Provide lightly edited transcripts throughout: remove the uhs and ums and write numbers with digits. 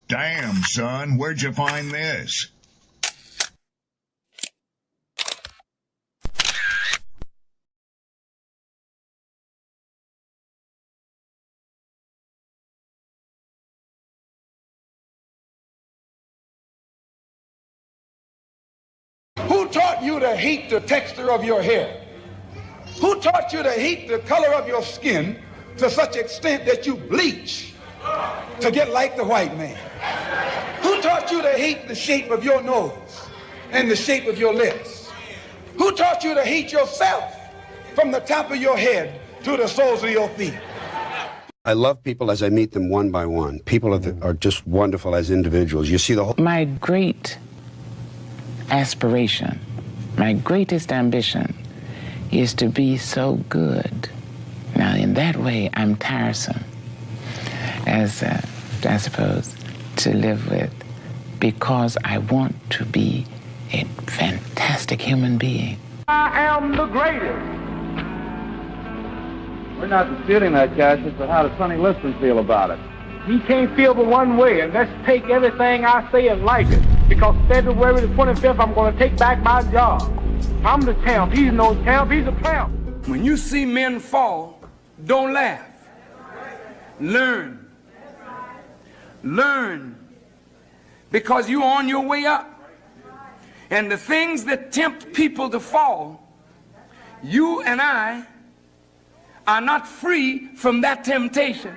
Damn, son, where'd you find this? Who taught you to hate the texture of your hair? Who taught you to hate the color of your skin to such extent that you bleach to get like the white man? Who taught you to hate the shape of your nose and the shape of your lips? Who taught you to hate yourself from the top of your head to the soles of your feet? I love people as I meet them one by one. People are just wonderful as individuals. You see the whole... My great aspiration, my greatest ambition is to be so good. Now, in that way, I'm tiresome, as I suppose, to live with, because I want to be a fantastic human being. I am the greatest. We're not disputing that, Cassius, but how does Sonny Liston feel about it? He can't feel but one way, and let's take everything I say and like it. Because February the 25th, I'm going to take back my job. I'm the champ. He's no champ. He's a tramp. When you see men fall, don't laugh. Learn. Learn. Because you're on your way up. And the things that tempt people to fall, you and I are not free from that temptation.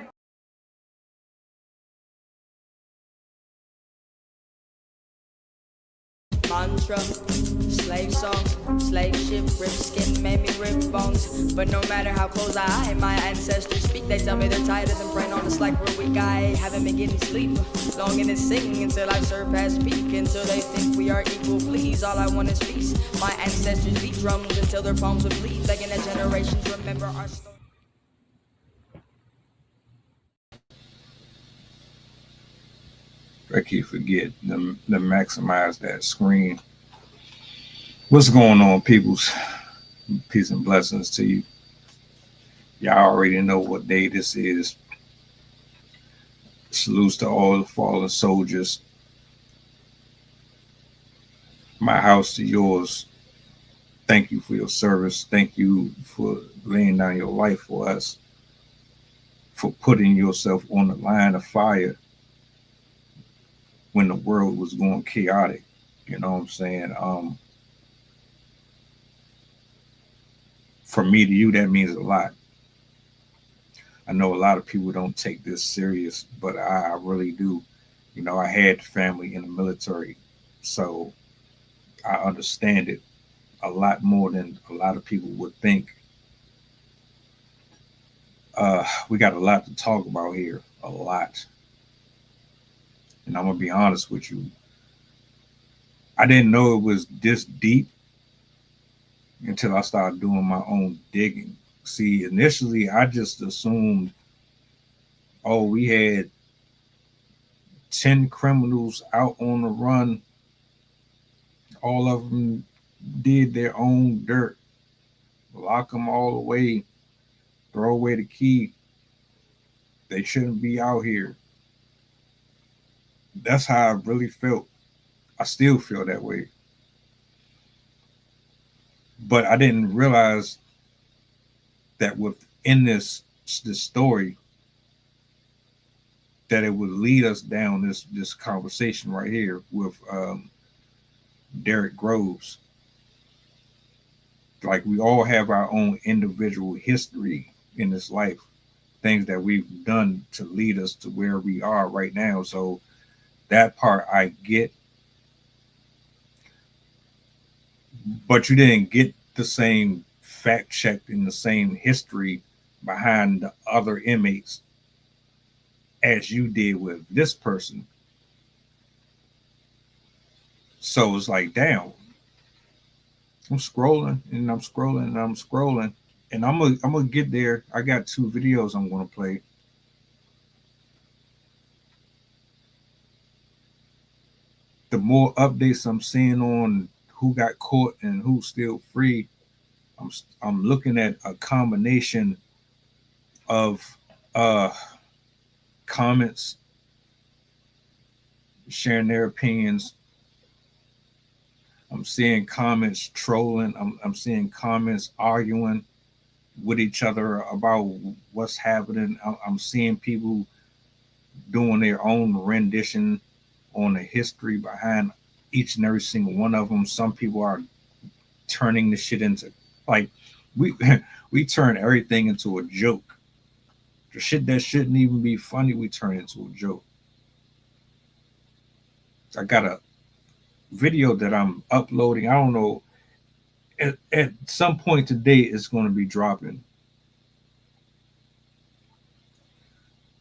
Mantra, slave song, slave ship, rip skin, made me rip bones. But no matter how close my ancestors speak, they tell me they're tired of them praying on us like we're weak. I haven't been getting sleep, longing to sing until I surpass peak, until they think we are equal. Please, all I want is peace. My ancestors beat drums until their palms would bleed, begging that generations remember our story. I keep forget to maximize that screen. What's going on, peoples? Peace and blessings to you. Y'all already know what day this is. Salutes to all the fallen soldiers. My house to yours. Thank you for your service. Thank you for laying down your life for us, for putting yourself on the line of fire when the world was going chaotic. You know what I'm saying? For me to you, that means a lot. I know a lot of people don't take this serious, but I really do. You know, I had family in the military, so I understand it a lot more than a lot of people would think. We got a lot to talk about here, a lot. And I'm gonna be honest with you. I didn't know it was this deep until I started doing my own digging. See, initially I just assumed, oh, we had 10 criminals out on the run. All of them did their own dirt. Lock them all away. Throw away the key. They shouldn't be out here. That's how I really felt. I still feel that way. But I didn't realize that within this story, that it would lead us down this conversation right here with Derrick Groves. Like, we all have our own individual history in this life, things that we've done to lead us to where we are right now. So that part I get, but you didn't get the same fact check and the same history behind the other inmates as you did with this person. So it's like, damn, I'm scrolling and I'm scrolling and I'm scrolling, and I'm gonna get there. I got 2 videos I'm gonna play. The more updates I'm seeing on who got caught and who's still free, I'm looking at a combination of comments sharing their opinions. I'm seeing comments trolling. I'm seeing comments arguing with each other about what's happening. I'm seeing people doing their own rendition on the history behind each and every single one of them. Some people are turning the shit into, like, we we turn everything into a joke. The shit that shouldn't even be funny, we turn into a joke. I got a video that I'm uploading. I don't know. At some point today, it's going to be dropping.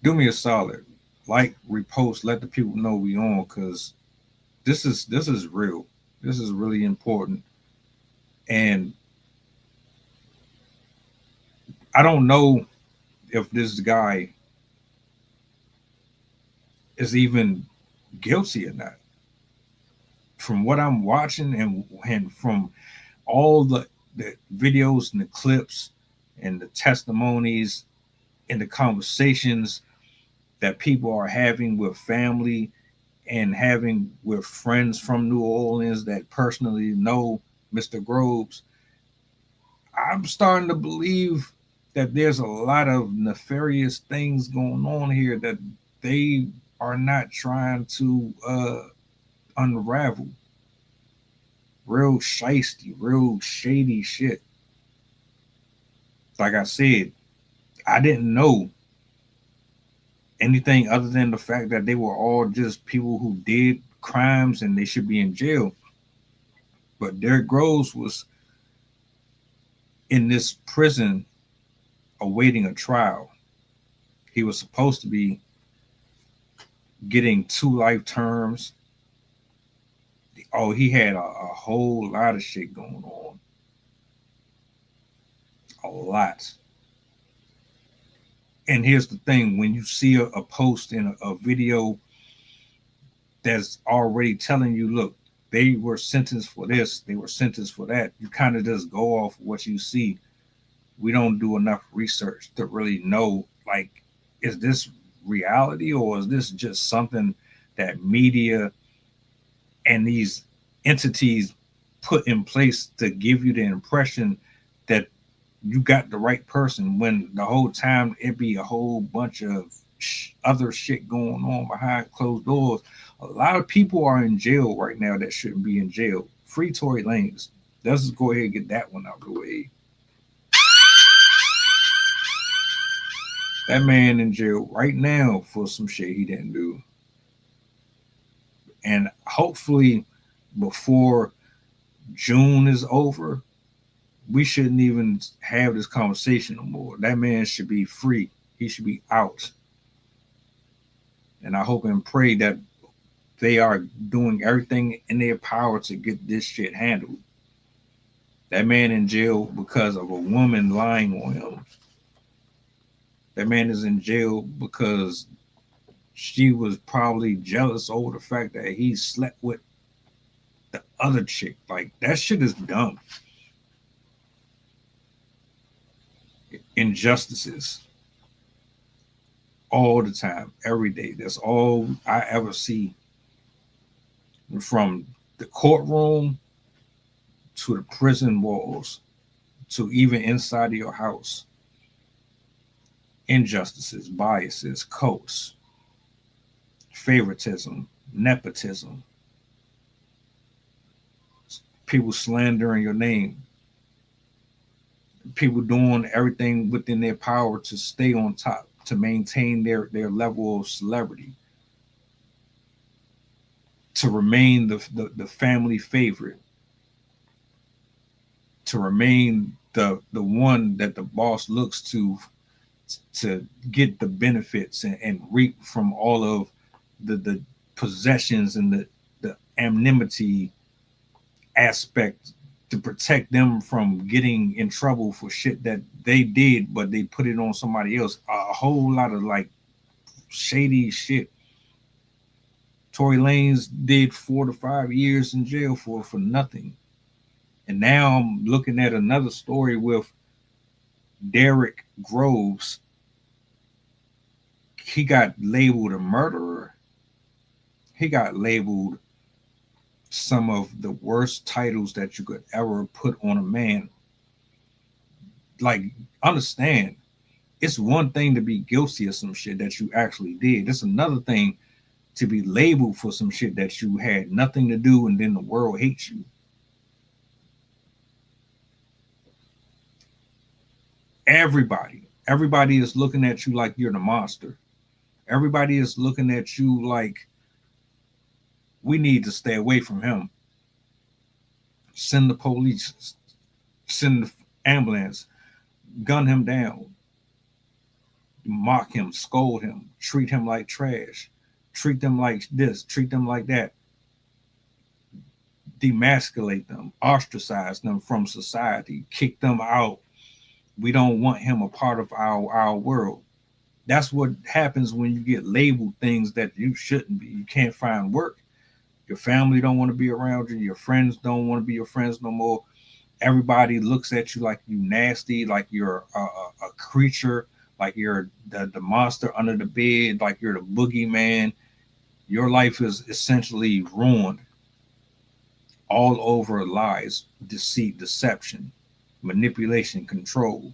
Do me a solid, like, repost, let the people know we on, because this is real. This is really important, and I don't know if this guy is even guilty or not. From what I'm watching and from all the videos and the clips and the testimonies and the conversations that people are having with family and having with friends from New Orleans that personally know Mr. Groves, I'm starting to believe that there's a lot of nefarious things going on here that they are not trying to unravel. Real shiesty, real shady shit. Like I said, I didn't know anything other than the fact that they were all just people who did crimes and they should be in jail. But Derrick Groves was in this prison awaiting a trial. He was supposed to be getting 2 life terms. Oh, he had a whole lot of shit going on. A lot. And here's the thing, when you see a post in a video that's already telling you, look, they were sentenced for this, they were sentenced for that, you kind of just go off what you see. We don't do enough research to really know, like, is this reality or is this just something that media and these entities put in place to give you the impression that you got the right person, when the whole time it be a whole bunch of other shit going on behind closed doors. A lot of people are in jail right now that shouldn't be in jail. Free Tory Lanez. Let's just go ahead and get that one out of the way. That man in jail right now for some shit he didn't do. And hopefully before June is over, we shouldn't even have this conversation no more. That man should be free. He should be out. And I hope and pray that they are doing everything in their power to get this shit handled. That man in jail because of a woman lying on him. That man is in jail because she was probably jealous over the fact that he slept with the other chick. Like, that shit is dumb. Injustices all the time, every day. That's all I ever see, from the courtroom to the prison walls to even inside of your house. Injustices, biases, cults, favoritism, nepotism, people slandering your name, people doing everything within their power to stay on top, to maintain their level of celebrity, to remain the family favorite, to remain the one that the boss looks to get the benefits and reap from all of the possessions and the anonymity aspect, to protect them from getting in trouble for shit that they did, but they put it on somebody else. A whole lot of like shady shit. Tory Lanez did 4 to 5 years in jail for nothing. And now I'm looking at another story with Derrick Groves. He got labeled a murderer. he got labeled some of the worst titles that you could ever put on a man. Like, understand, it's one thing to be guilty of some shit that you actually did. It's another thing to be labeled for some shit that you had nothing to do, and then the world hates you. Everybody is looking at you like you're the monster. Everybody is looking at you like, we need to stay away from him. Send the police, send the ambulance, gun him down, mock him, scold him, treat him like trash, treat them like this, treat them like that, demasculate them, ostracize them from society, kick them out. We don't want him a part of our world. That's what happens when you get labeled things that you shouldn't be. You can't find work. Your family don't want to be around you. Your friends don't want to be your friends no more. Everybody looks at you like you nasty, like you're a creature, like you're the monster under the bed, like you're the boogeyman. Your life is essentially ruined. All over lies, deceit, deception, manipulation, control.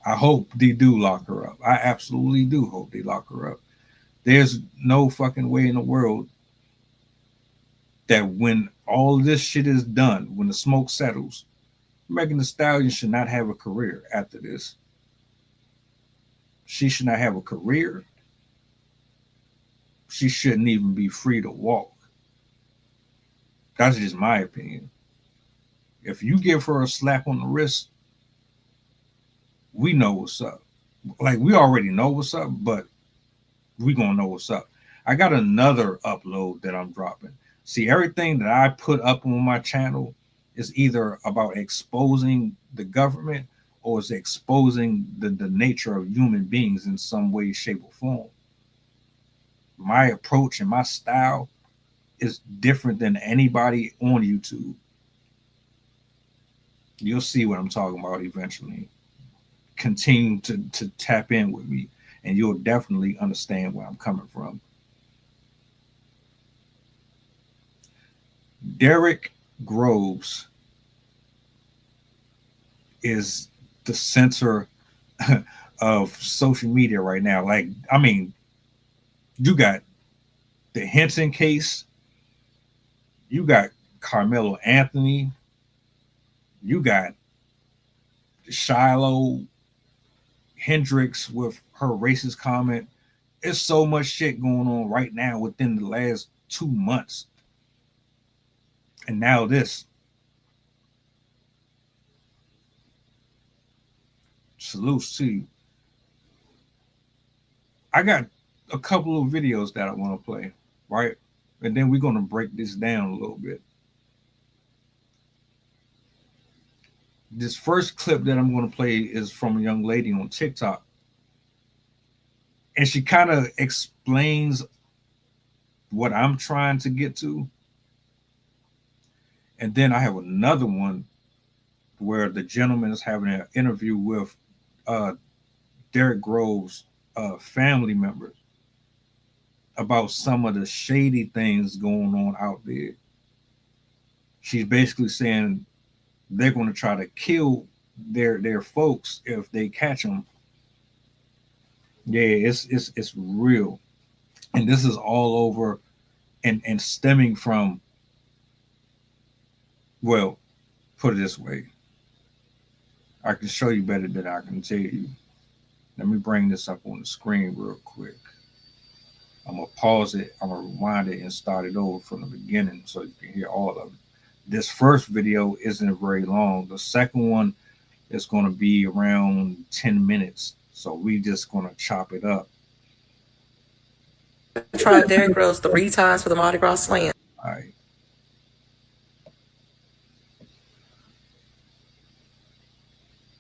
I hope they do lock her up. I absolutely do hope they lock her up. There's no fucking way in the world that when all this shit is done, when the smoke settles, Megan Thee Stallion should not have a career after this. She should not have a career. She shouldn't even be free to walk. That's just my opinion. If you give her a slap on the wrist, we know what's up. Like, we already know what's up, but we gonna know what's up. I got another upload that I'm dropping. See, everything that I put up on my channel is either about exposing the government or is exposing the nature of human beings in some way, shape, or form. My approach and my style is different than anybody on YouTube. You'll see what I'm talking about eventually. Continue to tap in with me, and you'll definitely understand where I'm coming from. Derrick Groves is the center of social media right now. Like, I mean, you got the Henson case, you got Carmelo Anthony, you got Shiloh Hendricks with her racist comment. There's so much shit going on right now within the last 2 months. And now this. Salute to you. I got a couple of videos that I want to play, right? And then we're going to break this down a little bit. This first clip that I'm going to play is from a young lady on TikTok. And she kind of explains what I'm trying to get to. And then I have another one where the gentleman is having an interview with Derrick Groves' family members about some of the shady things going on out there. She's basically saying they're going to try to kill their folks if they catch them. Yeah, it's real. And this is all over and stemming from, well, put it this way. I can show you better than I can tell you. Let me bring this up on the screen real quick. I'm going to pause it. I'm going to rewind it and start it over from the beginning so you can hear all of it. This first video isn't very long. The second one is going to be around 10 minutes. So we just going to chop it up. Tried Derrick Groves 3 times for the Mardi Gras slam. All right.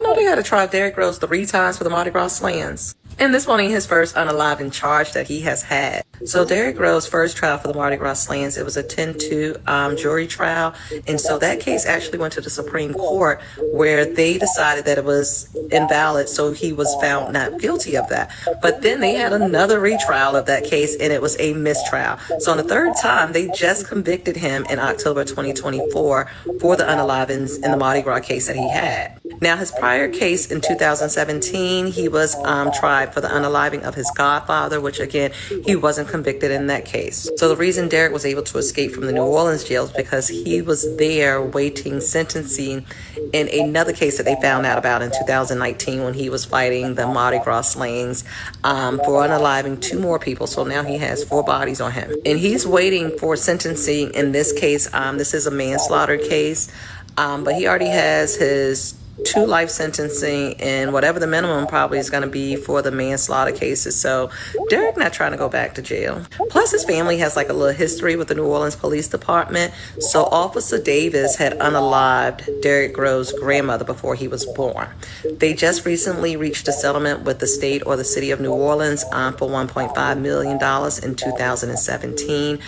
No, they had to try Derrick Groves 3 times for the Mardi Gras slams. And this won't be his first unalivened charge that he has had. So Derrick Groves' first trial for the Mardi Gras slayings, it was a 10-2 jury trial. And so that case actually went to the Supreme Court, where they decided that it was invalid. So he was found not guilty of that. But then they had another retrial of that case, and it was a mistrial. So on the third time, they just convicted him in October 2024 for the unalivings in the Mardi Gras case that he had. Now, his prior case in 2017, he was tried for the unaliving of his godfather, which again, he wasn't convicted in that case. So the reason Derrick was able to escape from the New Orleans jail is because he was there waiting sentencing in another case that they found out about in 2019 when he was fighting the Mardi Gras slayings for unaliving 2 more people. So now he has 4 bodies on him. And he's waiting for sentencing in this case. This is a manslaughter case, but he already has his 2 life sentencing and whatever the minimum probably is going to be for the manslaughter cases. So Derrick not trying to go back to jail. Plus his family has like a little history with the New Orleans Police Department. So Officer Davis had unalived Derrick Groves' grandmother before he was born. They just recently reached a settlement with the state or the city of New Orleans for $1.5 million in 2017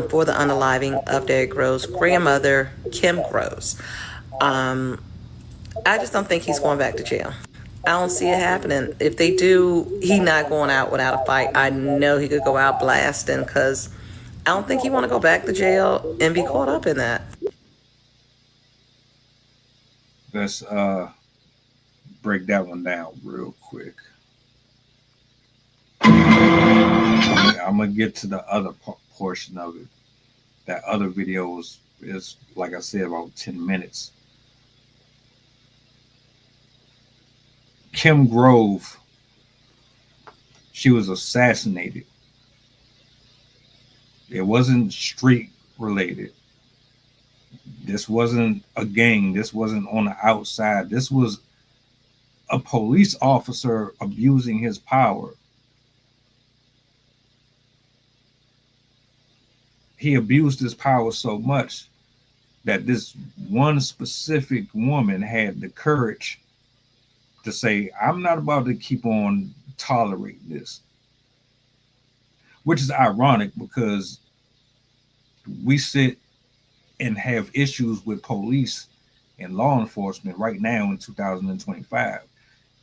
for the unaliving of Derrick Groves' grandmother, Kim Groves. I just don't think he's going back to jail. I don't see it happening. If they do, he's not going out without a fight. I know he could go out blasting because I don't think he want to go back to jail and be caught up in that. Let's break that one down real quick. I'm gonna get to the other portion of it. That other video is like I said, about 10 minutes. Kim Grove, she was assassinated. It wasn't street related. This wasn't a gang. This wasn't on the outside. This was a police officer abusing his power. He abused his power so much that this one specific woman had the courage to say, I'm not about to keep on tolerating this. Which is ironic because we sit and have issues with police and law enforcement right now in 2025.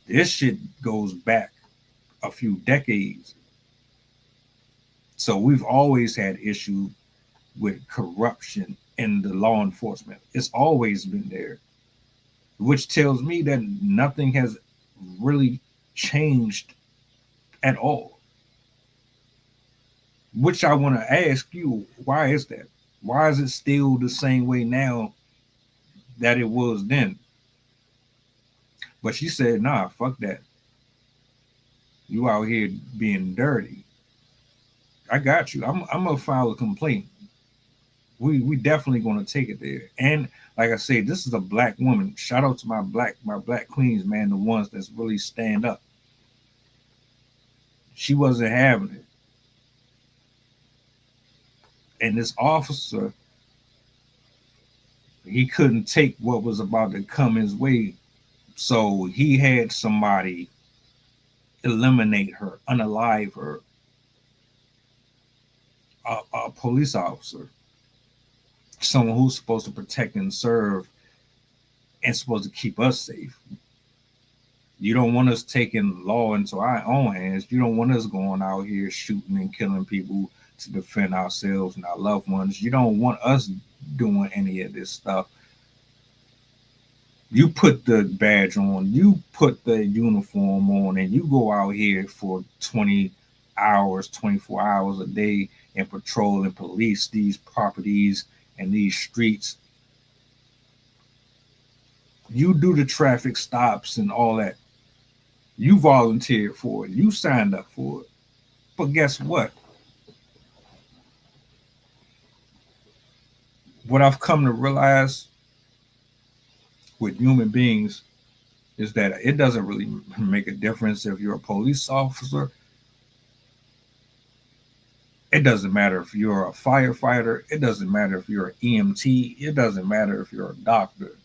This shit goes back a few decades. So we've always had issues with corruption in the law enforcement. It's always been there, which tells me that nothing has really changed at all. Which I want to ask you, why is that? Why is it still the same way now that it was then? But she said, nah, fuck that. You out here being dirty. I got you. I'm gonna file a complaint. We definitely gonna take it there. And like I said, this is a black woman. Shout out to my black queens, man, the ones that's really stand up. She wasn't having it. And this officer, he couldn't take what was about to come his way. So he had somebody eliminate her, unalive her. A police officer. Someone who's supposed to protect and serve and supposed to keep us safe. You don't want us taking law into our own hands. You don't want us going out here shooting and killing people to defend ourselves and our loved ones. You don't want us doing any of this stuff. You put the badge on, you put the uniform on, and you go out here for 20 hours, 24 hours a day and patrol and police these properties and these streets. You do the traffic stops and all that. You volunteered for it. You signed up for it. But guess what? What I've come to realize with human beings is that it doesn't really make a difference if you're a police officer. It doesn't matter if you're a firefighter. It doesn't matter if you're an EMT. It doesn't matter if you're a doctor.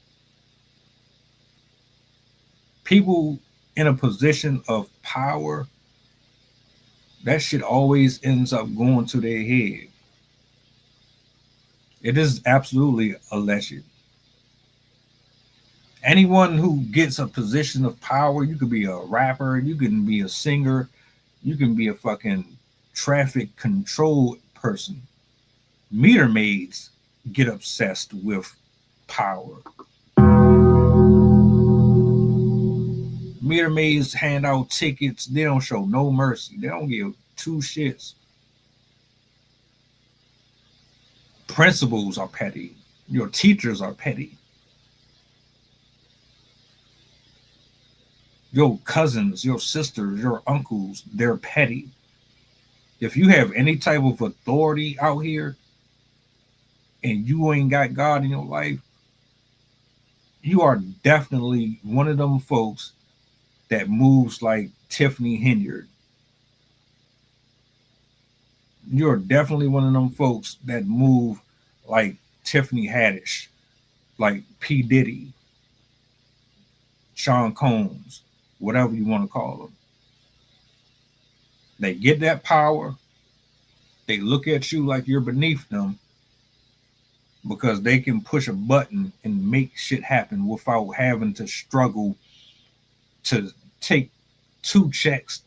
People in a position of power, That shit always ends up going to their head. It is absolutely a lesson. Anyone who gets a position of power, you could be a rapper, you can be a singer, you can be a fucking traffic control person. Meter maids get obsessed with power. Meter maids hand out tickets. They don't show no mercy. They don't give two shits. Principals are petty. Your teachers are petty. Your cousins, your sisters, your uncles, they're petty. If you have any type of authority out here and you ain't got God in your life, you are definitely one of them folks that moves like Tiffany Henyard. You're definitely one of them folks that move like Tiffany Haddish, like P. Diddy, Sean Combs, whatever you want to call them. They get that power. They look at you like you're beneath them because they can push a button and make shit happen without having to struggle to take 2 checks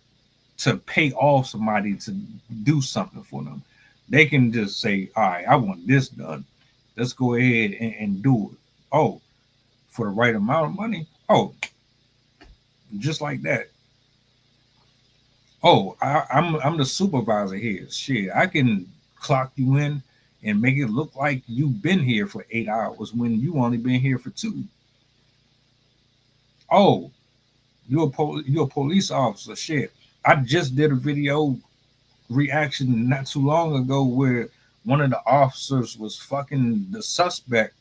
to pay off somebody to do something for them. They can just say, all right, I want this done. Let's go ahead and do it. Oh, for the right amount of money? Oh, just like that. Oh, I'm the supervisor here. Shit, I can clock you in and make it look like you've been here for 8 hours when you only been here for 2. Oh, you're a police officer. Shit, I just did a video reaction not too long ago where one of the officers was fucking the suspect.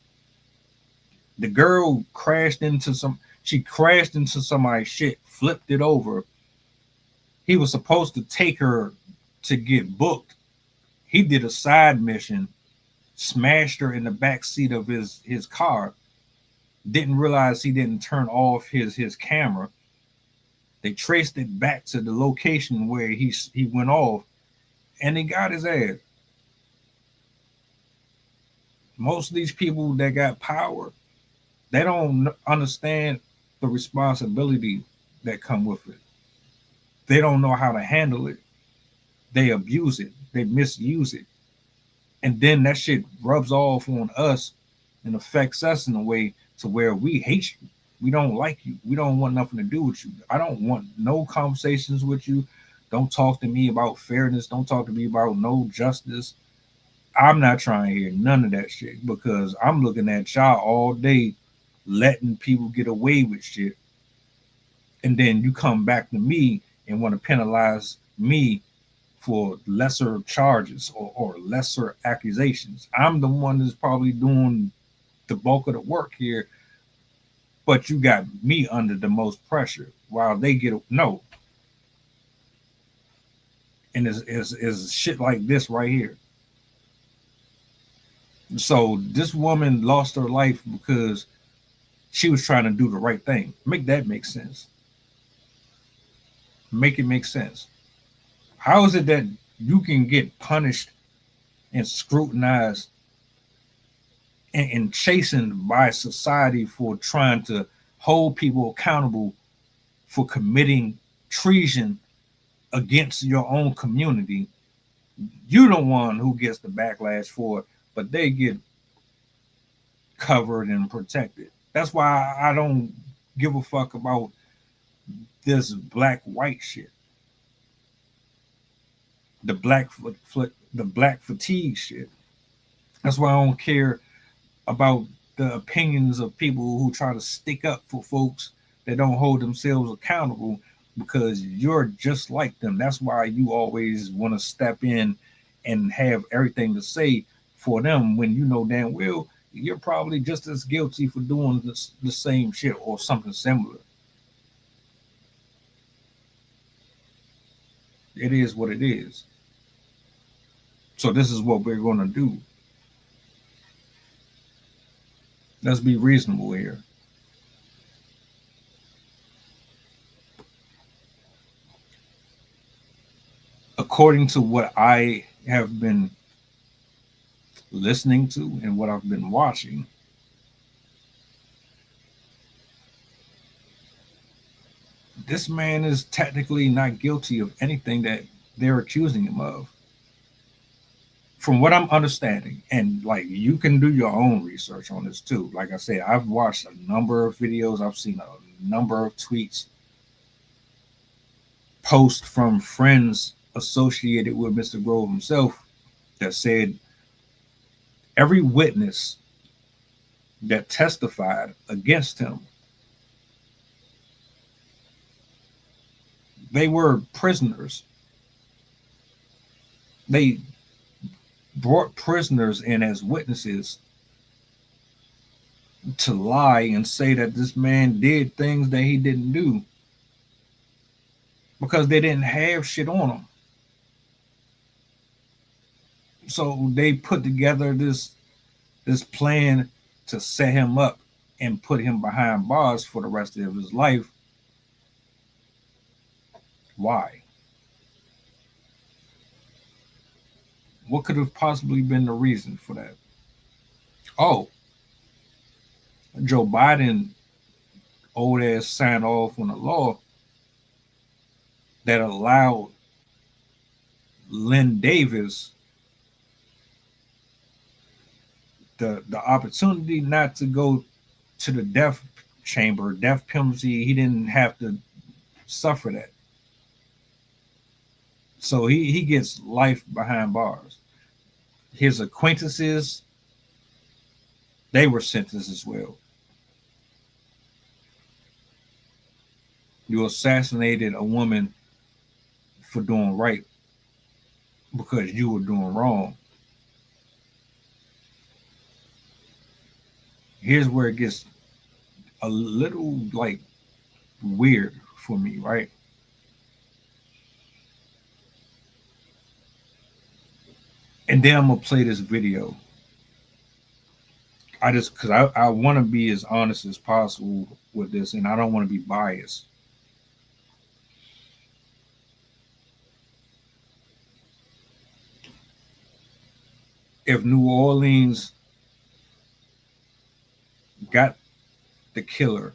The girl crashed into somebody's shit, flipped it over. He was supposed to take her to get booked. He did a side mission, smashed her in the back seat of his car. Didn't realize he didn't turn off his camera. They traced it back to the location where he went off, and they got his ass. Most of these people that got power, they don't understand the responsibility that come with it. They don't know how to handle it. They abuse it. They misuse it. And then that shit rubs off on us and affects us in a way to where we hate you. We don't like you. We don't want nothing to do with you. I don't want no conversations with you. Don't talk to me about fairness. Don't talk to me about no justice. I'm not trying to hear none of that shit because I'm looking at y'all all day letting people get away with shit. And then you come back to me and want to penalize me for lesser charges or lesser accusations. I'm the one that's probably doing the bulk of the work here, but you got me under the most pressure while they get no. And it's shit like this right here. So this woman lost her life because she was trying to do the right thing. Make that make sense. Make it make sense. How is it that you can get punished and scrutinized and chastened by society for trying to hold people accountable for committing treason against your own community? You're the one who gets the backlash for it, but they get covered and protected. That's why I don't give a fuck about this black-white shit. The black fatigue shit. That's why I don't care about the opinions of people who try to stick up for folks that don't hold themselves accountable, because you're just like them. That's why you always want to step in and have everything to say for them when you know damn well you're probably just as guilty for doing the same shit or something similar. It is what it is. So this is what we're going to do. Let's be reasonable here. according to what I have been listening to and what I've been watching, this man is technically not guilty of anything that they're accusing him of. From what I'm understanding, and like you can do your own research on this too. Like I said, I've watched a number of videos, I've seen a number of tweets, posts from friends associated with Mr. Grove himself that said every witness that testified against him, they were prisoners. They brought prisoners in as witnesses to lie and say that this man did things that he didn't do because they didn't have shit on him. So they put together this plan to set him up and put him behind bars for the rest of his life. Why? What could have possibly been the reason for that? Oh, Joe Biden, old ass, signed off on a law that allowed Lynn Davis the opportunity not to go to the death chamber, death penalty. He didn't have to suffer that. So he gets life behind bars. His acquaintances, they were sentenced as well. You assassinated a woman for doing right because you were doing wrong. Here's where it gets a little like weird for me, right? And then I'm gonna play this video. Because I want to be as honest as possible with this, and I don't want to be biased. If New Orleans got the killer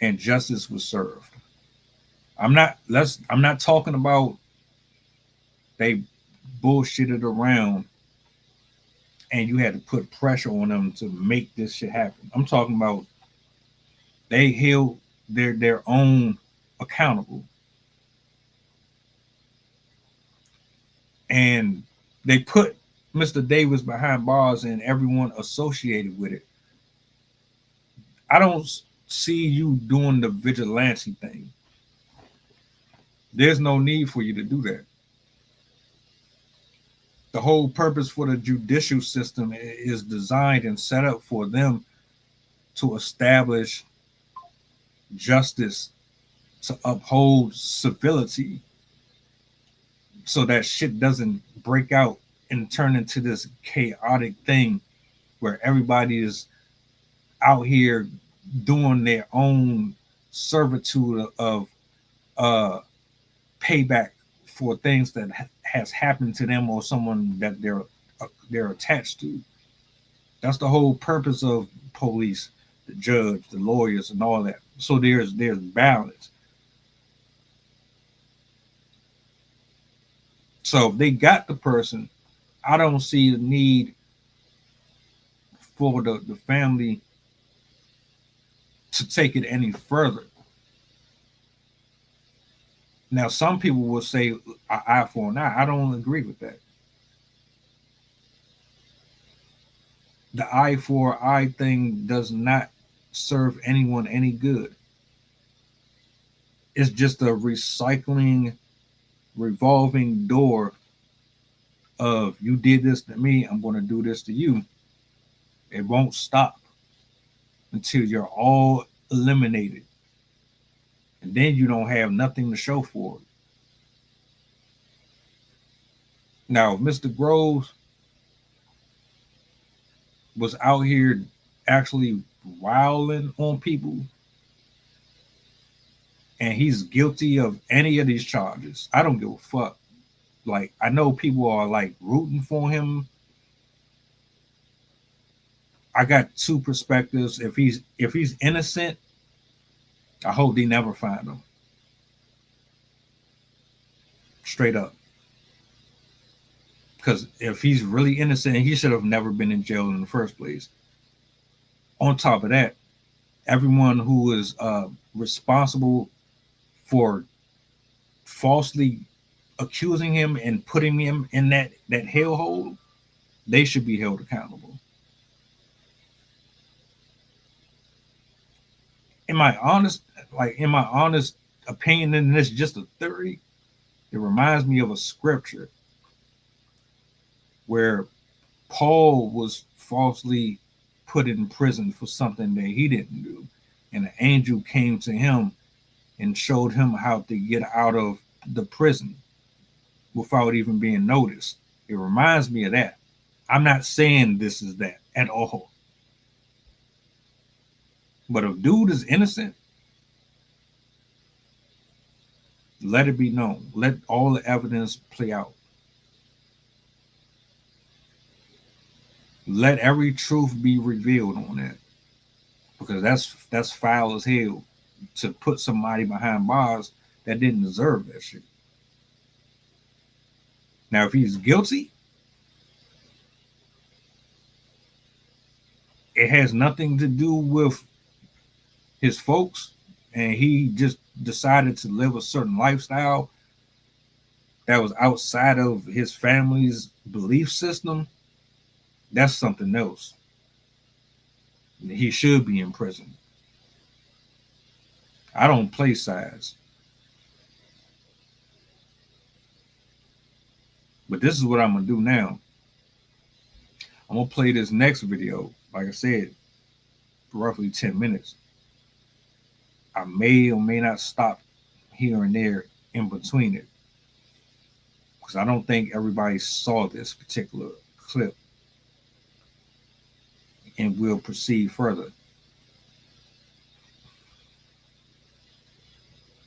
and justice was served, I'm not talking about they bullshitted around and you had to put pressure on them to make this shit happen. I'm talking about they held their own accountable. And they put Mr. Davis behind bars and everyone associated with it. I don't see you doing the vigilante thing. There's no need for you to do that. The whole purpose for the judicial system is designed and set up for them to establish justice, to uphold civility, so that shit doesn't break out and turn into this chaotic thing where everybody is out here doing their own servitude of payback for things that has happened to them or someone that they're attached to. That's the whole purpose of police, the judge, the lawyers, and all that. So there's balance. So if they got the person, I don't see the need for the family to take it any further. Now, some people will say an eye for an eye. I don't agree with that. The eye for eye thing does not serve anyone any good. It's just a revolving door of you did this to me, I'm going to do this to you. It won't stop until you're all eliminated. And then you don't have nothing to show for it. Now, if Mr. Groves was out here actually wilding on people and he's guilty of any of these charges, I don't give a fuck. Like, I know people are like rooting for him. I got two perspectives. If he's innocent, I hope they never find him. Straight up. Because if he's really innocent, he should have never been in jail in the first place. On top of that, everyone who is responsible for falsely accusing him and putting him in that hellhole, they should be held accountable. In my honest opinion, and this is just a theory, it reminds me of a scripture where Paul was falsely put in prison for something that he didn't do. And an angel came to him and showed him how to get out of the prison without even being noticed. It reminds me of that. I'm not saying this is that at all. But if dude is innocent, let it be known. Let all the evidence play out. Let every truth be revealed on that. Because that's foul as hell to put somebody behind bars that didn't deserve that shit. Now, if he's guilty, it has nothing to do with his folks, and he just decided to live a certain lifestyle that was outside of his family's belief system, that's something else. He should be in prison. I don't play sides. But this is what I'm going to do now. I'm going to play this next video, like I said, roughly 10 minutes. I may or may not stop here and there in between it, because I don't think everybody saw this particular clip, and we'll proceed further.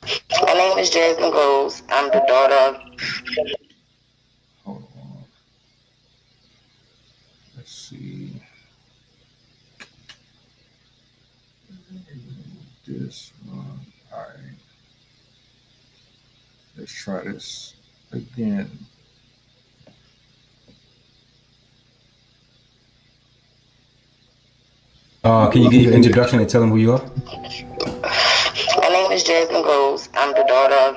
My name is Jasmine Groves. I'm the daughter of... Hold on. Let's see. This one. All right. Let's try this again. Can you give your introduction and tell them who you are? My name is Jasmine Groves. I'm the daughter of...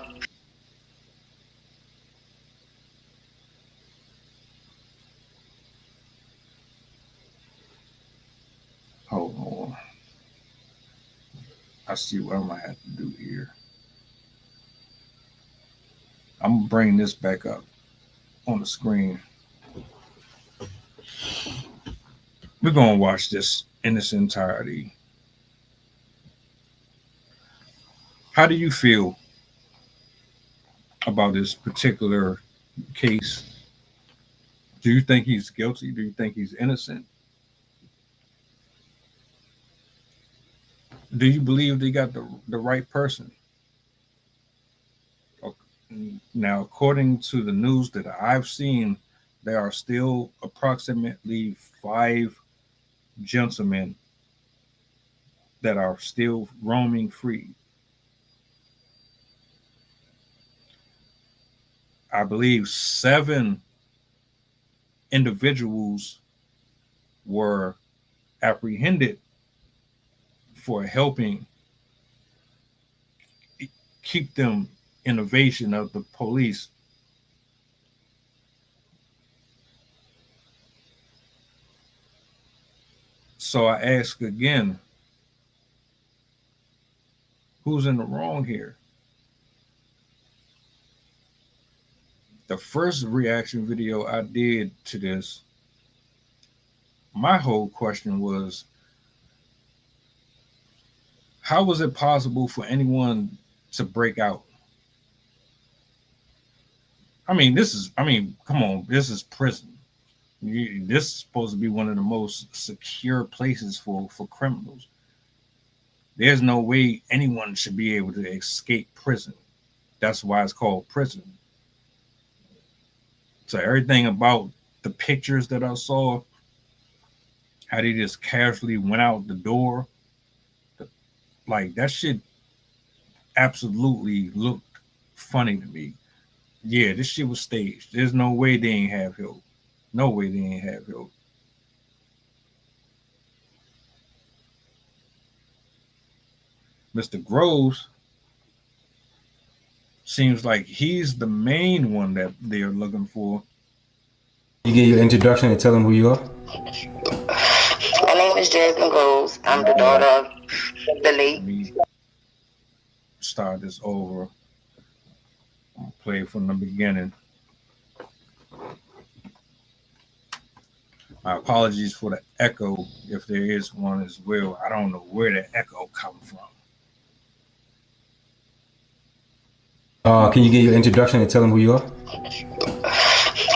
Hold on. I see what I'm going to have to do here. I'm going to bring this back up on the screen. We're going to watch this in its entirety. How do you feel about this particular case? Do you think he's guilty? Do you think he's innocent? Do you believe they got the right person? Now, according to the news that I've seen, there are still approximately 5 gentlemen that are still roaming free. I believe 7 individuals were apprehended for helping keep them in evasion of the police. So I ask again, who's in the wrong here? The first reaction video I did to this, my whole question was, how was it possible for anyone to break out? Come on, this is prison. This is supposed to be one of the most secure places for criminals. There's no way anyone should be able to escape prison. That's why it's called prison. So everything about the pictures that I saw, how they just casually went out the door, like that shit absolutely looked funny to me. Yeah, this shit was staged. There's no way they ain't have help. No way they ain't have help. Mr. Groves seems like he's the main one that they're looking for. You get your introduction and tell them who you are. My name is Jasmine Groves. I'm the daughter of the late. Let me start this over. I'll play from the beginning. My apologies for the echo, if there is one as well. I don't know where the echo comes from. Can you get your introduction and tell them who you are?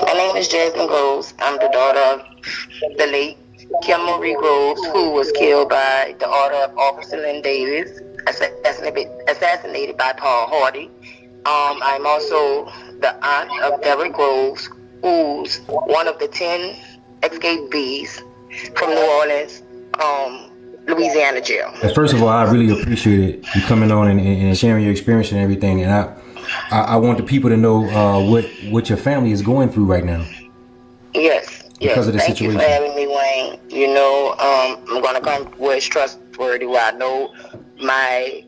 My name is Jasmine Groves. I'm the daughter of the late Kim Marie Groves, who was killed by the order of Officer Lynn Davis, assassinated by Paul Hardy. I'm also the aunt of Derrick Groves, who's one of the 10 escapees from New Orleans, Louisiana jail. First of all, I really appreciate you coming on and sharing your experience and everything. And I want the people to know what your family is going through right now. Yes. Because of the Thank situation. you for having me, Wayne. You know, I'm going to come where it's trustworthy, where I know my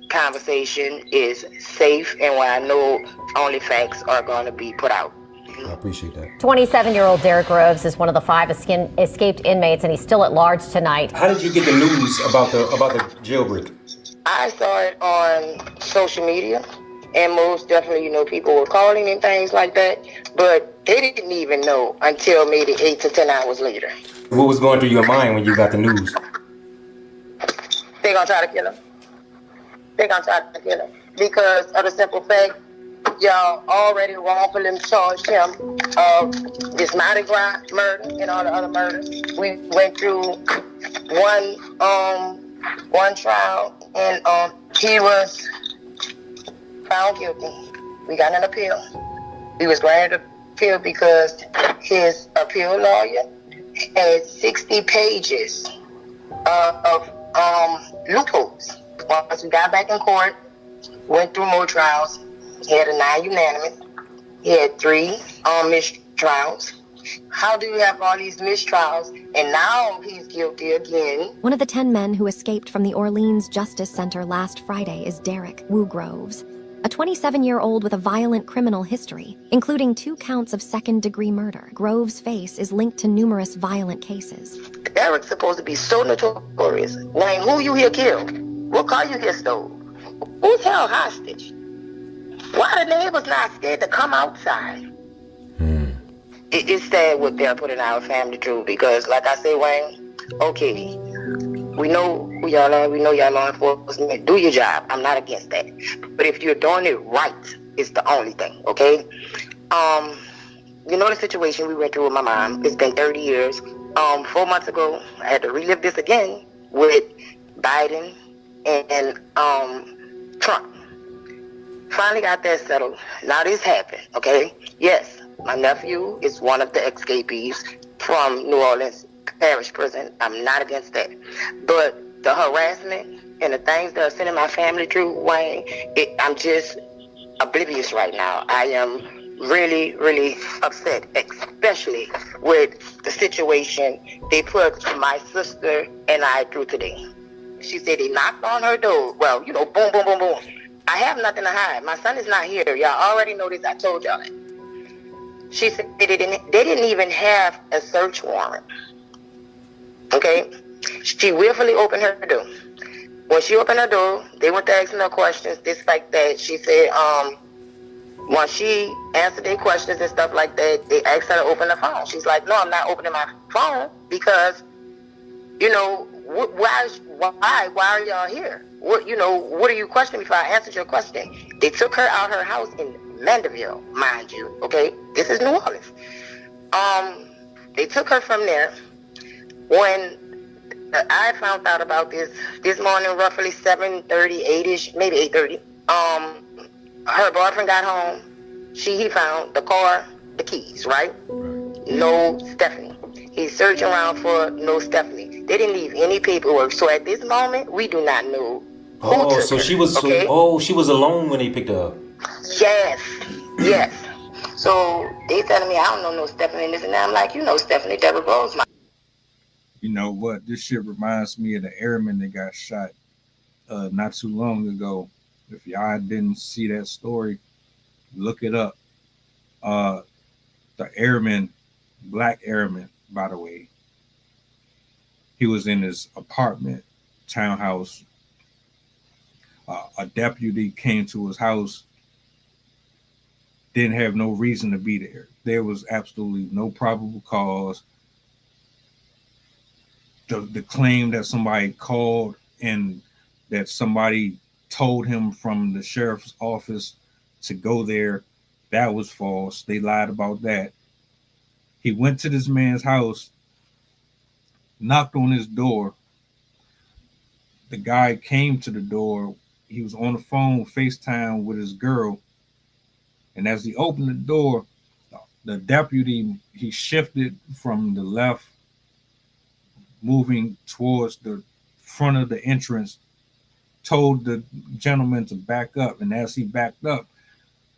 conversation is safe and where I know only facts are going to be put out. I appreciate that. 27-year-old Derrick Groves is one of the 5 escaped inmates, and he's still at large tonight. How did you get the news about the jailbreak? I saw it on social media, and most definitely, you know, people were calling and things like that, but they didn't even know until maybe 8 to 10 hours later. What was going through your mind when you got the news? They're going to try to kill him. They're going to try to kill him because of the simple fact y'all already wrongfully charged him of this Mardi Gras murder and all the other murders. We went through one trial, and he was found guilty. We got an appeal. He was granted an appeal because his appeal lawyer had 60 pages of loopholes. Once we got back in court, went through more trials. He had a 9 unanimous. He had 3 mistrials. How do you have all these mistrials and now he's guilty again? One of the 10 men who escaped from the Orleans Justice Center last Friday is Derrick Groves, a 27-year-old with a violent criminal history, including 2 counts of second-degree murder. Groves' face is linked to numerous violent cases. Derrick's supposed to be so notorious. Wayne, who you here killed? What car you here stole? Who's held hostage? Why the neighbors not scared to come outside? It's sad what they're putting our family through because, like I say, Wayne, okay, we know who y'all are. We know y'all law enforcement. Do your job. I'm not against that. But if you're doing it right, it's the only thing, okay? You know the situation we went through with my mom. It's been 30 years. 4 months ago, I had to relive this again with Biden and Trump. Finally got that settled. Now this happened, okay? Yes, my nephew is one of the escapees from New Orleans Parish Prison. I'm not against that. But the harassment and the things that are sending my family through, Wayne, I'm just oblivious right now. I am really, really upset, especially with the situation they put my sister and I through today. She said they knocked on her door. Well, you know, boom, boom, boom, boom. I have nothing to hide. My son is not here. Y'all already know this. I told y'all that. She said they didn't even have a search warrant. Okay? She willfully opened her door. When she opened her door, they went to asking her questions, this like that. She said, once she answered their questions and stuff like that, they asked her to open the phone. She's like, no, I'm not opening my phone because, you know, why are y'all here? What are you questioning before I answered your question? They took her out her house in Mandeville, mind you, okay? This is New Orleans. They took her from there. When I found out about this morning, roughly 7:30, 8ish, maybe 8:30. Her boyfriend got home. He found the car, the keys, right? No Stephanie. He's searching around for no Stephanie. They didn't leave any paperwork. So at this moment, we do not know who took so her, she was okay? she was alone when they picked her up. Yes. So they telling me I don't know no Stephanie and this and that. I'm like, you know Stephanie, Derrick Groves. You know what? This shit reminds me of the airman that got shot not too long ago. If y'all didn't see that story, look it up. The airman, black airman, by the way, he was in his apartment, townhouse. A deputy came to his house, didn't have no reason to be there. There was absolutely no probable cause. The claim that somebody called and that somebody told him from the sheriff's office to go there, that was false. They lied about that. He went to this man's house, knocked on his door. The guy came to the door. He was on the phone, FaceTime with his girl. And as he opened the door, the deputy, he shifted from the left, moving towards the front of the entrance, told the gentleman to back up. And as he backed up,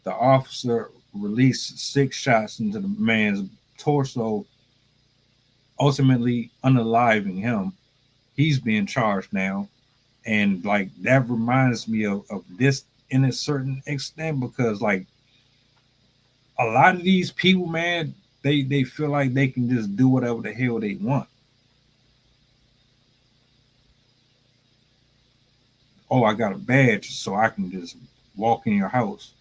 the officer released 6 shots into the man's torso, ultimately unaliving him. He's being charged now. And like that reminds me of this in a certain extent, because like a lot of these people, man, they feel like they can just do whatever the hell they want. Oh, I got a badge, so I can just walk in your house.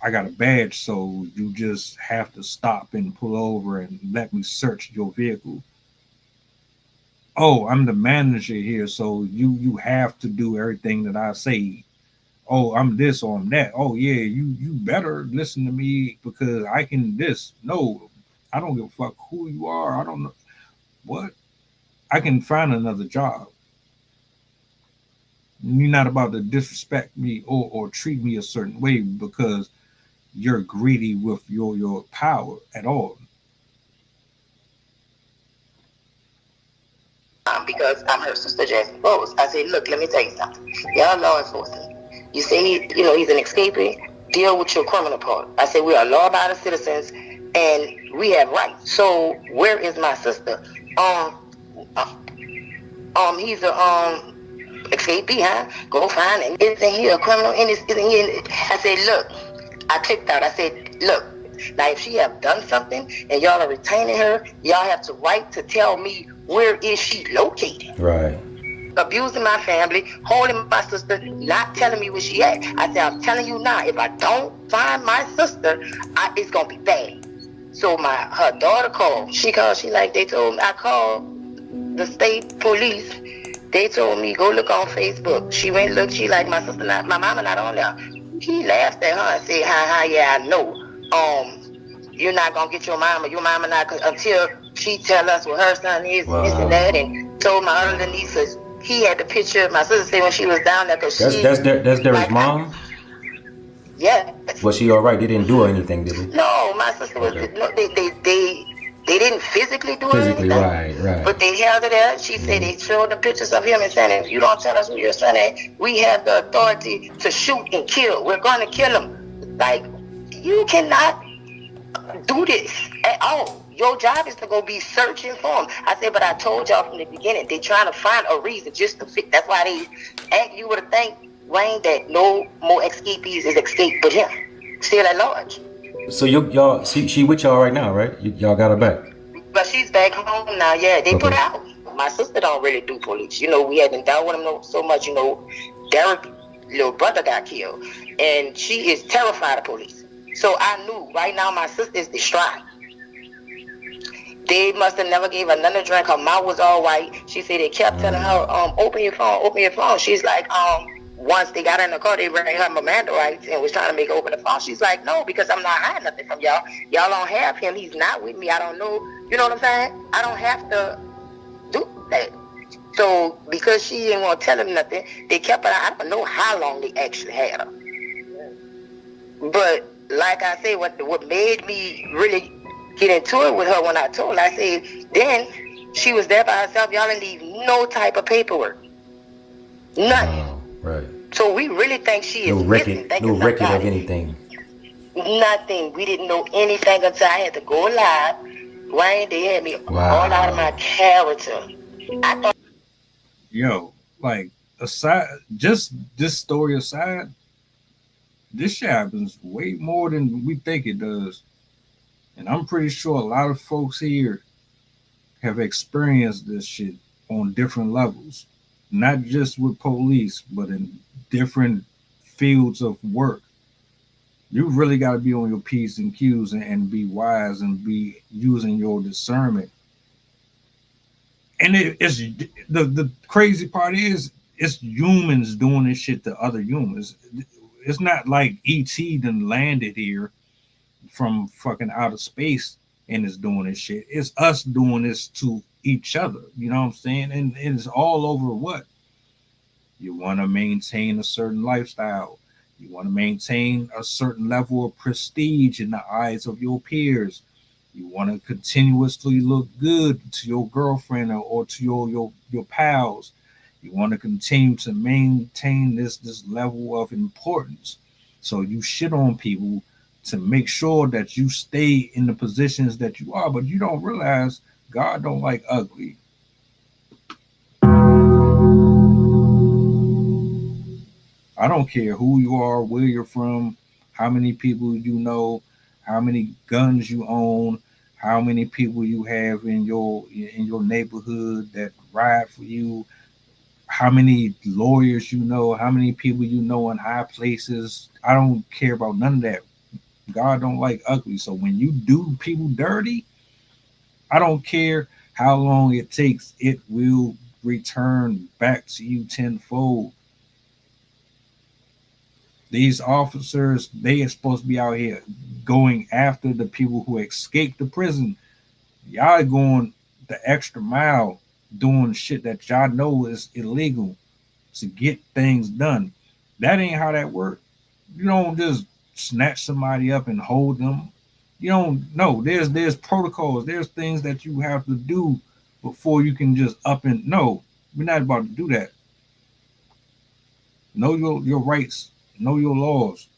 I got a badge, so you just have to stop and pull over and let me search your vehicle. Oh, I'm the manager here, so you have to do everything that I say. Oh, I'm this or I'm that. Oh yeah, you better listen to me because I can this. No, I don't give a fuck who you are. I don't know what. I can find another job. You're not about to disrespect me or treat me a certain way because you're greedy with your power at all. Because I'm her sister, Jasmine Rose. I said, look, let me tell you something. Y'all law enforcement. You say he's an escapee. Deal with your criminal part. I said, we are law-abiding citizens and we have rights. So where is my sister? He's a escapee, huh? Go find him. Isn't he a criminal? Isn't he? I said, look. I clicked out. I said, look. Now, if she have done something and y'all are retaining her, y'all have the right to tell me where is she located. Right. Abusing my family, holding my sister, not telling me where she at. I said, I'm telling you now, if I don't find my sister, it's gonna be bad. So her daughter called. She called. They told me. I called the state police. They told me go look on Facebook. She went look. She like my sister not, my mama not on there. He laughed at her and said, "Ha, yeah, I know. You're not gonna get your mama. Your mama not until she tell us what her son is, and this and that." And told my other nieces. He had the picture of my sister say when she was down there because that's Derrick's mom. Yeah. Was she all right? They didn't do her anything, did they? No, my sister was. Okay. No, they didn't physically do anything. Right. But they held her there. She said they showed the pictures of him and said, if you don't tell us who your son is, we have the authority to shoot and kill. We're going to kill him. Like, you cannot do this at all. Your job is to go be searching for him. I said, but I told y'all from the beginning, they trying to find a reason just to fit. That's why you would have think, Wayne, that no more escapees is escaped but him. Still at large. So y'all, she with y'all right now, right? Y'all got her back. But she's back home now. Yeah, they put her out. My sister don't really do police. We hadn't dealt with him so much. Derrick, little brother got killed, and she is terrified of police. So I knew right now my sister is distraught. They must have never gave her another drink. Her mouth was all white. She said they kept telling her, open your phone. She's like, once they got her in the car, they ran her Miranda rights and was trying to make her open the phone. She's like, no, because I'm not hiding nothing from y'all. Y'all don't have him. He's not with me. I don't know. You know what I'm saying? I don't have to do that. So because she didn't want to tell him nothing, they kept her. I don't know how long they actually had her. But like I say, what made me really get into it with her when I told her, I said, then she was there by herself. Y'all didn't leave no type of paperwork. None. Right. So we really think she is missing. No record of anything. Nothing. We didn't know anything until I had to go live. Wayne, they had me all out of my character. I thought. Yo, like, aside, just this story aside, this shit happens way more than we think it does. And I'm pretty sure a lot of folks here have experienced this shit on different levels, not just with police, but in different fields of work. You really got to be on your P's and Q's and be wise and be using your discernment. And it's the crazy part is it's humans doing this shit to other humans. It's not like E.T. done landed here from fucking outer space and is doing this shit. It's us doing this to each other. You know what I'm saying? And it's all over what? You want to maintain a certain lifestyle. You want to maintain a certain level of prestige in the eyes of your peers. You want to continuously look good to your girlfriend or to your pals. You want to continue to maintain this level of importance. So you shit on people to make sure that you stay in the positions that you are, but you don't realize God don't like ugly. I don't care who you are, where you're from, how many people you know, how many guns you own, how many people you have in your neighborhood that ride for you, how many lawyers you know, how many people you know in high places. I don't care about none of that. God don't like ugly. So when you do people dirty, I don't care how long it takes, it will return back to you tenfold. These officers, they are supposed to be out here going after the people who escaped the prison. Y'all going the extra mile doing shit that y'all know is illegal to get things done. That ain't how that works. You don't just snatch somebody up and hold them. You don't know. There's protocols. There's things that you have to do before you can just up and no. We're not about to do that. Know your rights. Know your laws.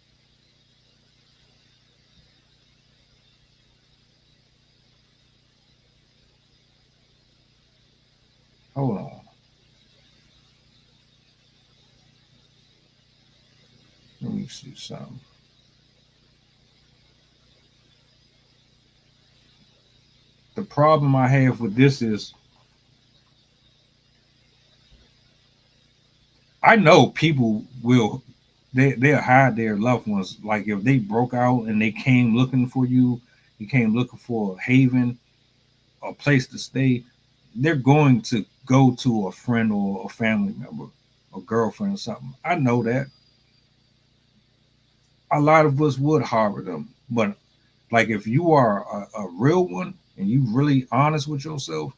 Hold on. Let me see something. The problem I have with this is I know people will they'll hide their loved ones. Like if they broke out and they came looking for you, you came looking for a haven, a place to stay, they're going to go to a friend or a family member, a girlfriend or something. I know that. A lot of us would harbor them. But like if you are a real one and you really honest with yourself,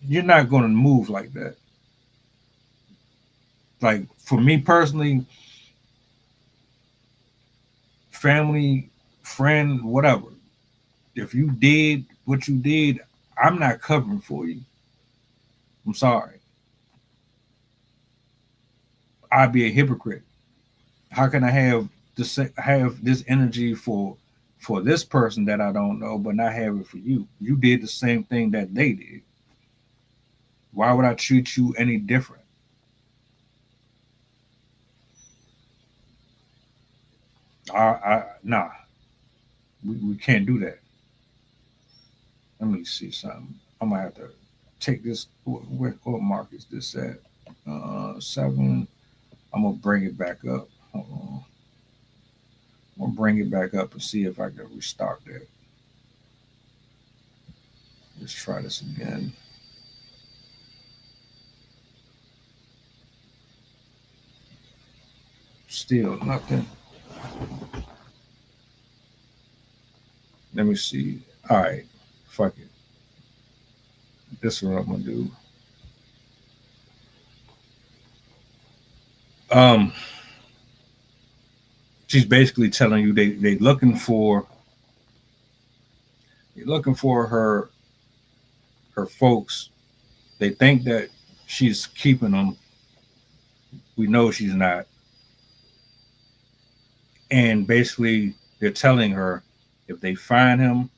you're not going to move like that. Like for me personally, family, friend, whatever, if you did what you did, I'm not covering for you. I'm sorry. I'd be a hypocrite. How can I have this energy for this person that I don't know, but not have it for you? You did the same thing that they did. Why would I treat you any different? Nah. We can't do that. Let me see something. I'm gonna have to take this. What mark is this at? 7. I'm gonna bring it back up. Hold on. I'm gonna bring it back up and see if I can restart that. Let's try this again. Still nothing. Let me see. All right, fuck it. This is what I'm gonna do. She's basically telling you they looking for her folks. They think that she's keeping them. We know she's not. And basically, they're telling her if they find him,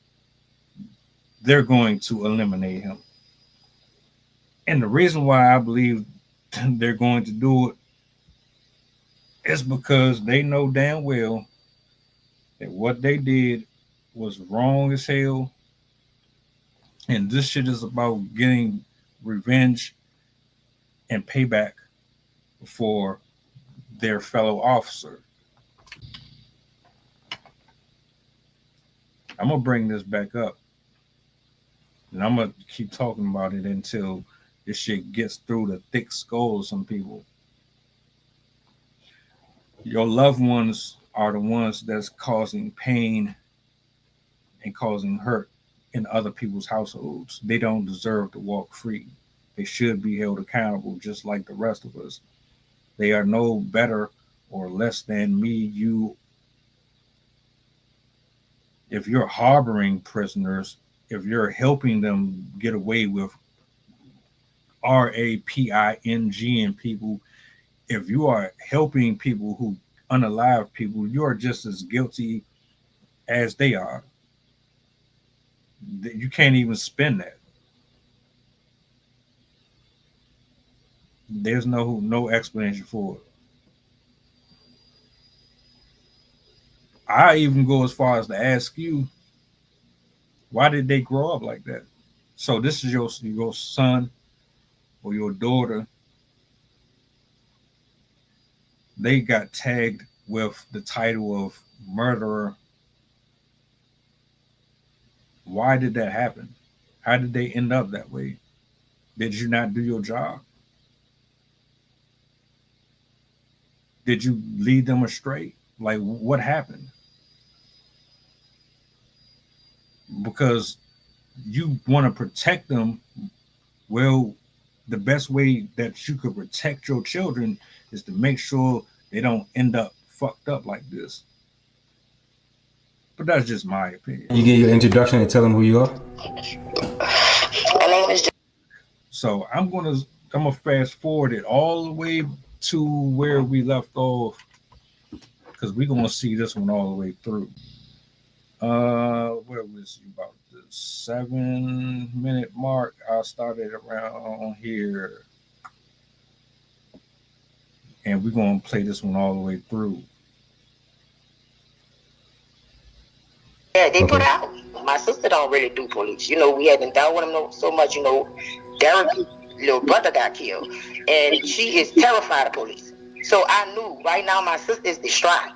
they're going to eliminate him. And the reason why I believe they're going to do it is because they know damn well that what they did was wrong as hell. And this shit is about getting revenge and payback for their fellow officer. I'm going to bring this back up. And I'm going to keep talking about it until this shit gets through the thick skull of some people. Your loved ones are the ones that's causing pain and causing hurt in other people's households. They don't deserve to walk free. They should be held accountable just like the rest of us. They are no better or less than me, you. If you're harboring prisoners, if you're helping them get away with raping and people, if you are helping people who unalive people, you are just as guilty as they are. You can't even spin that. There's no explanation for it. I even go as far as to ask you, why did they grow up like that? So this is your son or your daughter. They got tagged with the title of murderer. Why did that happen? How did they end up that way? Did you not do your job? Did you lead them astray? Like, what happened? Because you want to protect them. Well, the best way that you could protect your children is to make sure they don't end up fucked up like this. But that's just my opinion. You get your introduction and tell them who you are. My name is. So I'm gonna fast forward it all the way to where we left off, because we're gonna see this one all the way through. Where was you, about the 7-minute mark? I started around here, and we're gonna play this one all the way through. Yeah, they put out. My sister don't really do police. You know, we haven't dealt with them so much. You know, Derrick's little brother got killed, and she is terrified of police. So I knew right now my sister is distraught.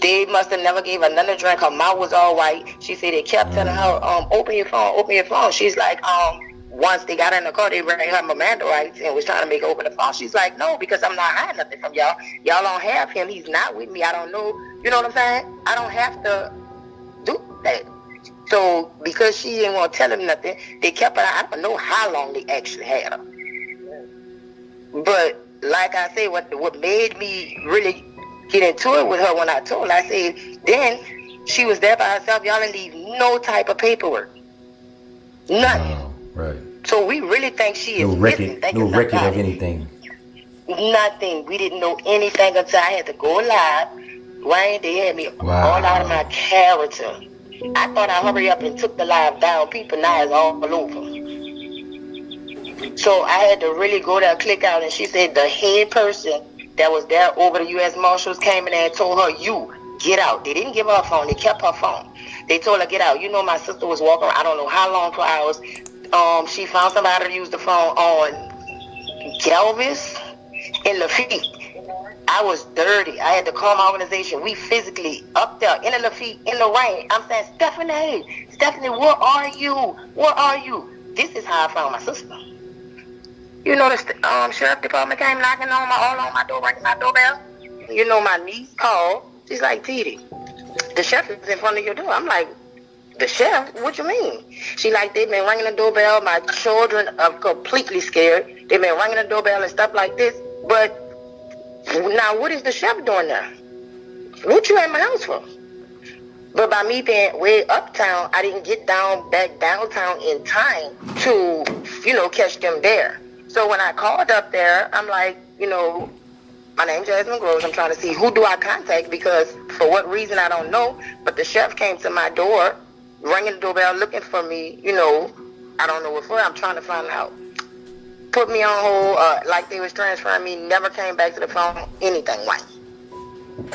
They must have never gave her another drink. Her mouth was all white. She said they kept telling her, open your phone, open your phone. She's like, once they got in the car, they ran her Miranda rights and was trying to make her open the phone. She's like, no, because I'm not hiding nothing from y'all. Y'all don't have him. He's not with me. I don't know. You know what I'm saying? I don't have to do that. So because she didn't want to tell him nothing, they kept her. I don't know how long they actually had her. But like I say, what made me really get into it with her when I told her, I said, then she was there by herself. Y'all didn't leave no type of paperwork. Nothing. Right. So we really think she is missing. No record of anything. Nothing. We didn't know anything until I had to go live. Wayne, they had me all out of my character. I thought I'd hurry up and took the live down. People now is all over. So I had to really go there, click out, and she said the head person that was there over the U.S. Marshals came in there and told her, you, get out. They didn't give her a phone. They kept her phone. They told her, get out. You know, my sister was walking around, I don't know how long, for hours. She found somebody to use the phone on GROVES in Lafitte. I was dirty. I had to call my organization. We physically up there in the Lafitte, in the rain. I'm saying, Stephanie, where are you? Where are you? This is how I found my sister. You know, the sheriff department came knocking on my door, ringing my doorbell. You know, my niece called. She's like, Titi, the sheriff is in front of your door. I'm like, The chef? What you mean? She like, they've been ringing the doorbell. My children are completely scared. They've been ringing the doorbell and stuff like this. But now, what is the chef doing there? What you at my house for? But by me being way uptown, I didn't get back downtown in time to, catch them there. So when I called up there, I'm like, my name's Jasmine Groves. I'm trying to see who do I contact, because for what reason, I don't know. But the chef came to my door, ringing the doorbell, looking for me, I don't know what for. I'm trying to find out. Put me on hold, like they was transferring me, never came back to the phone, anything like.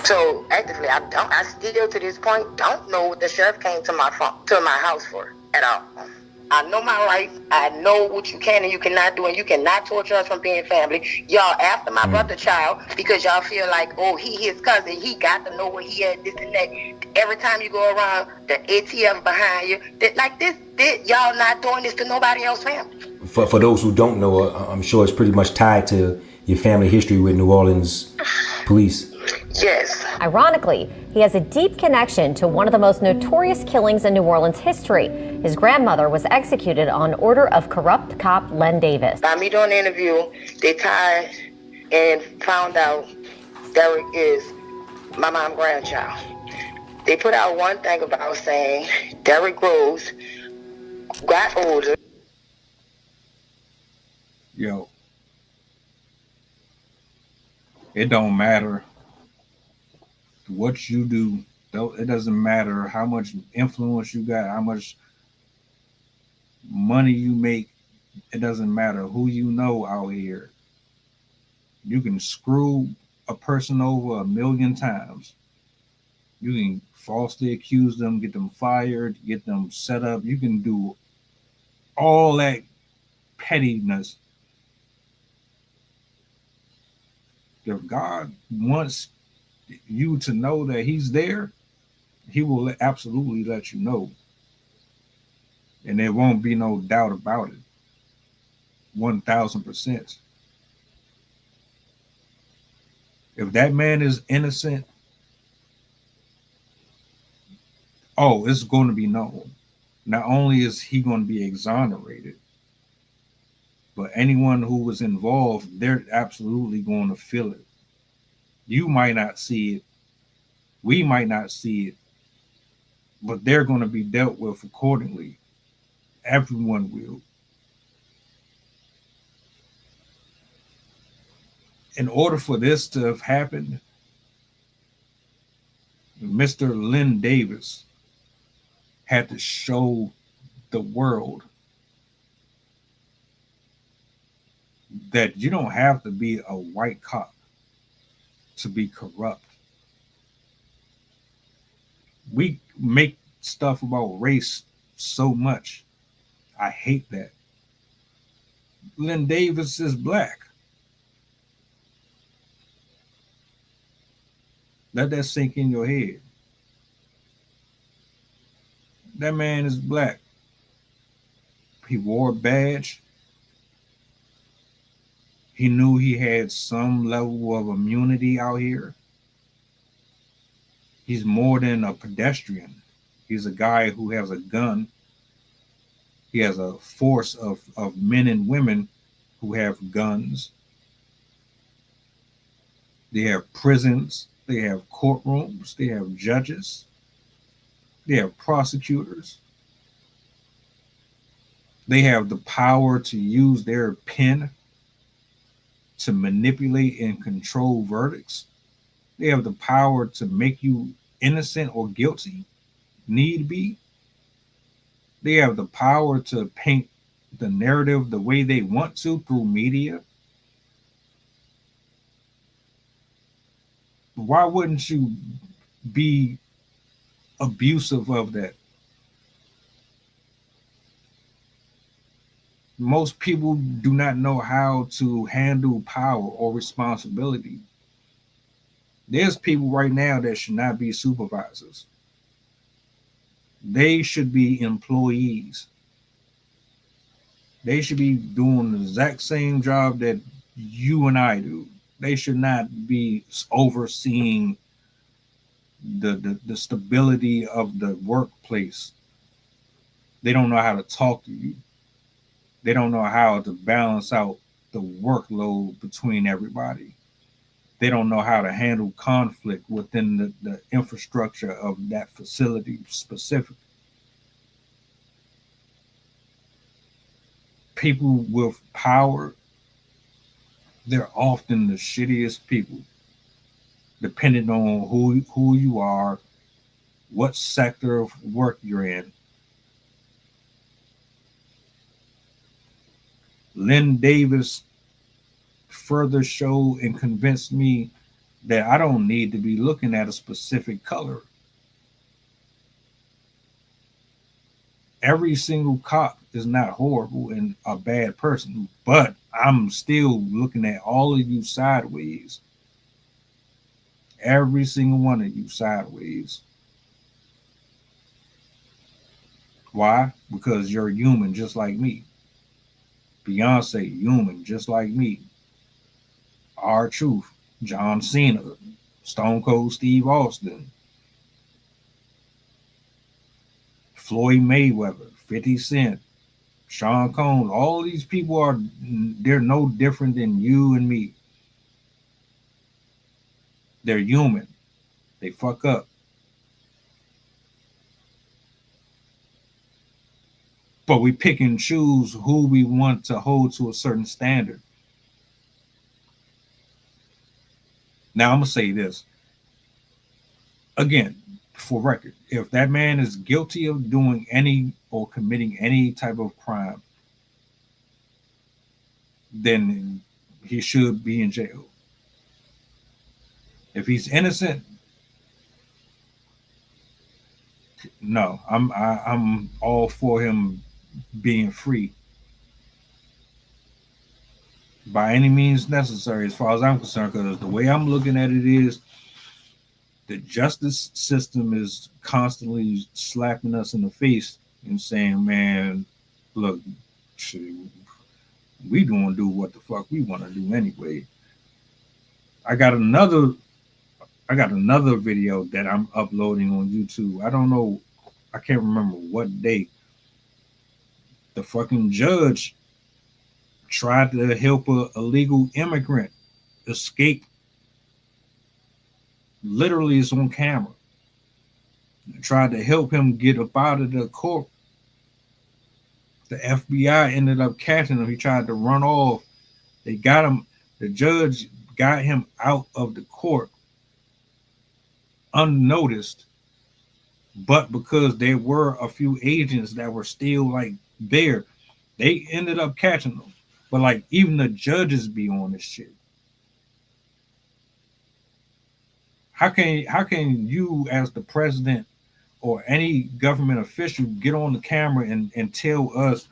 So actively, I still to this point don't know what the sheriff came to my house for at all. I know my rights. I know what you can and you cannot do, and you cannot torture us from being family. Y'all after my brother child because y'all feel like, oh, he his cousin. He got to know where he at, this and that. Every time you go around, the ATF behind you. Y'all not doing this to nobody else's family. For those who don't know, I'm sure it's pretty much tied to your family history with New Orleans police. Yes. Ironically, he has a deep connection to one of the most notorious killings in New Orleans history. His grandmother was executed on order of corrupt cop Len Davis. By me doing the interview, they tied and found out Derrick is my mom's grandchild. They put out one thing about saying Derrick Groves got older. Yo, it don't matter what you do. It doesn't matter how much influence you got, how much money you make. It doesn't matter who you know out here. You can screw a person over 1,000,000 times. You can falsely accuse them, get them fired, get them set up. You can do all that pettiness. If God wants you to know that he's there, he will absolutely let you know. And there won't be no doubt about it. 1,000%. If that man is innocent, it's going to be known. Not only is he going to be exonerated, but anyone who was involved, they're absolutely going to feel it. You might not see it. We might not see it. But they're going to be dealt with accordingly. Everyone will. In order for this to have happened, Mr. Len Davis had to show the world that you don't have to be a white cop to be corrupt. We make stuff about race so much. I hate that. Len Davis is black. Let that sink in your head. That man is black. He wore a badge. He knew he had some level of immunity out here. He's more than a pedestrian. He's a guy who has a gun. He has a force of men and women who have guns. They have prisons. They have courtrooms. They have judges. They have prosecutors. They have the power to use their pen to manipulate and control verdicts. They have the power to make you innocent or guilty, need be. They have the power to paint the narrative the way they want to through media. Why wouldn't you be abusive of that? Most people do not know how to handle power or responsibility. There's people right now that should not be supervisors. They should be employees. They should be doing the exact same job that you and I do. They should not be overseeing the stability of the workplace. They don't know how to talk to you. They don't know how to balance out the workload between everybody. They don't know how to handle conflict within the infrastructure of that facility specifically. People with power, they're often the shittiest people, depending on who you are, what sector of work you're in. Lynn Davis further showed and convinced me that I don't need to be looking at a specific color. Every single cop is not horrible and a bad person, but I'm still looking at all of you sideways. Every single one of you sideways. Why? Because you're human just like me. Beyonce, human just like me. R-Truth, John Cena, Stone Cold Steve Austin, Floyd Mayweather, 50 Cent, Sean Combs. All these people they're no different than you and me. They're human. They fuck up. But we pick and choose who we want to hold to a certain standard. Now I'm gonna say this again, for record. If that man is guilty of doing any or committing any type of crime, then he should be in jail. If he's innocent, no, I'm all for him being free by any means necessary, as far as I'm concerned. Because the way I'm looking at it is, the justice system is constantly slapping us in the face and saying, "Man, look, we gonna do what the fuck we want to do anyway." I got another video that I'm uploading on YouTube. I don't know, I can't remember what day. The fucking judge tried to help a illegal immigrant escape. Literally, it's on camera. Tried to help him get up out of the court. The FBI ended up catching him. He tried to run off. They got him. The judge got him out of the court unnoticed, but because there were a few agents that were still like there, they ended up catching them. But like, even the judges be on this shit. How can you, as the president or any government official, get on the camera and tell us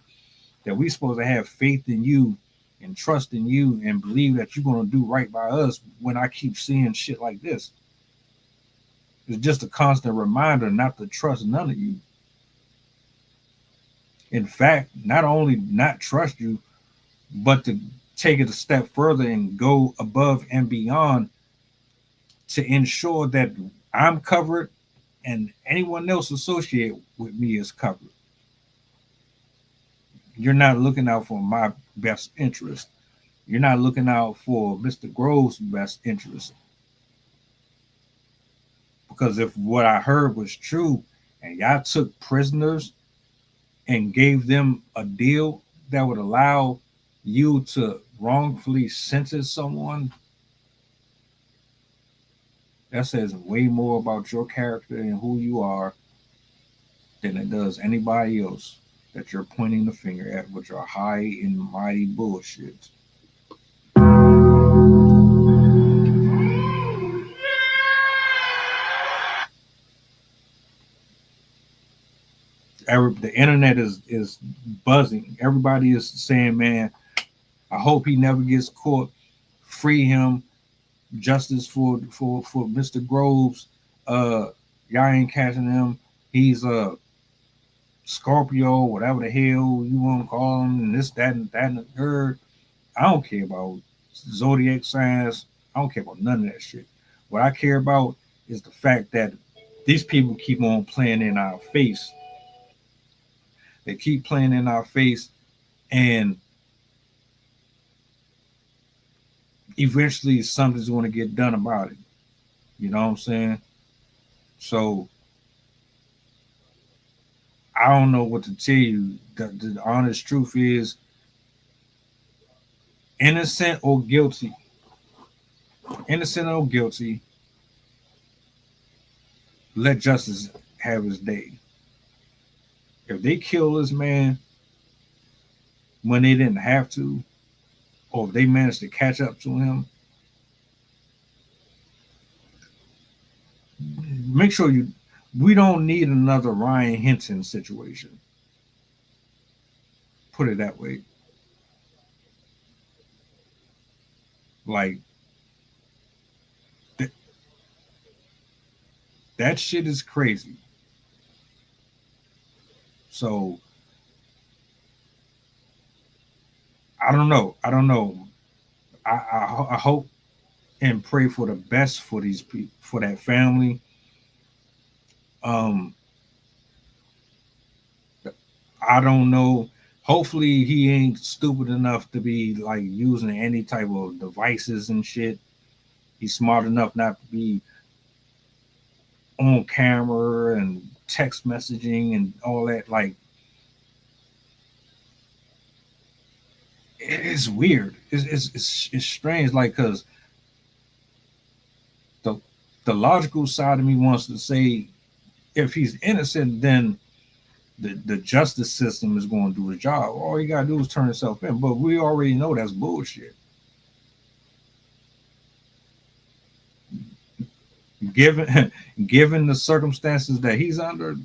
that we supposed to have faith in you and trust in you and believe that you're going to do right by us, when I keep seeing shit like this? It's just a constant reminder not to trust none of you. In fact, not only not trust you, but to take it a step further and go above and beyond to ensure that I'm covered and anyone else associated with me is covered. You're not looking out for my best interest. You're not looking out for Mr. Groves' best interest. Because if what I heard was true and y'all took prisoners and gave them a deal that would allow you to wrongfully sentence someone, that says way more about your character and who you are than it does anybody else that you're pointing the finger at with your high and mighty bullshit. The internet is buzzing. Everybody is saying, man, I hope he never gets caught. Free him. Justice for Mr. Groves. Y'all ain't catching him. He's a Scorpio, whatever the hell you want to call him, and this, that, and the third. I don't care about zodiac signs. I don't care about none of that shit. What I care about is the fact that these people keep on playing in our face. They keep playing in our face, and eventually something's going to get done about it. You know what I'm saying? So I don't know what to tell you. The honest truth is, innocent or guilty, let justice have his day. If they kill this man when they didn't have to, or if they managed to catch up to him, make sure we don't need another Ryan Hinton situation. Put it that way. Like, that shit is crazy. So I don't know. I hope and pray for the best for these people, for that family. I don't know. Hopefully he ain't stupid enough to be like using any type of devices and shit. He's smart enough not to be on camera and text messaging and all that. Like, it's weird. It's strange. Like, cause the logical side of me wants to say, if he's innocent, then the justice system is going to do his job. All you gotta do is turn himself in. But we already know that's bullshit. Given the circumstances that he's under,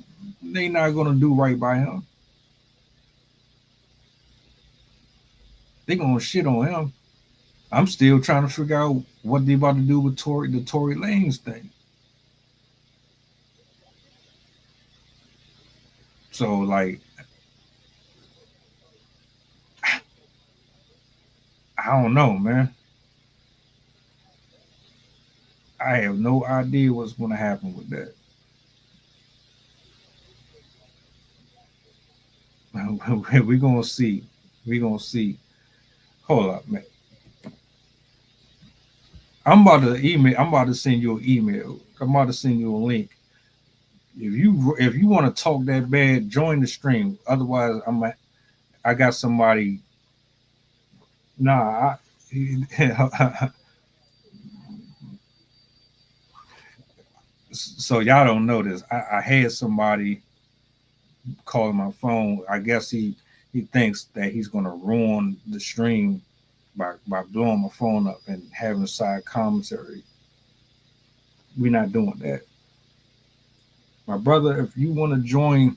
they not gonna do right by him. They gonna shit on him. I'm still trying to figure out what they about to do with the Tory Lanez thing. So, like, I don't know, man. I have no idea what's going to happen with that. We're going to see. We're going to see. Hold up, man. I'm about to send you an email. I'm about to send you a link. If you want to talk that bad, join the stream. Otherwise, I got somebody. Nah. So y'all don't know this. I had somebody calling my phone. I guess he thinks that he's gonna ruin the stream by blowing my phone up and having side commentary. We're not doing that. My brother, if you want to join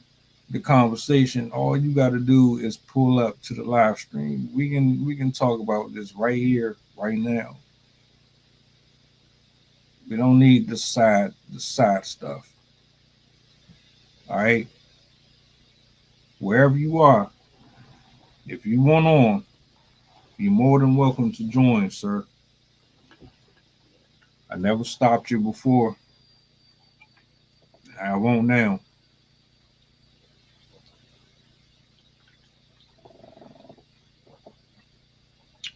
the conversation, all you got to do is pull up to the live stream. We can talk about this right here, right now. We don't need the side stuff. All right. Wherever you are, if you want on, you're more than welcome to join, sir. I never stopped you before. I won't now.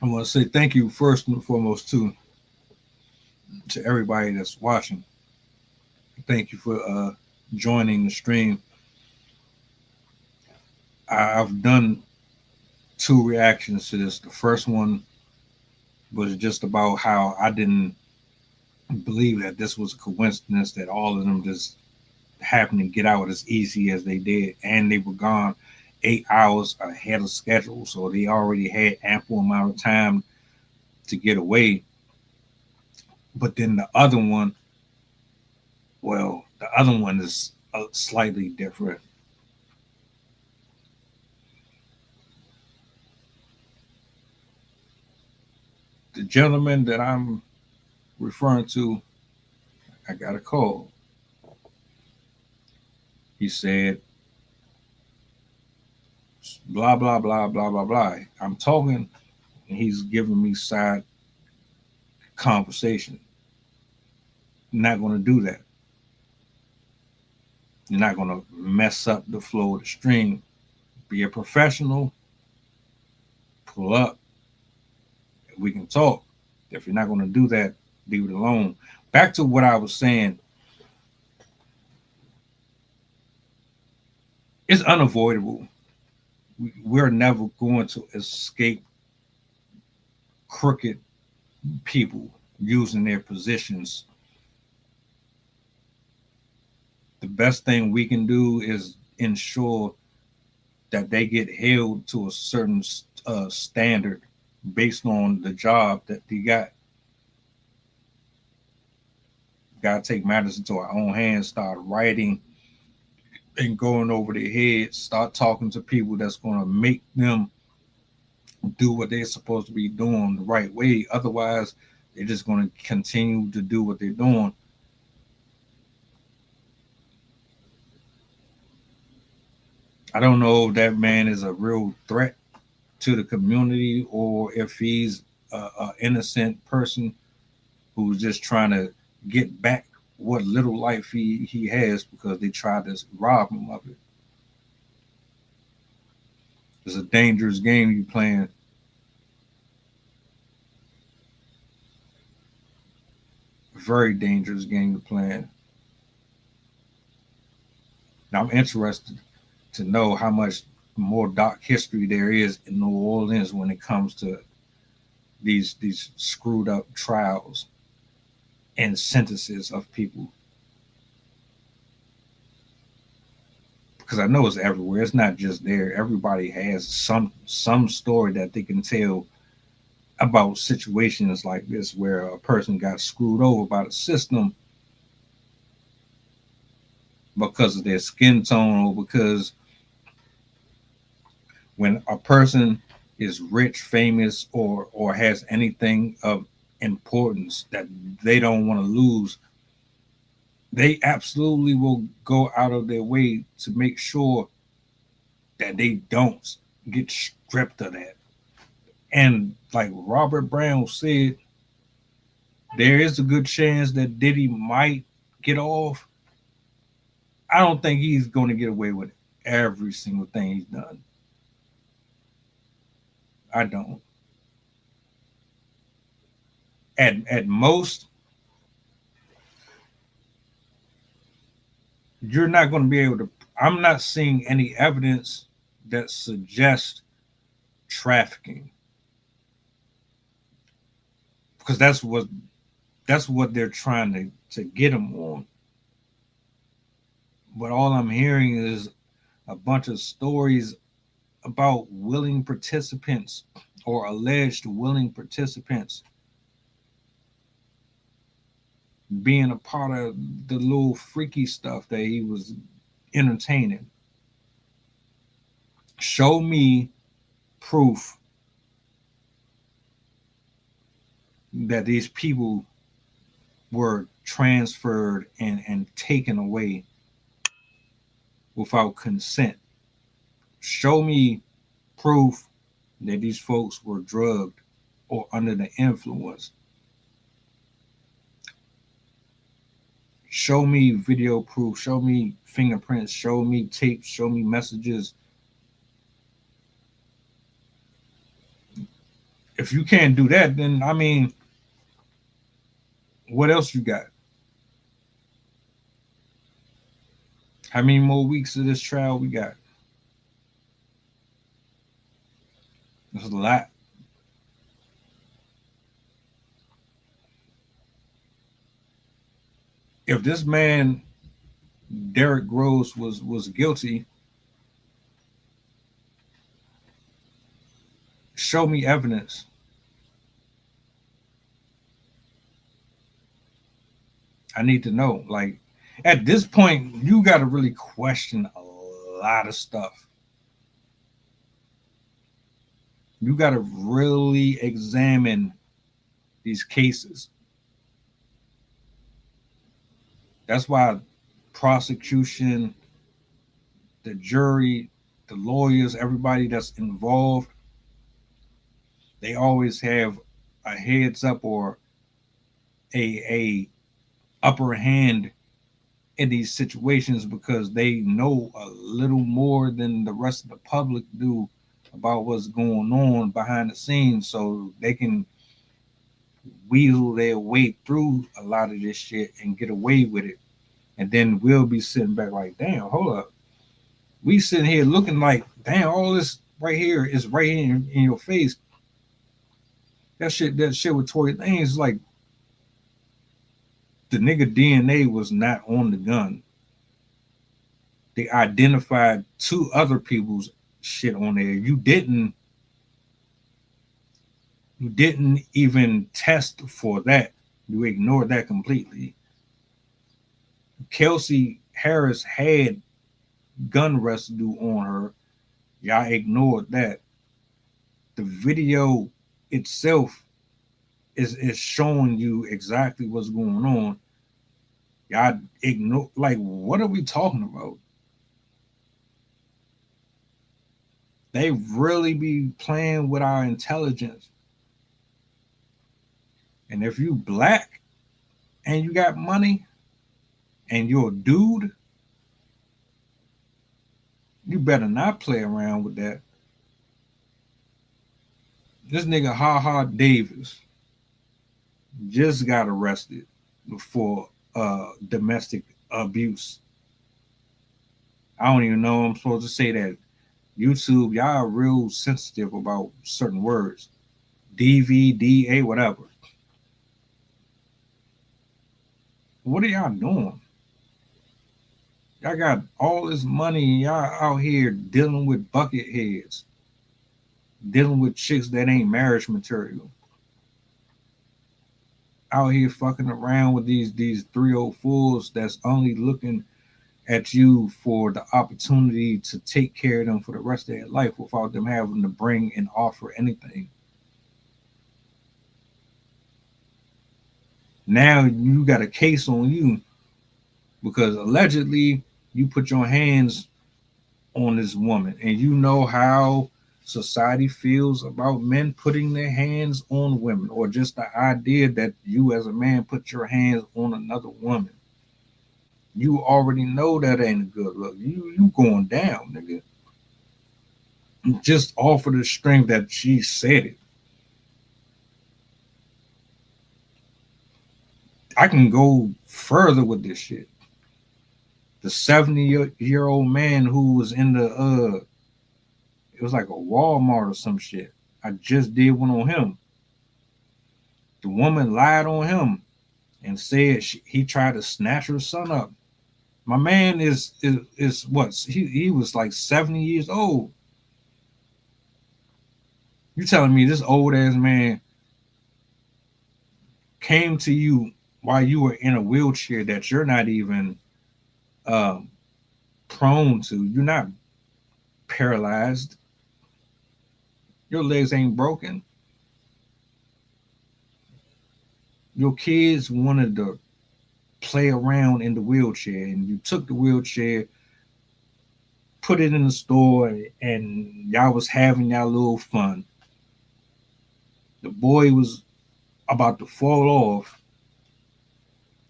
I want to say thank you first and foremost to everybody that's watching. Thank you for joining the stream. I've done 2 reactions to this. The first one was just about how I didn't believe that this was a coincidence that all of them just happened to get out as easy as they did, and they were gone 8 hours ahead of schedule, so they already had ample amount of time to get away. But then the other one is slightly different. The gentleman that I'm referring to, I got a call. He said, blah, blah, blah, blah, blah, blah. I'm talking, and he's giving me side conversation. You're not going to do that. You're not going to mess up the flow of the stream Be a professional. Pull up. We can talk. If you're not going to do that, leave it alone. Back to what I was saying. It's unavoidable. We're never going to escape crooked people using their positions. The best thing we can do is ensure that they get held to a certain standard based on the job that they got. Got to take matters into our own hands, start writing and going over their heads, start talking to people that's going to make them do what they're supposed to be doing the right way. Otherwise, they're just going to continue to do what they're doing. I don't know if that man is a real threat to the community or if he's an innocent person who's just trying to get back what little life he has because they tried to rob him of it. It's a dangerous game you're playing. Very dangerous game you're playing. Now I'm interested to know how much more dark history there is in New Orleans when it comes to these screwed up trials and sentences of people. Because I know it's everywhere. It's not just there. Everybody has some story that they can tell about situations like this where a person got screwed over by the system because of their skin tone or because when a person is rich, famous, or has anything of importance that they don't want to lose, they absolutely will go out of their way to make sure that they don't get stripped of that. And like Robert Brown said, there is a good chance that Diddy might get off. I don't think he's going to get away with every single thing he's done. I don't. At most, you're not going to be able to. I'm not seeing any evidence that suggests trafficking, because that's what they're trying to get him on. But all I'm hearing is a bunch of stories about willing participants or alleged willing participants being a part of the little freaky stuff that he was entertaining. Show me proof that these people were transferred and taken away without consent. Show me proof that these folks were drugged or under the influence. Show me video proof. Show me fingerprints. Show me tapes. Show me messages. If you can't do that, then I mean, what else you got? How many more weeks of this trial we got? There's a lot. If this man, Derrick Groves, was guilty, show me evidence. I need to know. Like, at this point, you got to really question a lot of stuff. You got to really examine these cases. That's why prosecution, the jury, the lawyers, everybody that's involved, they always have a heads up or a upper hand in these situations because they know a little more than the rest of the public do about what's going on behind the scenes, so they can weasel their way through a lot of this shit and get away with it. And then we'll be sitting back like, damn, hold up. We sitting here looking like, damn, all this right here is right here in your face. That shit with Tory Lanez is like, the nigga DNA was not on the gun. They identified 2 other people's shit on there. You didn't even test for that. You ignored that completely. Kelsey Harris had gun residue on her. Y'all ignored that. The video itself is showing you exactly what's going on. Y'all ignore, like, what are we talking about? They really be playing with our intelligence. And if you black and you got money and you're a dude, you better not play around with that. This nigga Ha Davis just got arrested for domestic abuse. I don't even know I'm supposed to say that. YouTube, y'all are real sensitive about certain words. DVDA, whatever. What are y'all doing? Y'all got all this money, y'all out here dealing with bucket heads, dealing with chicks that ain't marriage material. Out here fucking around with these 304s that's only looking at you for the opportunity to take care of them for the rest of their life without them having to bring and offer anything. Now you got a case on you because allegedly you put your hands on this woman, and you know how society feels about men putting their hands on women, or just the idea that you as a man put your hands on another woman. You already know that ain't a good look. You going down, nigga. Just off of the strength that she said it. I can go further with this shit. The 70-year-old man who was in the it was like a Walmart or some shit. I just did one on him. The woman lied on him and said he tried to snatch her son up. My man is what? He was like 70 years old. You telling me this old ass man came to you while you were in a wheelchair that you're not even prone to? You're not paralyzed. Your legs ain't broken. Your kids wanted to play around in the wheelchair, and you took the wheelchair, put it in the store, and y'all was having y'all little fun. The boy was about to fall off.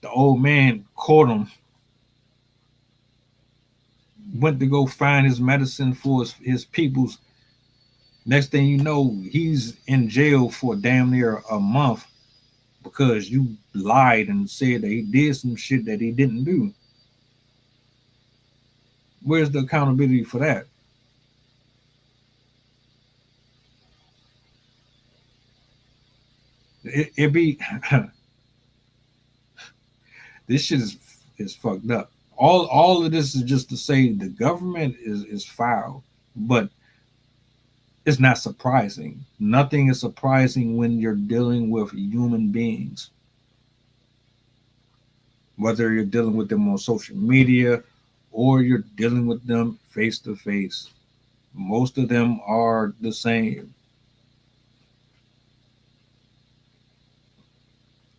The old man caught him, went to go find his medicine for his peoples. Next thing you know, he's in jail for damn near a month because you lied and said that he did some shit that he didn't do. Where's the accountability for that? It be this shit is fucked up. All of this is just to say the government is foul, but it's not surprising. Nothing is surprising when you're dealing with human beings. Whether you're dealing with them on social media or you're dealing with them face to face, most of them are the same.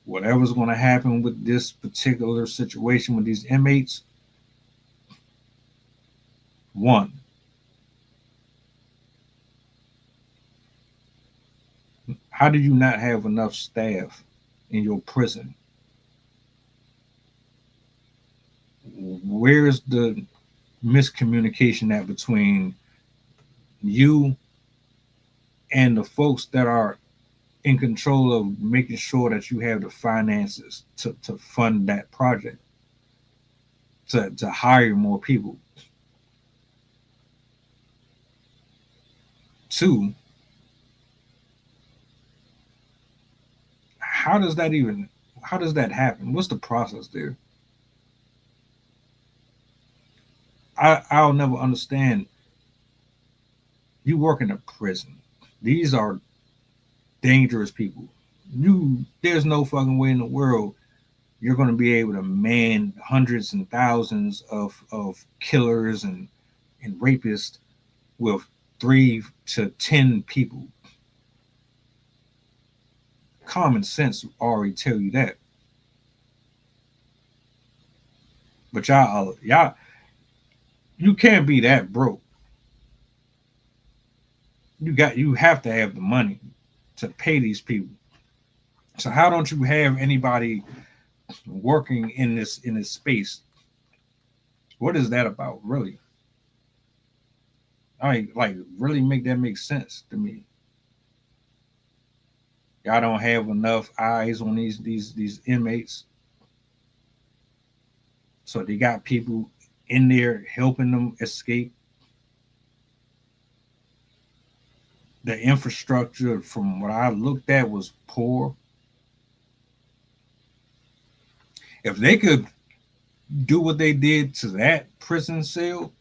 Whatever's going to happen with this particular situation with these inmates, one, how do you not have enough staff in your prison? where's the miscommunication at between you and the folks that are in control of making sure that you have the finances to fund that project, to hire more people? Two, how does that happen? What's the process there? I'll never understand. You work in a prison. These are dangerous people. There's no fucking way in the world you're going to be able to man hundreds and thousands of killers and rapists with 3 to 10 people. Common sense already tell you that. But y'all, you can't be that broke. You have to have the money to pay these people. So how don't you have anybody working in this space? What is that about, really? Really make sense to me. Y'all don't have enough eyes on these inmates. So they got people in there helping them escape. The infrastructure, from what I looked at, was poor. If they could do what they did to that prison cell,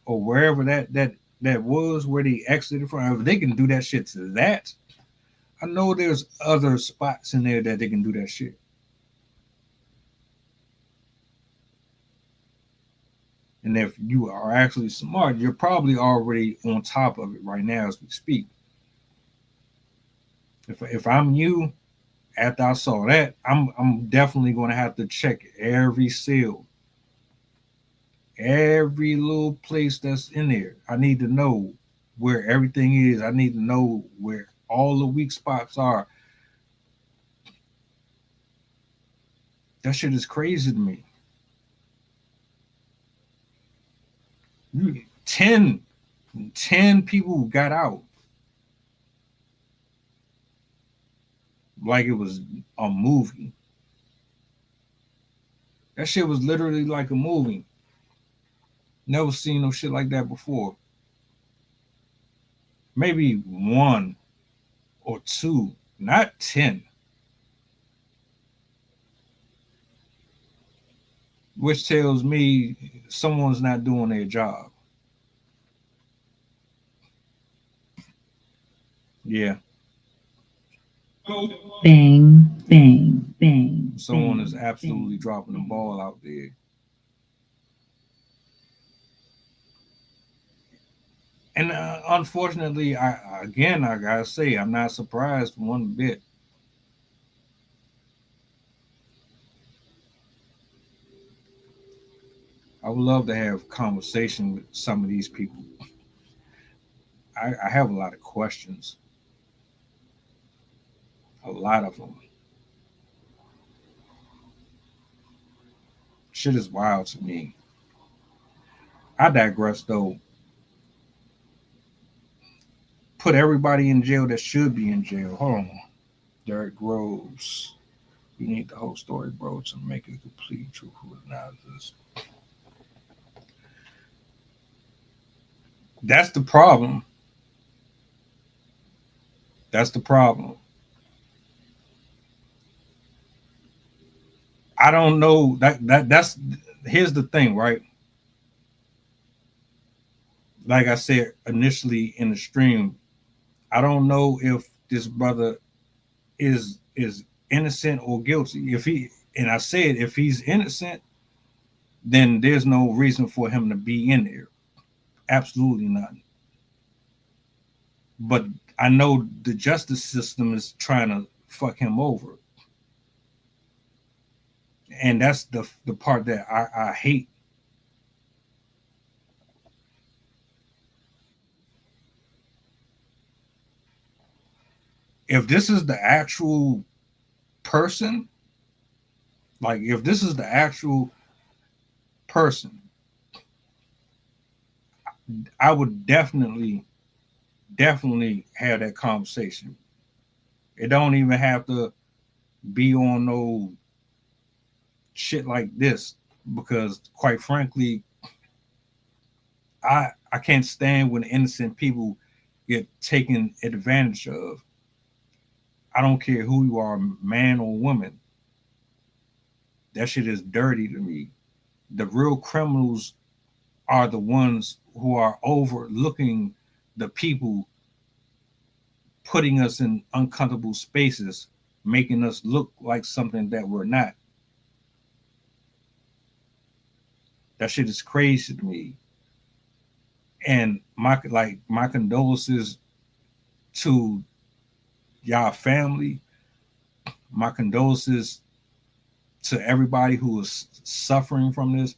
or wherever that was, where they exited from, if they can do that shit to that, I know there's other spots in there that they can do that shit. And if you are actually smart, you're probably already on top of it right now as we speak. If I'm you, after I saw that, I'm definitely going to have to check every cell, every little place that's in there. I need to know where everything is. I need to know where all the weak spots are. That shit is crazy to me. 10 people got out like it was a movie. That shit was literally like a movie. Never seen no shit like that before. Maybe 1 or 2, not 10. Which tells me someone's not doing their job. Yeah. Bang, bang, bang. Someone is absolutely dropping the ball out there. And unfortunately, I gotta say, I'm not surprised one bit. I would love to have conversation with some of these people. I have a lot of questions. A lot of them. Shit is wild to me. I digress, though. Put everybody in jail that should be in jail. Hold on. Derrick Groves. You need the whole story, bro, to make it complete, truthful analysis. That's the problem. That's the problem. I don't know. That's here's the thing, right? Like I said initially in the stream, I don't know if this brother is innocent or guilty. I said if he's innocent, then there's no reason for him to be in there. Absolutely not. But I know the justice system is trying to fuck him over. And that's the part that I hate. If this is the actual person, like if this is the actual person, I would definitely have that conversation. It don't even have to be on no shit like this, because quite frankly, I can't stand when innocent people get taken advantage of. I don't care who you are, man or woman. That shit is dirty to me. The real criminals are the ones who are overlooking the people, putting us in uncomfortable spaces, making us look like something that we're not. That shit is crazy to me. And my condolences to y'all family. My condolences to everybody who is suffering from this.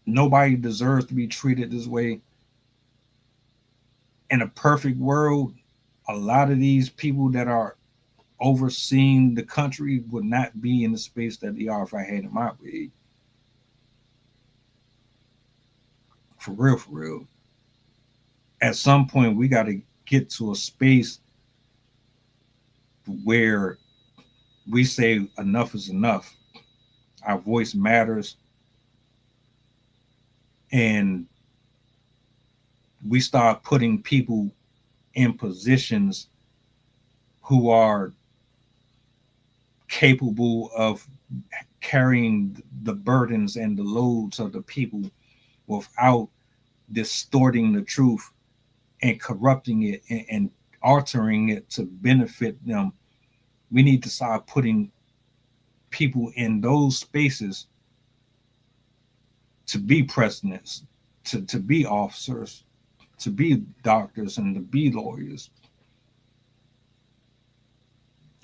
Nobody deserves to be treated this way. In a perfect world, a lot of these people that are overseeing the country would not be in the space that they are if I had it my way. For real, for real. At some point, we got to get to a space where we say enough is enough. Our voice matters. And we start putting people in positions who are capable of carrying the burdens and the loads of the people without distorting the truth and corrupting it and altering it to benefit them. We need to start putting people in those spaces to be presidents, to be officers, to be doctors, and to be lawyers.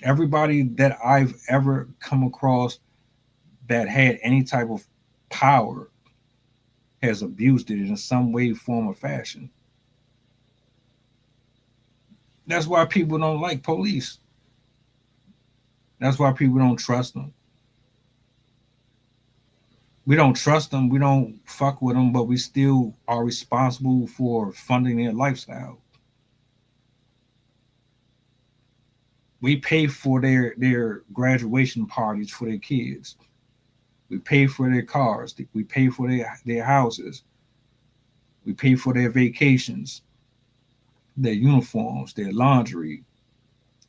Everybody that I've ever come across that had any type of power has abused it in some way, form, or fashion. That's why people don't like police. That's why people don't trust them. We don't trust them. We don't fuck with them, but we still are responsible for funding their lifestyle. We pay for their graduation parties for their kids. We pay for their cars. We pay for their houses. We pay for their vacations, their uniforms, their laundry,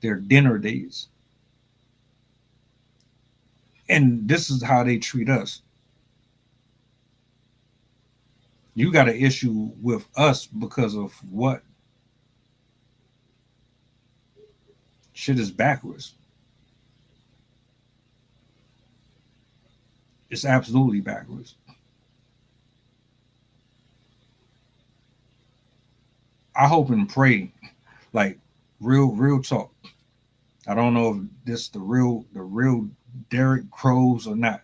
their dinner dates. And this is how they treat us. You got an issue with us because of what? Shit is backwards. It's absolutely backwards. I hope and pray, like real talk. I don't know if this is the real Derrick Groves or not.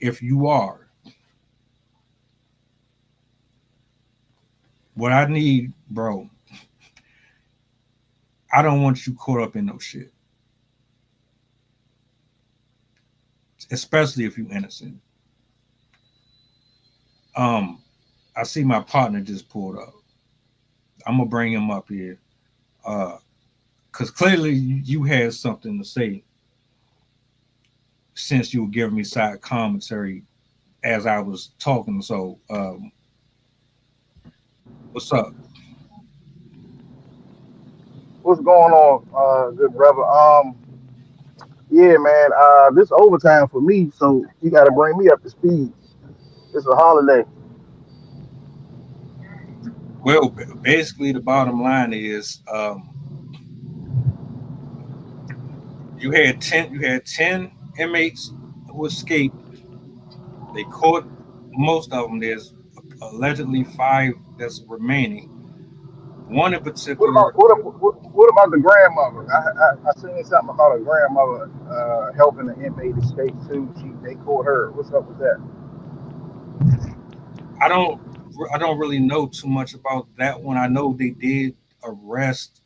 If you are, what I need, bro, I don't want you caught up in no shit. Especially if you're innocent. I see my partner just pulled up. I'm gonna bring him up here. Because clearly you had something to say since you were giving me side commentary as I was talking. So what's up? What's going on, good brother? Yeah, man. This overtime for me, so you got to bring me up to speed. It's a holiday. Well, basically the bottom line is you had 10 inmates who escaped. They caught most of them. There's allegedly 5 that's remaining. One in particular. What about the grandmother? I seen something about a grandmother helping the inmate escape too. They caught her. What's up with that? I don't really know too much about that one. I know they did arrest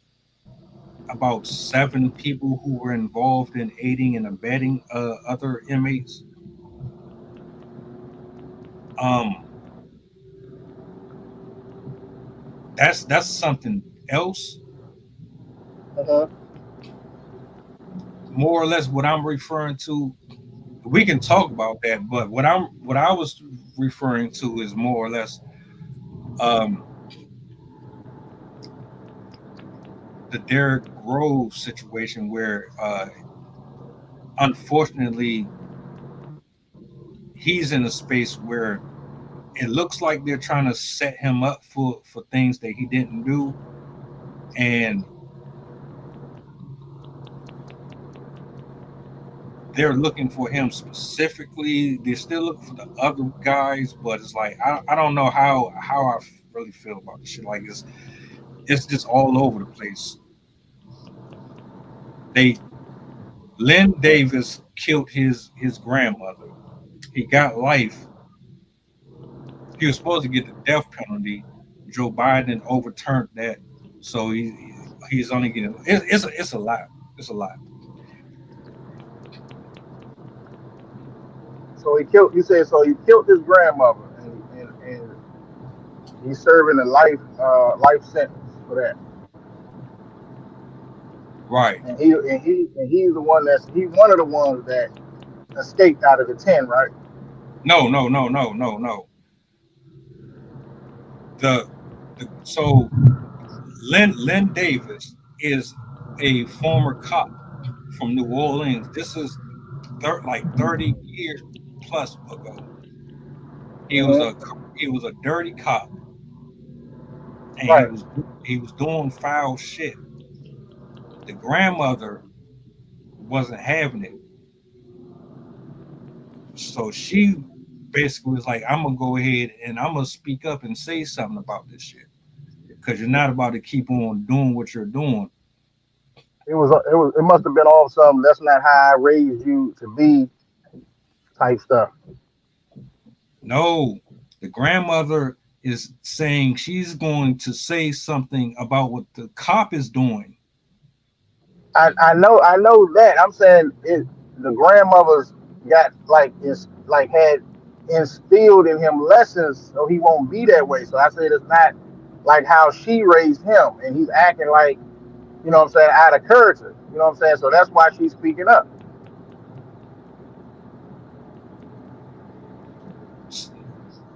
about 7 people who were involved in aiding and abetting other inmates. That's something else. More or less what I'm referring to. We can talk about that, but what I was referring to is more or less the Derrick Groves situation, where unfortunately he's in a space where it looks like they're trying to set him up for things that he didn't do, and they're looking for him specifically. They're still looking for the other guys, but it's like I don't know how I really feel about this shit. Like it's just all over the place. Lynn Davis killed his grandmother. He got life. He was supposed to get the death penalty. Joe Biden overturned that, so he's only getting. It's a lot. It's a lot. So he killed. You said so. He killed his grandmother, and he's serving a life sentence for that. Right. And he's the one he's one of the ones that escaped out of the 10, right? No. So Lynn Davis is a former cop from New Orleans. This is like 30 years plus ago. He was a dirty cop, and right. he was doing foul shit. The grandmother wasn't having it, so she basically was like, "I'm gonna go ahead and I'm gonna speak up and say something about this shit, because you're not about to keep on doing what you're doing." It must have been all some that's not how I raised you to be type stuff. No, the grandmother is saying she's going to say something about what the cop is doing. I know that. I'm saying the grandmother's got had instilled in him lessons so he won't be that way. So I said it's not like how she raised him, and he's acting like, you know what I'm saying, out of character. You know what I'm saying? So that's why she's speaking up.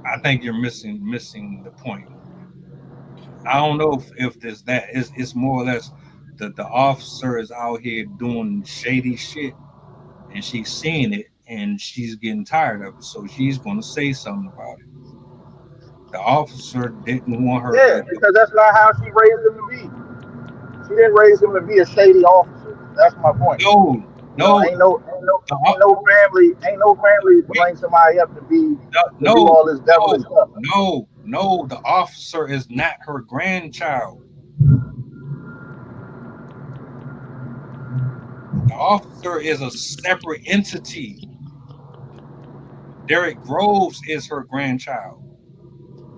I think you're missing the point. I don't know if there's that. It's more or less the officer is out here doing shady shit, and she's seeing it, and she's getting tired of it, so she's going to say something about it. The officer didn't want her. Yeah, because that's not how she raised him to be. She didn't raise him to be a shady officer. That's my point. No. Ain't no family bring somebody up to be to do all this devilish stuff. No, the officer is not her grandchild. The officer is a separate entity. Derrick Groves is her grandchild.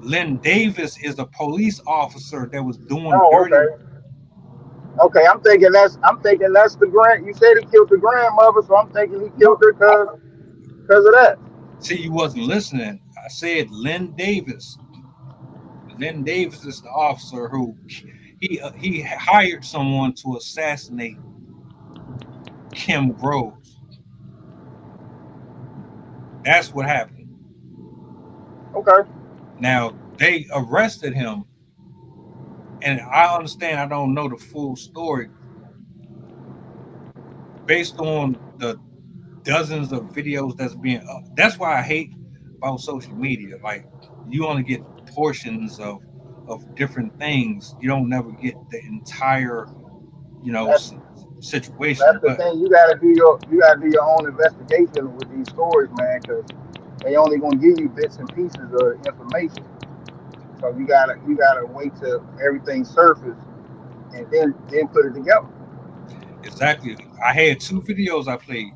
Lynn Davis is a police officer that was doing dirty. Okay, I'm thinking that's the grand. You said he killed the grandmother, so I'm thinking he killed her because of that. See, you wasn't listening. I said Lynn Davis. Lynn Davis is the officer who he hired someone to assassinate Kim Groves. That's what happened. Okay. Now they arrested him, and I understand I don't know the full story. Based on the dozens of videos that's being up, that's why I hate about social media. Like, you only get portions of different things. You don't never get the entire, situation. That's the thing. You gotta do your own investigation with these stories, man, because they only gonna give you bits and pieces of information. So you gotta wait till everything surfaces and then put it together. Exactly. I had 2 videos I played.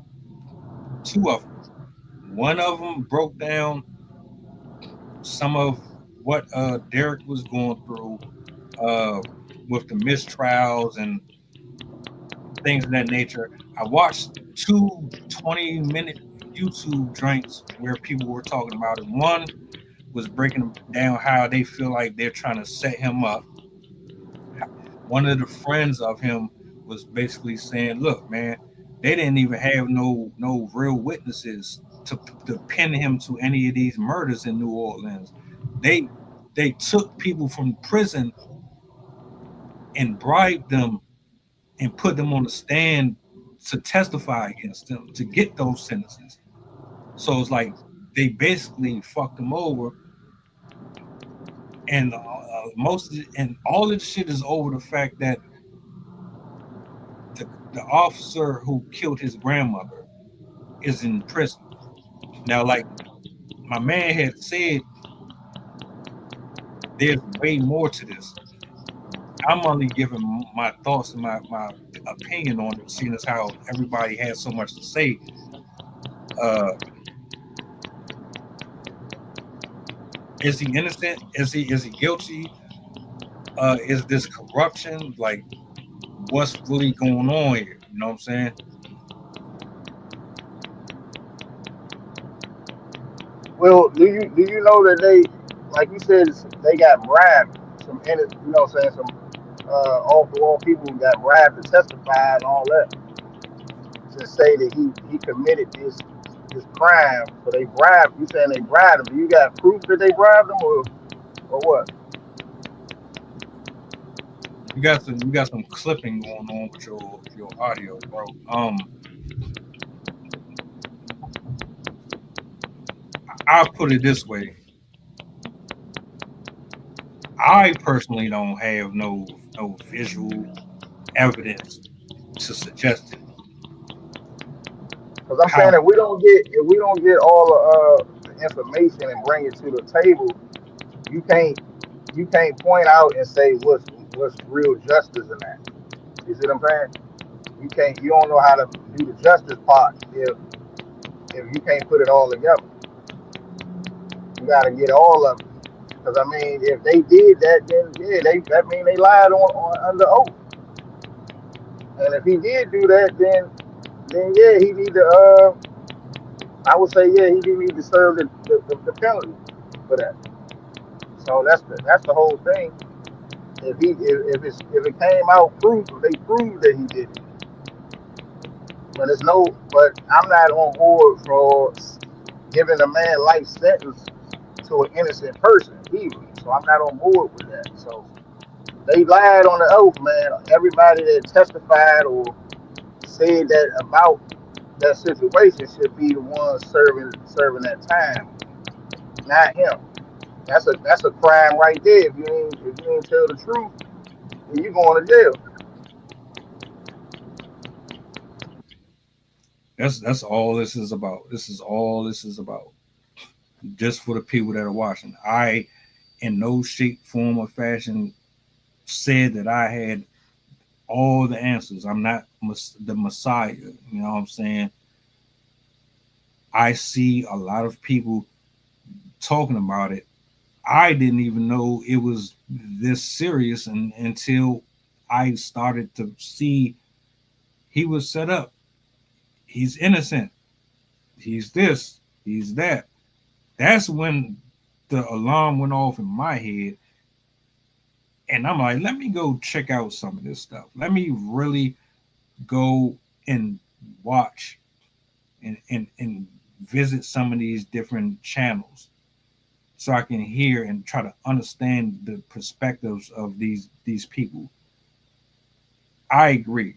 2 of them. One of them broke down some of what Derrick was going through with the mistrials and things of that nature. I watched 2 20-minute YouTube drinks where people were talking about it. One was breaking down how they feel like they're trying to set him up. One of the friends of him was basically saying, "Look, man, they didn't even have no real witnesses to pin him to any of these murders in New Orleans. They took people from prison and bribed them and put them on the stand to testify against them to get those sentences. So it's like they basically fucked them over, and most of and all of the shit is over the fact that the officer who killed his grandmother is in prison now. Like my man had said, there's way more to this. I'm only giving my thoughts and my opinion on it, seeing as how everybody has so much to say. Is he innocent? Is he guilty? Is this corruption? Like, what's really going on here? You know what I'm saying? Well, do you know that they, like you said, they got bribed? Some, you know what I'm saying, some off the wall people got bribed to testify and all that, to say that he committed this crime. So they bribed. You saying they bribed him? Do you got proof that they bribed him, or what? You got some clipping going on with your audio, bro. I'll put it this way. I personally don't have no visual evidence to suggest it. Because I'm saying if we don't get all the information and bring it to the table, you can't point out and say what's real justice in that. You see what I'm saying? You don't know how to do the justice part if you can't put it all together. You gotta get all of it. Because I mean, if they did that, then yeah, that mean they lied on under oath. And if he did do that, then yeah, he need to. I would say yeah, he do need to serve the penalty for that. So that's the whole thing. If it came out proof, if they proved that he did it, but I'm not on board for giving a man life sentence to an innocent person either. So I'm not on board with that. So they lied on the oath, man. Everybody that testified or said that about that situation should be the one serving that time, not him. That's a crime right there. If you ain't tell the truth, then you going to jail. That's all this is about. This is all this is about. Just for the people that are watching. I, in no shape, form, or fashion, said that I had all the answers. I'm not the Messiah. You know what I'm saying? I see a lot of people talking about it. I didn't even know it was this serious until I started to see he was set up. He's innocent. He's this. He's that. That's when the alarm went off in my head. And I'm like, let me go check out some of this stuff. Let me really go and watch and visit some of these different channels so I can hear and try to understand the perspectives of these people. I agree.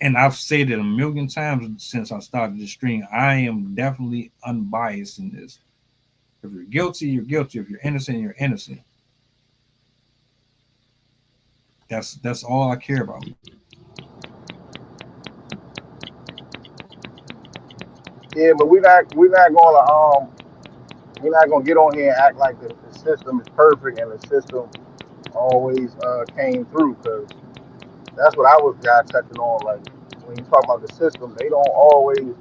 And I've said it a million times since I started the stream. I am definitely unbiased in this. If you're guilty, you're guilty. If you're innocent, you're innocent. That's all I care about. Yeah, but we're not gonna get on here and act like the system is perfect and the system always came through, because that's what I was touching on. Like when you talk about the system, they don't always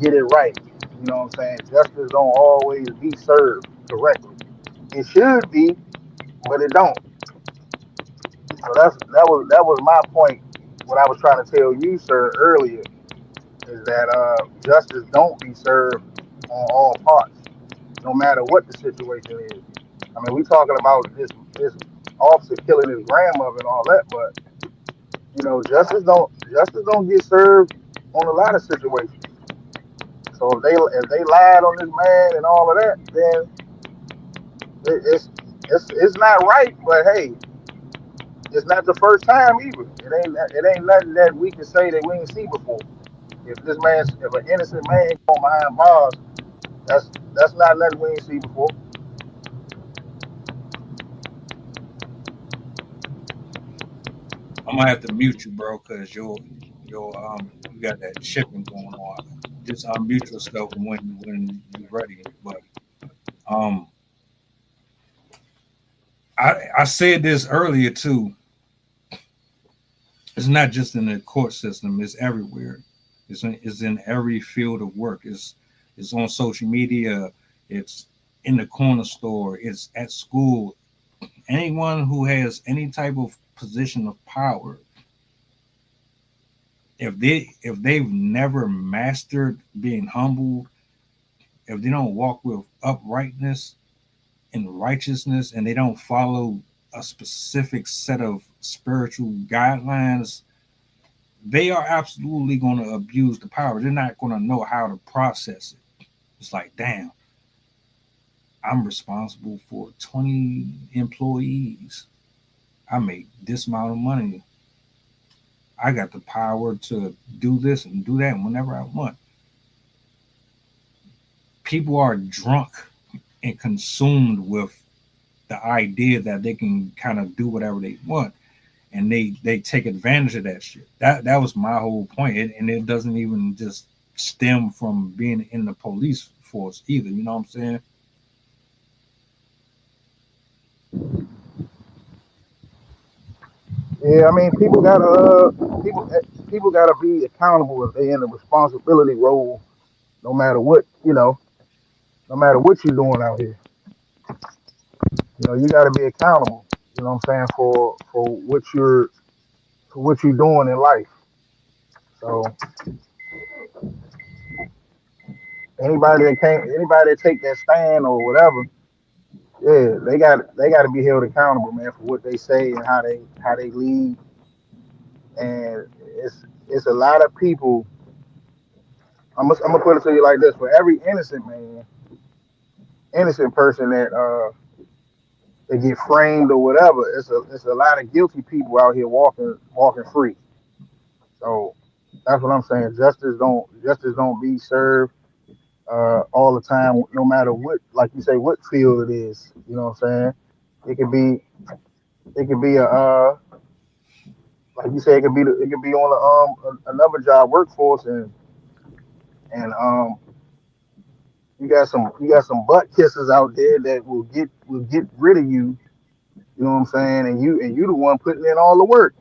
get it right. You know what I'm saying? Justice don't always be served correctly. It should be, but it don't. So that was my point. What I was trying to tell you, sir, earlier is that justice don't be served on all parts, no matter what the situation is. I mean, we talking about this officer killing his grandmother and all that, but you know, justice don't get served on a lot of situations. So if they lied on this man and all of that, then it's not right. But hey, it's not the first time either. It ain't nothing that we can say that we ain't see before. If an innocent man going behind bars, that's not nothing we ain't see before. I'm gonna have to mute you, bro, because you got that chipping going on. Just unmute yourself when you're ready. But I said this earlier too. It's not just in the court system; it's everywhere. It's in every field of work. It's on social media. It's in the corner store. It's at school. Anyone who has any type of position of power, if they've never mastered being humble, if they don't walk with uprightness and righteousness, and they don't follow a specific set of spiritual guidelines, they are absolutely going to abuse the power. They're not going to know how to process it. It's like, damn, I'm responsible for 20 employees. I make this amount of money. I got the power to do this and do that whenever I want. People are drunk and consumed with the idea that they can kind of do whatever they want, and they take advantage of that shit. That was my whole point, and it doesn't even just stem from being in the police force either. You know what I'm saying? Yeah, I mean, people gotta be accountable if they in a responsibility role, no matter what no matter what you're doing out here. You know, you gotta be accountable. You know what I'm saying for what you're doing in life. So anybody that take that stand or whatever, yeah, they got to be held accountable, man, for what they say and how they lead. And it's a lot of people. I'm gonna put it to you like this: for every innocent person that they get framed or whatever, it's a lot of guilty people out here walking free. So that's what I'm saying. Justice don't be served all the time, no matter what, like you say, what field it is. You know what I'm saying? It could be a like you say, it could be on another job workforce, and you got some butt kissers out there that will get rid of you. You know what I'm saying? And you the one putting in all the work.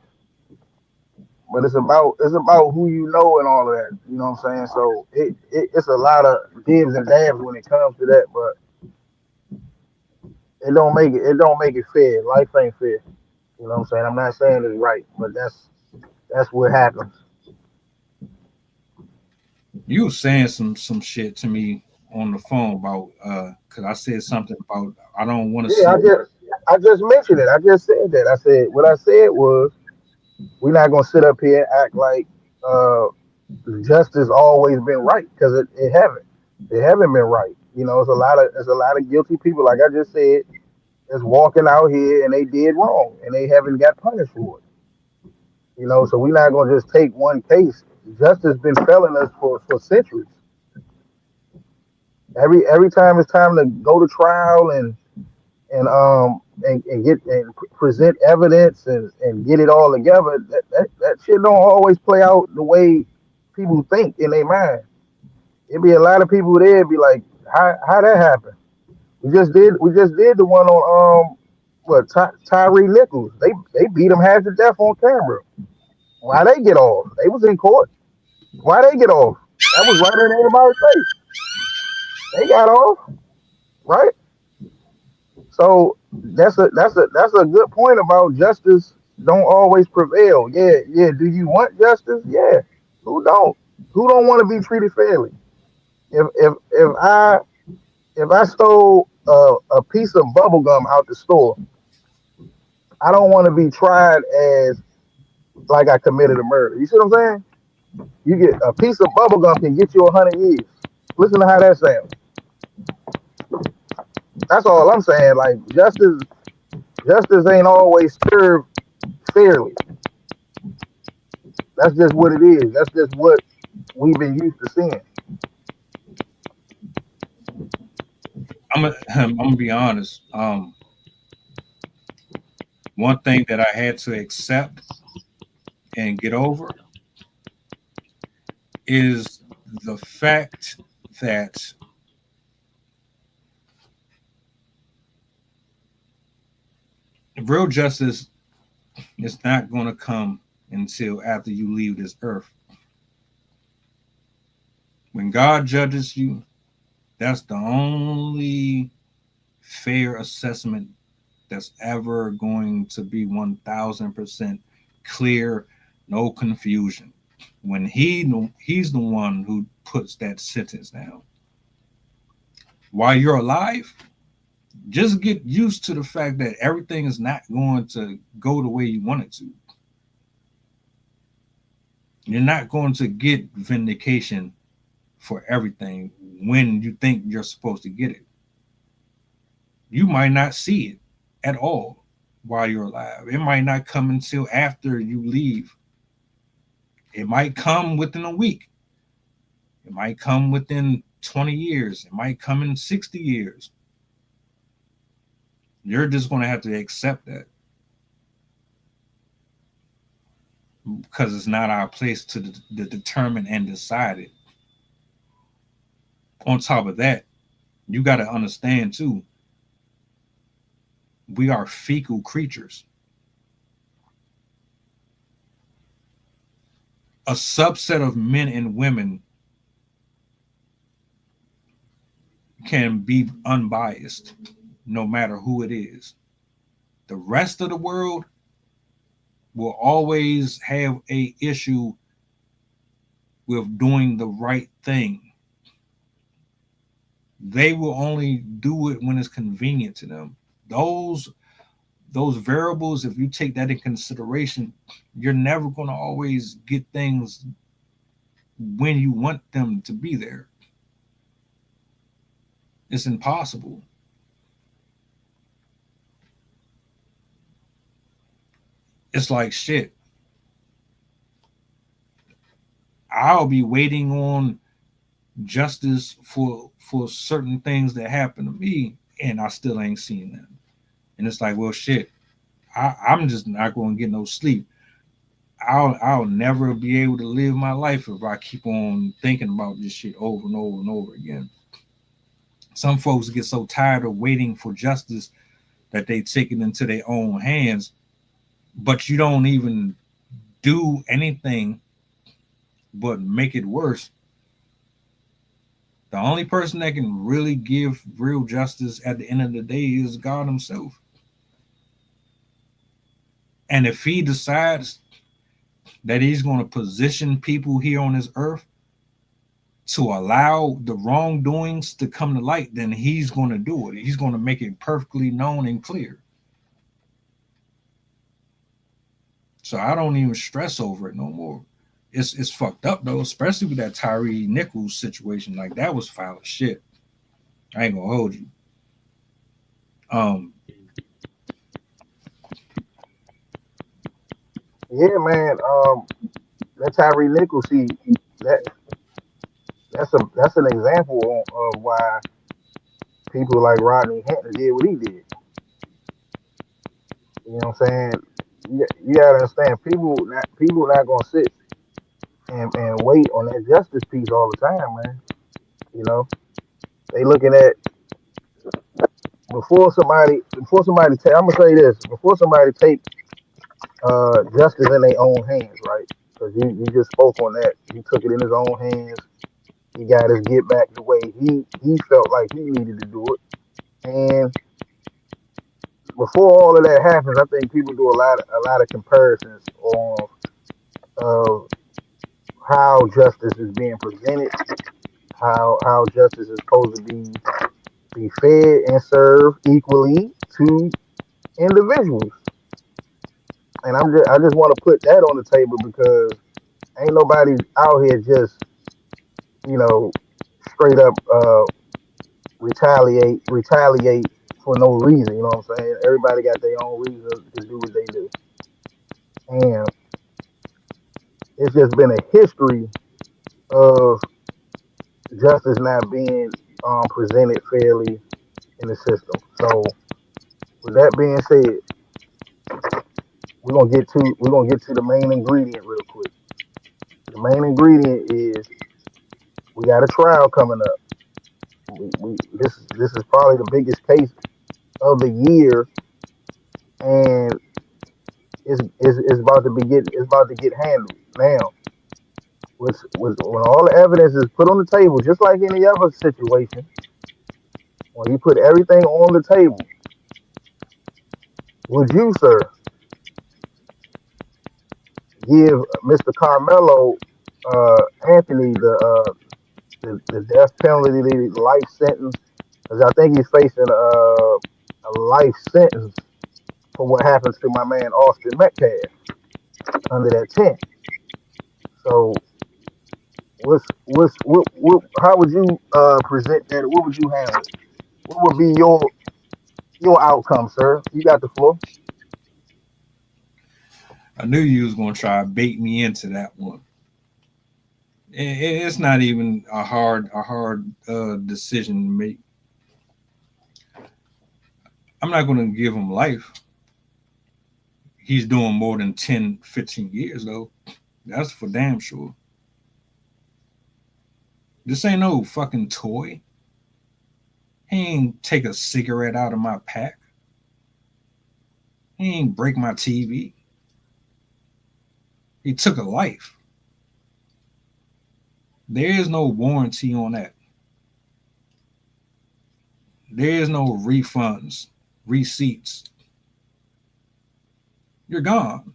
But it's about who you know and all of that. You know what I'm saying? So it's a lot of dibs and dabs when it comes to that, but it don't make it fair. Life ain't fair. You know what I'm saying? I'm not saying it's right, but that's what happens. You were saying some shit to me on the phone about because I said something about I don't want to Yeah, see. I just mentioned it. I just said that. What I said was we're not gonna sit up here and act like uh justice always been right because it haven't. It haven't been right. You know, it's a lot of guilty people, like I just said, that's walking out here and they did wrong and they haven't got punished for it. You know, so we're not gonna just take one case. Justice been failing us for centuries. Every time it's time to go to trial and get and present evidence and get it all together, that shit don't always play out the way people think in their mind. It be a lot of people there be like, how that happened? We just did the one on Tyree Nichols. They beat him half to death on camera. Why they get off? They was in court. Why they get off? That was right in everybody's face. They got off, right? So that's a good point about justice don't always prevail. Yeah. Do you want justice? Yeah. Who don't? Who don't want to be treated fairly? If I stole a piece of bubble gum out the store, I don't want to be tried as like I committed a murder. You see what I'm saying? You get a piece of bubble gum can get you 100 years. Listen to how that sounds. That's all I'm saying. Like justice ain't always served fairly. That's just what it is. That's just what we've been used to seeing. I'm gonna be honest. One thing that I had to accept and get over is the fact that real justice is not going to come until after you leave this earth. When God judges you, that's the only fair assessment that's ever going to be 1000% clear, no confusion. When he's the one who puts that sentence down. While you're alive, just get used to the fact that everything is not going to go the way you want it to. You're not going to get vindication for everything when you think you're supposed to get it. You might not see it at all while you're alive. It might not come until after you leave. It might come within a week. It might come within 20 years. It might come in 60 years. You're just going to have to accept that. Because it's not our place to determine and decide it. On top of that, you got to understand too, we are fecal creatures. A subset of men and women can be unbiased, no matter who it is. The rest of the world will always have an issue with doing the right thing. They will only do it when it's convenient to them. Those variables, if you take that in consideration, you're never going to always get things when you want them to be there. It's impossible. It's like shit. I'll be waiting on justice for certain things that happen to me, and I still ain't seen them. And it's like, well, shit, I'm just not going to get no sleep. I'll never be able to live my life if I keep on thinking about this shit over and over and over again. Some folks get so tired of waiting for justice that they take it into their own hands, but you don't even do anything but make it worse. The only person that can really give real justice at the end of the day is God himself. And if he decides that he's going to position people here on this earth to allow the wrongdoings to come to light, then he's going to do it. He's going to make it perfectly known and clear. So I don't even stress over it no more. It's fucked up though, especially with that Tyre Nichols situation. Like, that was foul as shit. I ain't gonna hold you. Yeah, man. That Tyre Nichols, that's an example of why people like Rodney Hampton did what he did. You know what I'm saying? You gotta understand, people not gonna sit and wait on that justice piece all the time, man. You know, they looking at before somebody take. I'm gonna say this before somebody take justice in their own hands, right? Because you just spoke on that. He took it in his own hands. He got his get back the way he felt like he needed to do it. And before all of that happens, I think people do a lot of comparisons on how justice is being presented, how justice is supposed to be fed and served equally to individuals. And I just want to put that on the table because ain't nobody out here just, you know, straight up retaliate for no reason. You know what I'm saying? Everybody got their own reason to do what they do, and it's just been a history of justice not being presented fairly in the system. So, with that being said, we're gonna get to the main ingredient real quick. The main ingredient is we got a trial coming up. This is probably the biggest case of the year, and it's about to get handled now. When all the evidence is put on the table, just like any other situation, when you put everything on the table, would you, sir, give Mr. Carmelo Anthony the death penalty, the life sentence? Because I think he's facing a life sentence for what happens to my man Austin Metcalf under that tent. So, how would you present that? What would you handle? What would be your outcome, sir? You got the floor. I knew you was gonna try to bait me into that one. It's not even a hard decision to make. I'm not gonna give him life. He's doing more than 10, 15 years though. That's for damn sure. This ain't no fucking toy. He ain't take a cigarette out of my pack. He ain't break my TV. He took a life. There is no warranty on that. There is no refunds, receipts. You're gone.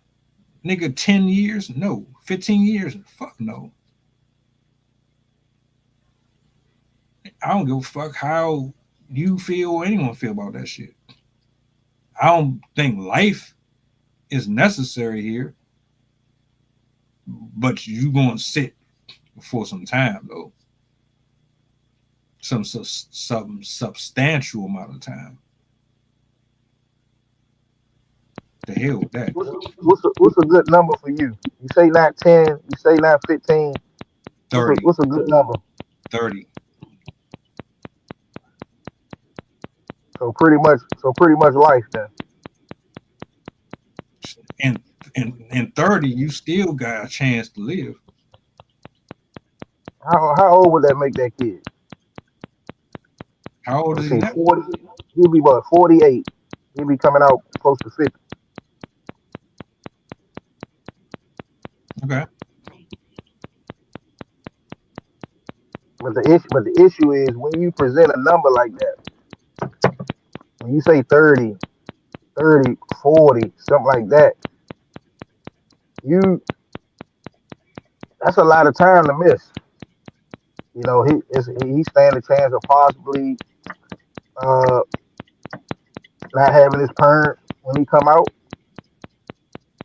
Nigga, 10 years? No. 15 years? Fuck no. I don't give a fuck how you feel or anyone feel about that shit. I don't think life is necessary here. But you gonna sit for some time though. Some substantial amount of time. The hell with that. What's a good number for you? You say not 10, you say not 15. 30. What's a good number? 30. So pretty much life then. And 30, you still got a chance to live. How old would that make that kid? How old is he now? 40. He'll be about 48. He'll be coming out close to 50. Okay. But the issue is when you present a number like that, when you say 30, 40, something like that, that's a lot of time to miss. You know, he stand a chance of possibly not having his parents when he come out.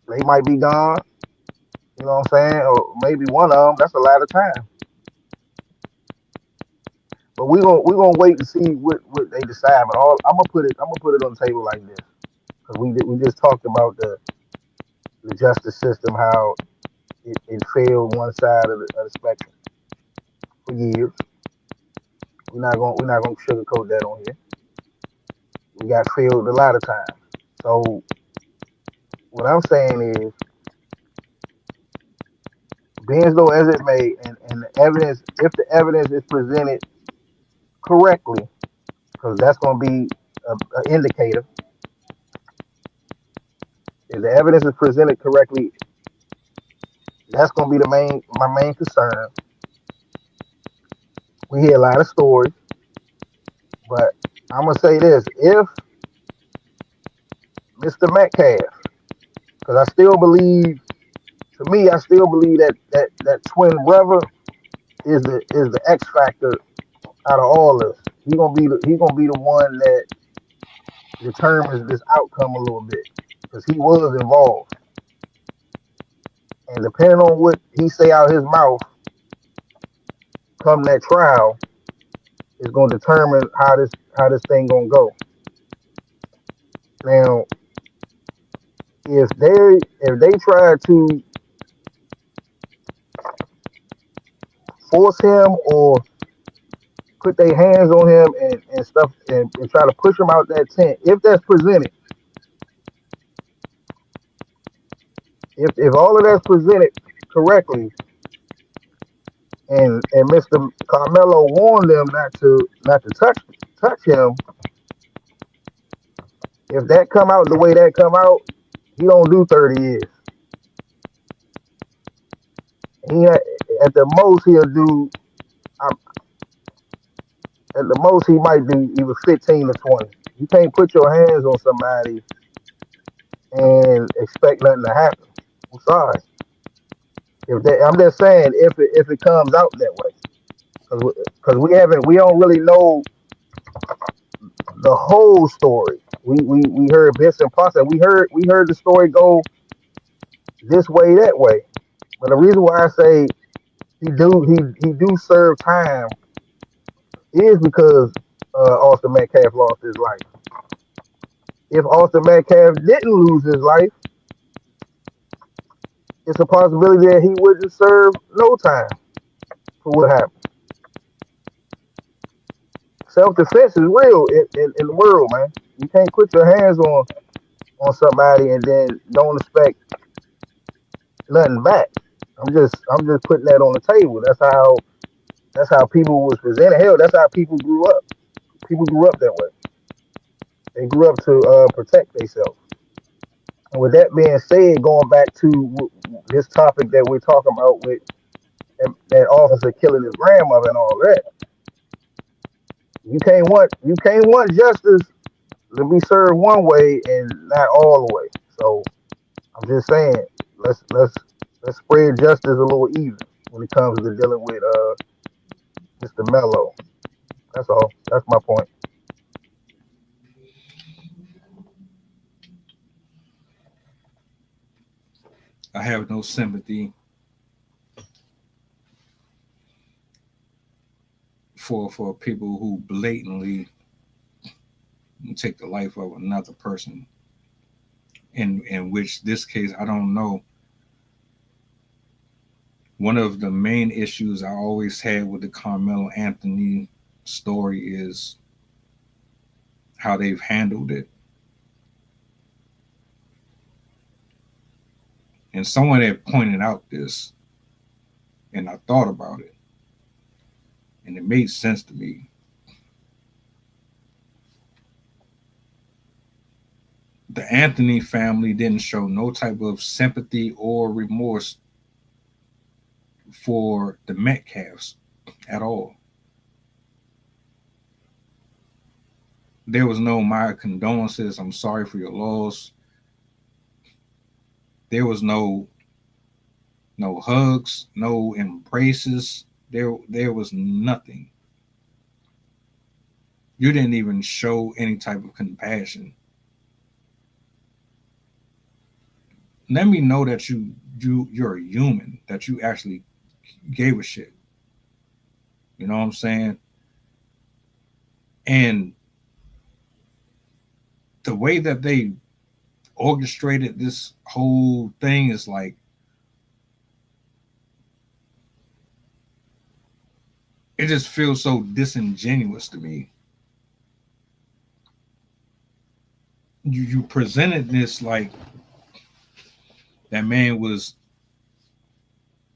They might be gone. You know what I'm saying? Or maybe one of them. That's a lot of time. But we're gonna wait and see what they decide. But I'm gonna put it on the table like this because we just talked about the justice system, how it failed one side of the spectrum for years. We're not gonna sugarcoat that on here. We got failed a lot of times. So what I'm saying is, being as though as it may, and the evidence, if the evidence is presented correctly, because that's going to be an indicator. If the evidence is presented correctly, that's going to be my main concern. We hear a lot of stories, but I'm gonna say this: if Mr. Metcalf, because I still believe, to me, I still believe that twin brother is the X factor out of all this. He gonna be the one that determines this outcome a little bit because he was involved, and depending on what he say out his mouth, come that trial, is gonna determine how this thing gonna go. Now, if they try to force him or put their hands on him and stuff and try to push him out that tent, if that's presented, if all of that's presented correctly, and Mr. Carmelo warned them not to touch him, if that come out the way that come out, he don't do 30 years. At the most he'll do. At the most he might do either 15 or 20. You can't put your hands on somebody and expect nothing to happen. I'm sorry. I'm just saying if it comes out that way, because we don't really know the whole story. We heard bits and parts. We heard the story go this way, that way. But the reason why I say he do serve time is because Austin Metcalf lost his life. If Austin Metcalf didn't lose his life, it's a possibility that he wouldn't serve no time for what happened. Self-defense is real in the world, man. You can't put your hands on somebody and then don't expect nothing back. I'm just putting that on the table. That's how people was presented. Hell, that's how people grew up. People grew up that way. They grew up to protect themselves. And with that being said, going back to this topic that we're talking about with that officer killing his grandmother and all that, you can't want justice to be served one way and not all the way. So I'm just saying, let's spread justice a little even when it comes to dealing with Mr. Mello. That's all. That's my point. I have no sympathy for people who blatantly take the life of another person. In which this case, I don't know. One of the main issues I always had with the Carmelo Anthony story is how they've handled it. And someone had pointed out this, and I thought about it, and it made sense to me. The Anthony family didn't show no type of sympathy or remorse for the Metcalfs at all. There was no my condolences, I'm sorry for your loss. There was no hugs, no embraces. There was nothing. You didn't even show any type of compassion. Let me know that you're a human, that you actually gave a shit. You know what I'm saying? And the way that they orchestrated this whole thing is like, it just feels so disingenuous to me. You presented this like that man was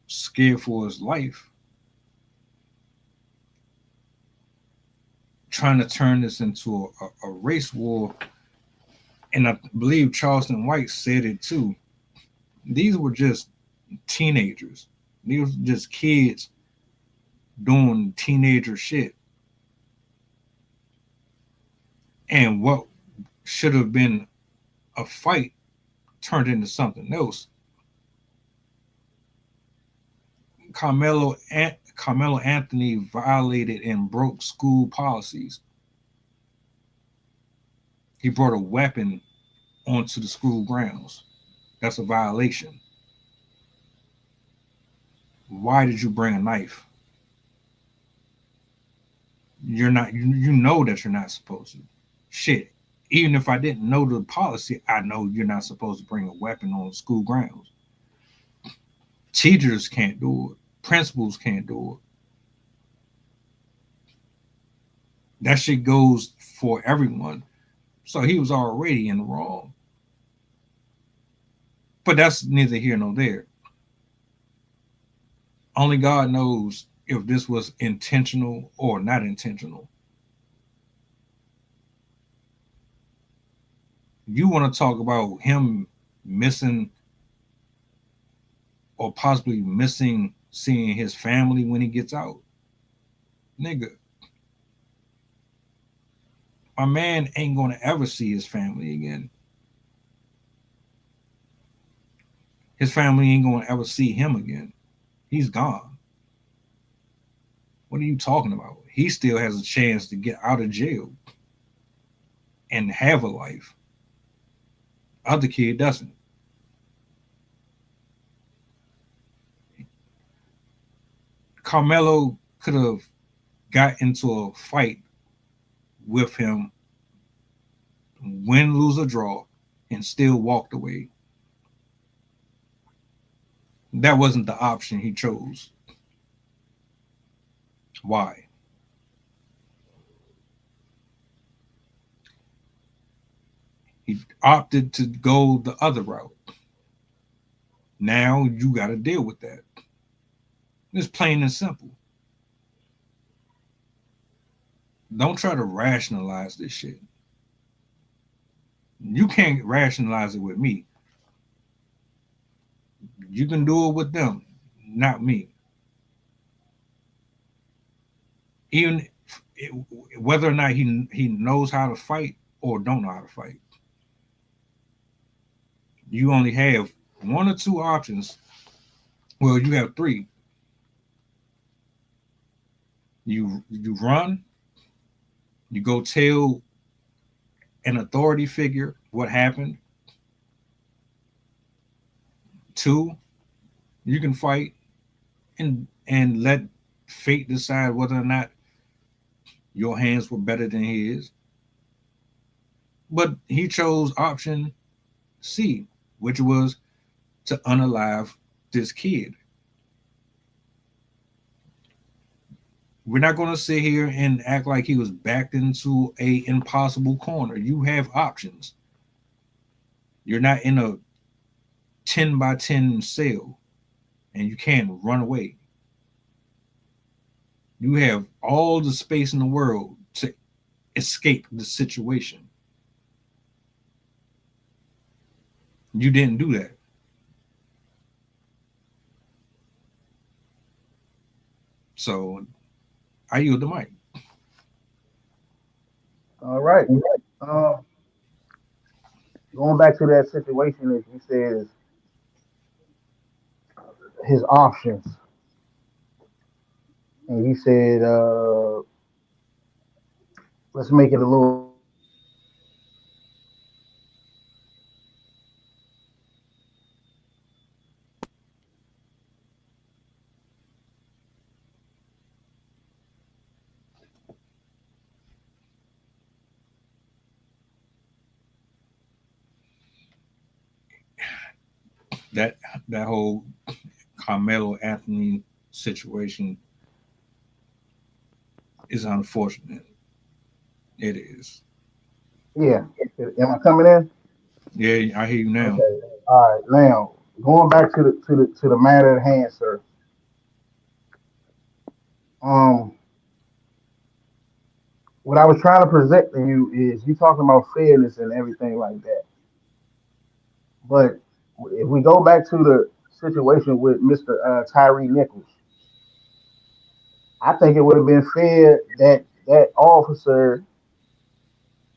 scared for his life, trying to turn this into a race war. And I believe Charleston White said it too. These were just teenagers. These were just kids doing teenager shit. And what should have been a fight turned into something else. Carmelo Anthony violated and broke school policies. He brought a weapon onto the school grounds. That's a violation. Why did you bring a knife? You're not. You know that you're not supposed to. Shit. Even if I didn't know the policy, I know you're not supposed to bring a weapon on school grounds. Teachers can't do it. Principals can't do it. That shit goes for everyone. So he was already in the wrong. But that's neither here nor there. Only God knows if this was intentional or not intentional. You want to talk about him missing or possibly missing seeing his family when he gets out? Nigga, my man ain't going to ever see his family again. His family ain't going to ever see him again. He's gone. What are you talking about? He still has a chance to get out of jail and have a life. Other kid doesn't. Carmelo could have got into a fight with him, win, lose, or draw, and still walked away. That wasn't the option he chose. Why? He opted to go the other route. Now you got to deal with that. It's plain and simple. Don't try to rationalize this shit. You can't rationalize it with me. You can do it with them, not me. Even whether or not he knows how to fight or don't know how to fight. You only have one or two options. Well, you have three. You run, you go tell an authority figure what happened. Two, you can fight and let fate decide whether or not your hands were better than his. But he chose option C, which was to unalive this kid. We're not going to sit here and act like he was backed into a impossible corner. You have options. You're not in a 10 by 10 cell and you can't run away. You have all the space in the world to escape the situation. You didn't do that. So I yield the mic. All right. Going back to that situation that you said is his options, and you said let's make it a little. That whole Carmelo Anthony situation is unfortunate. It is. Yeah. Am I coming in? Yeah, I hear you now. Okay. All right. Now going back to the matter at hand, sir. What I was trying to present to you is you talking about fairness and everything like that. But if we go back to the situation with Mr. Tyree Nichols, I think it would have been fair that that officer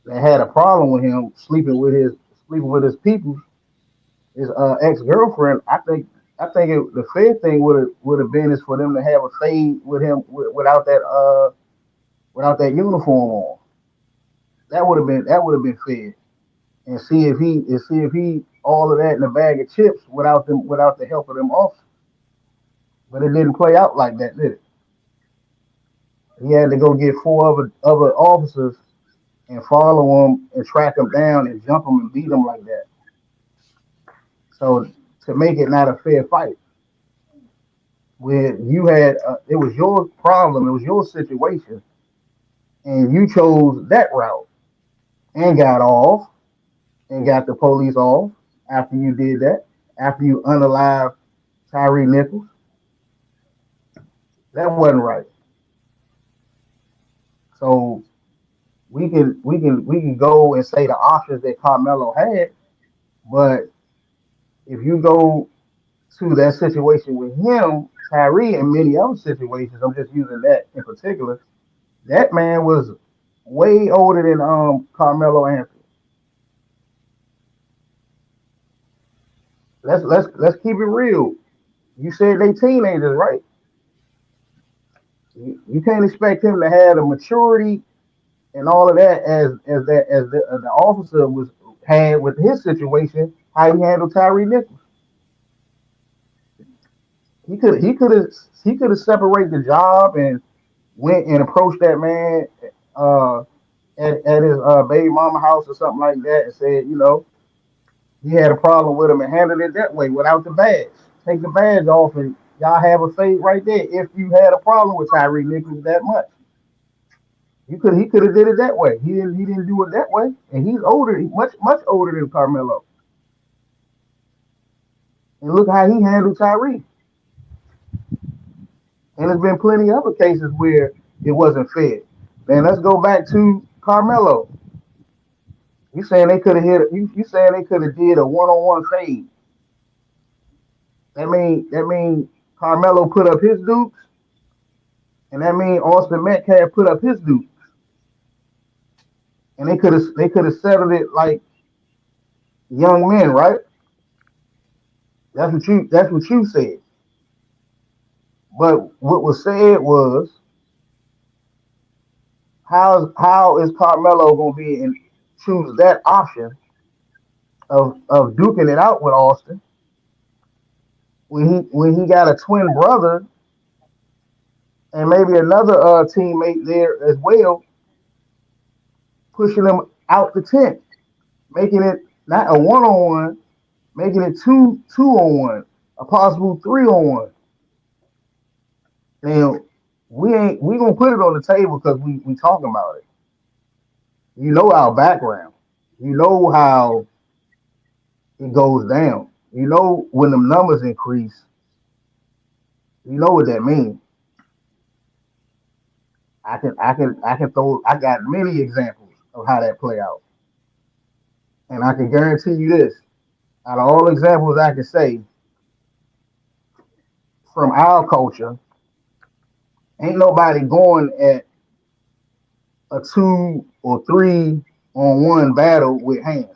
that had a problem with him sleeping sleeping with his people, his ex-girlfriend. The fair thing would have been is for them to have a fade with him without that uniform on. That would have been fair. And see if he all of that in a bag of chips without the help of them officers. But it didn't play out like that, did it? He had to go get four other officers and follow him and track him down and jump him and beat him like that. So to make it not a fair fight, where it was your problem, it was your situation, and you chose that route and got off and got the police off after you did that, after you unalived Tyree Nichols. That wasn't right. So we can go and say the options that Carmelo had, but if you go to that situation with him, Tyree, and many other situations, I'm just using that in particular. That man was way older than Carmelo Anthony. Let's keep it real. You said they teenagers, right? You can't expect him to have the maturity and all of that as the officer had with his situation. How he handled Tyree Nichols. He could have separated the job and went and approached that man at his baby mama house or something like that and said, he had a problem with him and handled it that way without the badge. Take the badge off and y'all have a fade right there. If you had a problem with Tyree Nichols that much, he could have did it that way. He didn't do it that way, and he's older, much older than Carmelo. And look how he handled Tyree. And there's been plenty of other cases where it wasn't fair. Then let's go back to Carmelo. You saying they could have did a one-on-one fade. That mean Carmelo put up his dukes, and that mean Austin Metcalf put up his dukes. And they could have settled it like young men, right? That's what you said. But what was said was, how is Carmelo gonna be and choose that option of duking it out with Austin when he got a twin brother and maybe another teammate there as well, pushing him out the tent, making it not a one-on-one, making it two-on-one, a possible 3-on-1. Now, we gonna put it on the table because we talking about it. You know our background. You know how it goes down. You know when the numbers increase. You know what that means. I got many examples of how that play out. And I can guarantee you this. Out of all examples I can say from our culture, ain't nobody going at a 2 or 3-on-1 battle with hands.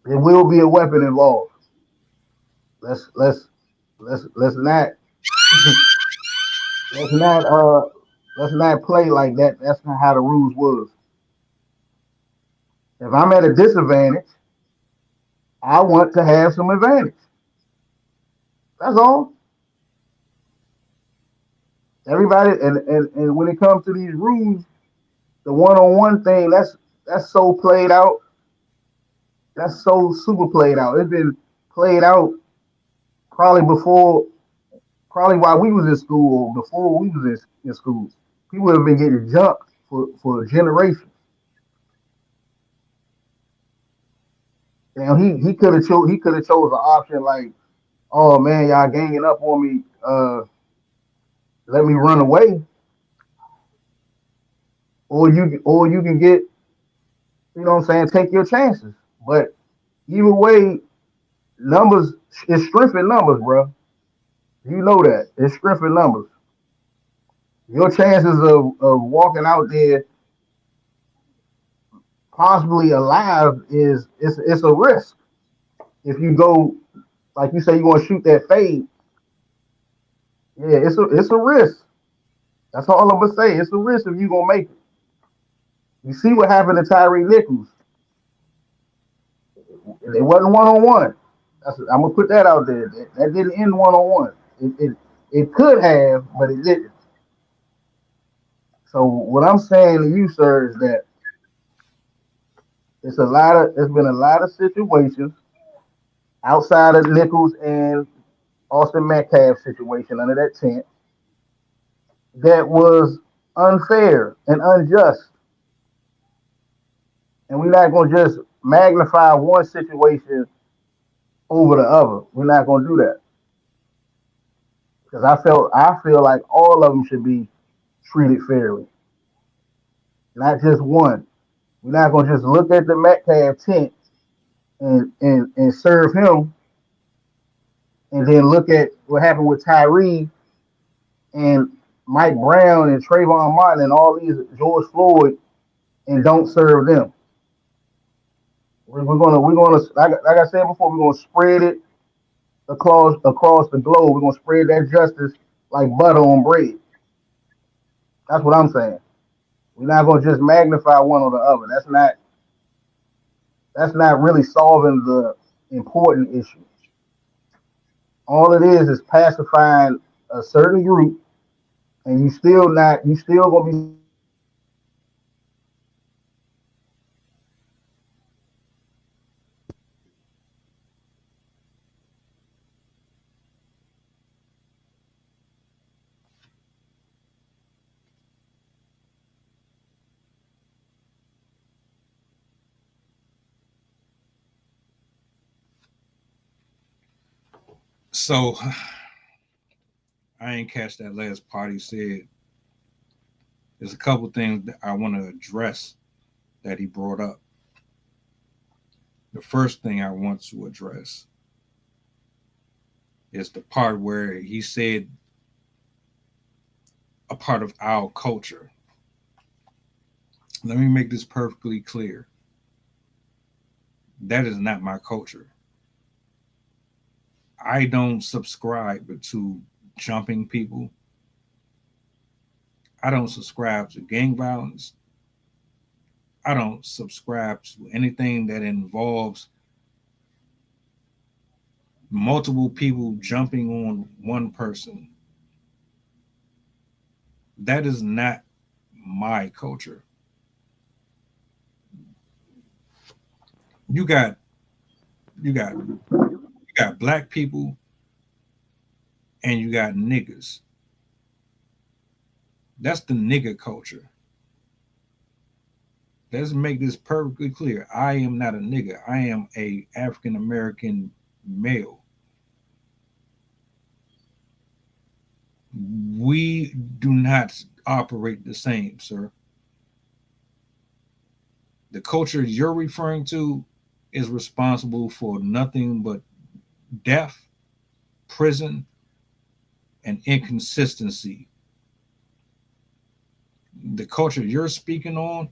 There will be a weapon involved. Let's not let's not play like that. That's not how the rules was. If I'm at a disadvantage, I want to have some advantage. That's all. Everybody, and when it comes to these rules, the one-on-one thing, that's so played out. That's so super played out. It's been played out probably while we was in school, or before we was in school. People have been getting jumped for generations. Now he could have chose an option like, oh man, y'all ganging up on me. Let me run away, or you can get, you know what I'm saying, take your chances. But either way, numbers is strength in numbers, bro. You know that it's strength in numbers. Your chances of walking out there possibly alive is it's a risk. If you go, like you say, you're gonna shoot that fade, yeah, it's a risk. That's all I'm gonna say. It's a risk if you gonna make it. You see what happened to Tyree Nichols? It wasn't one on one. I'm gonna put that out there. That didn't end one on one. It could have, but it didn't. So what I'm saying to you, sir, is that there's been a lot of situations outside of Nichols and Austin Metcalf situation under that tent that was unfair and unjust. And we're not gonna just magnify one situation over the other. We're not gonna do that. Because I feel like all of them should be treated fairly, not just one. We're not gonna just look at the Metcalf tent and serve him, and then look at what happened with Tyree and Mike Brown and Trayvon Martin and all these George Floyd, and don't serve them. We're gonna like I said before, we're gonna spread it across the globe. We're gonna spread that justice like butter on bread. That's what I'm saying. We're not gonna just magnify one or the other. That's not really solving the important issue. All it is pacifying a certain group, and you still gonna be. So I ain't catch that last part he said. There's a couple things that I want to address that he brought up. The first thing I want to address is the part where he said a part of our culture. Let me make this perfectly clear. That is not my culture. I don't subscribe to jumping people. I don't subscribe to gang violence. I don't subscribe to anything that involves multiple people jumping on one person. That is not my culture. You got black people and you got niggas. That's the nigga culture. Let's make this perfectly clear. I am not a nigga. I am a African American male. We do not operate the same, sir. The culture you're referring to is responsible for nothing but death, prison, and inconsistency. The culture you're speaking on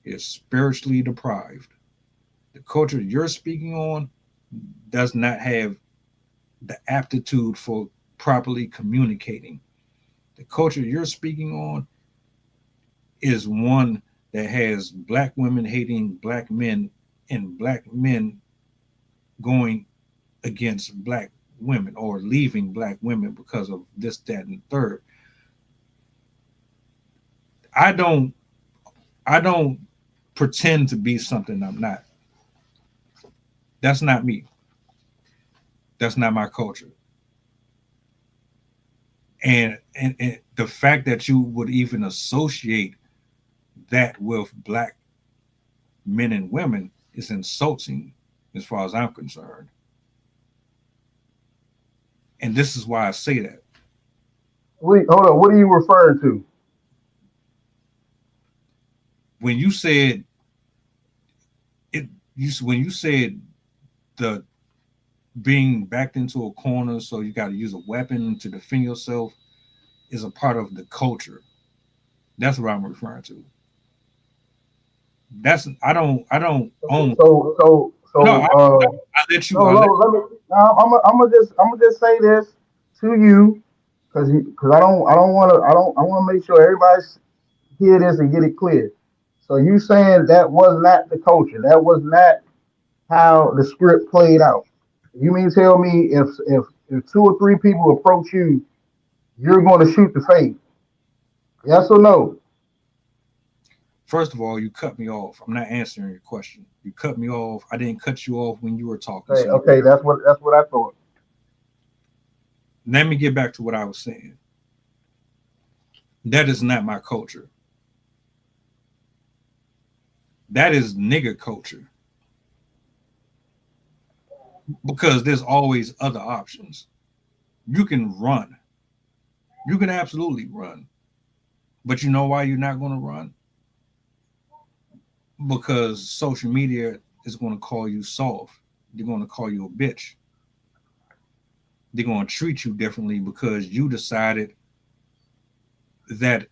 is spiritually deprived. The culture you're speaking on does not have the aptitude for properly communicating. The culture you're speaking on is one that has black women hating black men and black men going against black women or leaving black women because of this, that, and third. I don't pretend to be something I'm not. That's not me. That's not my culture. And the fact that you would even associate that with black men and women is insulting as far as I'm concerned. And this is why I say that. Wait, hold on. What are you referring to? When you said it, when you said the being backed into a corner, so you got to use a weapon to defend yourself, is a part of the culture. That's what I'm referring to. That's I don't own. No, I let you. no, I no, let. let me. No, I'm gonna just say this to you, because I don't want to, I want to make sure everybody hear this and get it clear. So you saying that was not the culture? That was not how the script played out? You mean tell me if two or three people approach you, you're going to shoot the fade? Yes or no? First of all, you cut me off. I'm not answering your question. You cut me off. I didn't cut you off when you were talking. Okay, So okay, that's what I thought. let me get back to what I was saying. That is not my culture. That is nigga culture. Because there's always other options. You can run. You can absolutely run. But you know why you're not going to run? Because social media is going to call you soft. They're going to call you a bitch. They're going to treat you differently because you decided that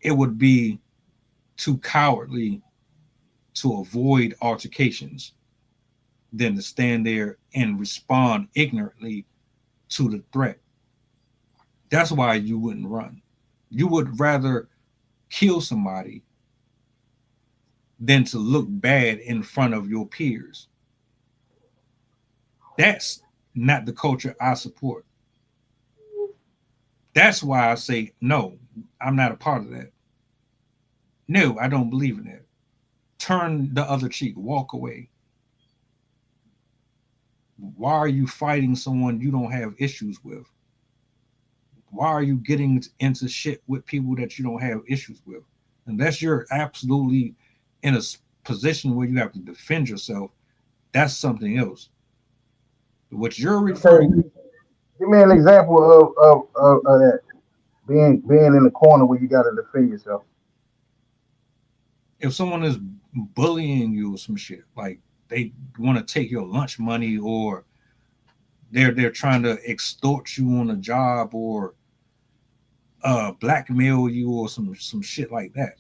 it would be too cowardly to avoid altercations than to stand there and respond ignorantly to the threat. That's why you wouldn't run. You would rather kill somebody than to look bad in front of your peers. That's not the culture I support. That's why I say, no, I'm not a part of that. No, I don't believe in that. Turn the other cheek, walk away. Why are you fighting someone you don't have issues with? Why are you getting into shit with people that you don't have issues with? Unless you're absolutely in a position where you have to defend yourself, that's something else. What you're referring to, Give me an example of that being in the corner where you got to defend yourself. if someone is bullying you or some shit, like they want to take your lunch money or they're trying to extort you on a job or blackmail you or some shit like that.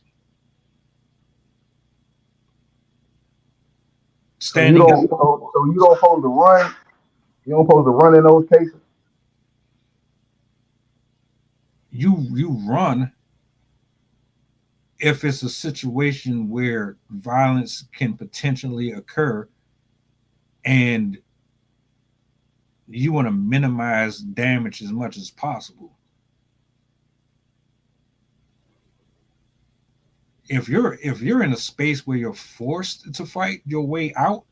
Standing up, So you don't supposed to run. You don't supposed to run in those cases. you run if it's a situation where violence can potentially occur and you want to minimize damage as much as possible. If you're in a space where you're forced to fight your way out,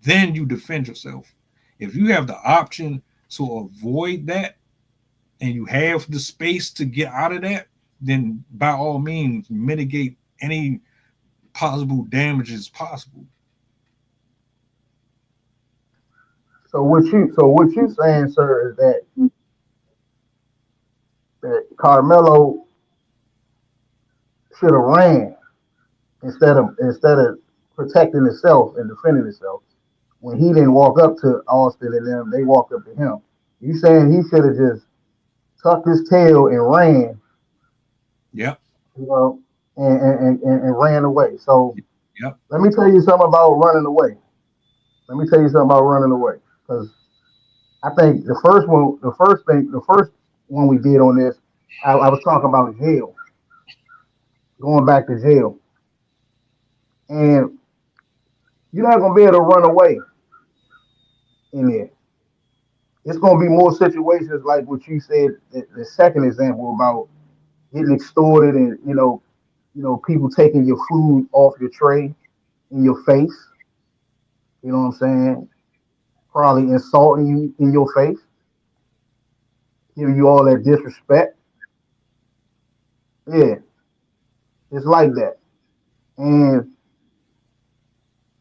then you defend yourself. If you have the option to avoid that and you have the space to get out of that, then by all means mitigate any possible damages possible. So what you saying, sir, is that Carmelo should have ran instead of protecting himself and defending himself. When he didn't walk up to Austin and them, they walked up to him. You saying he should have just tucked his tail and ran, Yep. you know, and ran away. So Yep. let me tell you something about running away. Because I think the first one we did on this, I was talking about jail, going back to jail, and you're not gonna be able to run away in there. It's gonna be more situations like what you said, the second example about getting extorted and people taking your food off your tray in your face. You know what I'm saying? Probably insulting you in your face, giving you all that disrespect. Yeah, it's like that. And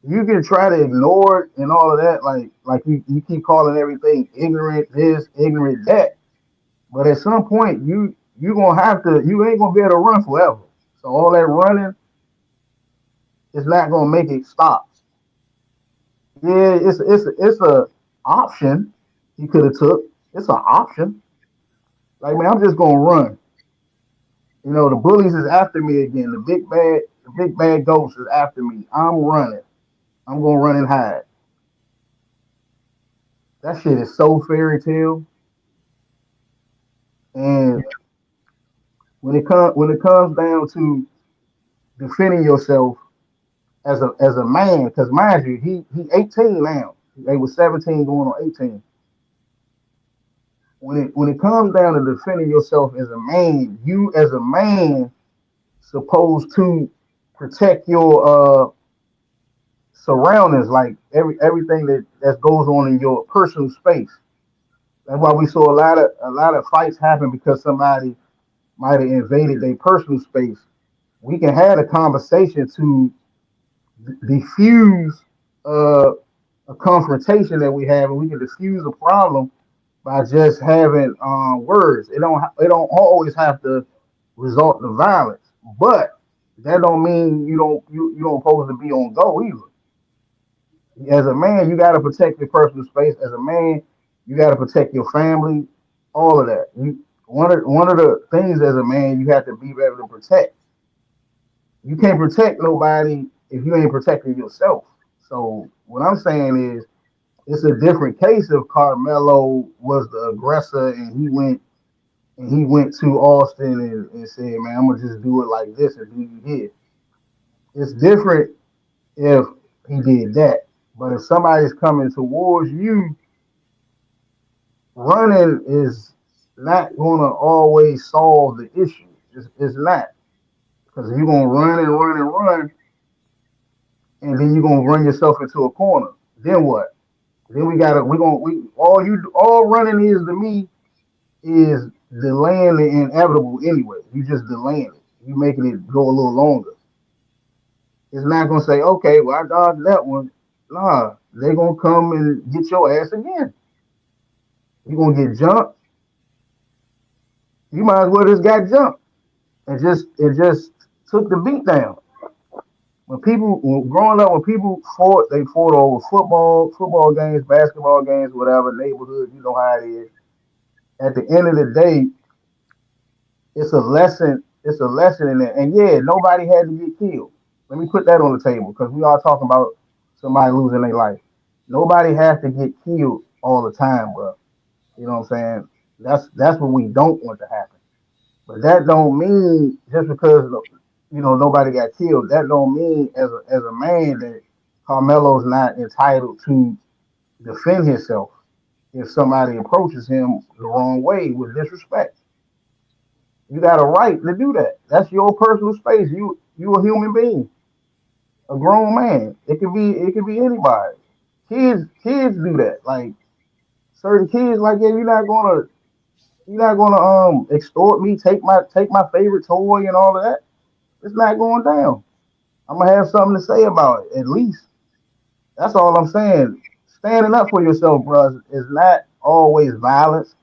you can try to ignore it and all of that, like you keep calling everything ignorant this, ignorant that. But at some point you gonna have to you ain't gonna be able to run forever. So all that running is not gonna make it stop. Yeah, it's a option you could have took. It's an option. Like man, I'm just gonna run. The bullies is after me again. The big bad the big bad ghost is after me. I'm running. I'm gonna run and hide. That shit is so fairy tale. And when it comes down to defending yourself as a man, because mind you, he 18 now. They was 17 going on 18. When it comes down to defending yourself as a man, you as a man supposed to protect your surroundings, like everything that goes on in your personal space. That's why we saw a lot of fights happen because somebody might have invaded their personal space. We can have a conversation to diffuse uh, a confrontation that we have, and we can diffuse a problem by just having words. It don't always have to result in violence, but that don't mean you don't supposed to be on go either. As a man, you got to protect your personal space. As a man, you got to protect your family, all of that. One of the things as a man you have to be able to protect. You can't protect nobody if you ain't protecting yourself. So what I'm saying is, it's a different case if Carmelo was the aggressor and he went to Austin and said, "Man, I'm gonna just do it like this and do you here." It's different if he did that. But if somebody's coming towards you, running is not gonna always solve the issue. It's not, because if you're gonna run and run and run, and then you're gonna run yourself into a corner. Then what? Then all running is to me is delaying the inevitable anyway. You just delaying it. You making it go a little longer. It's not gonna say, okay, well I dodged that one. Nah, they gonna come and get your ass again. You gonna get jumped. You might as well just got jumped and just took the beat down. Growing up, when people fought, they fought over football games, basketball games, whatever, neighborhood. You know how it is. At the end of the day, it's a lesson. It's a lesson in that. And yeah, nobody had to get killed. Let me put that on the table, because we are talking about somebody losing their life. Nobody has to get killed all the time, bro. You know what I'm saying? That's what we don't want to happen. But that don't mean just because nobody got killed. That don't mean as a man that Carmelo's not entitled to defend himself if somebody approaches him the wrong way with disrespect. You got a right to do that. That's your personal space. You a human being, a grown man. It could be anybody. Kids do that. Like certain kids, like, yeah, you're not gonna extort me, take my favorite toy and all of that. It's not going down. I'm gonna have something to say about it, at least. That's all I'm saying. Standing up for yourself, bro, is not always violence.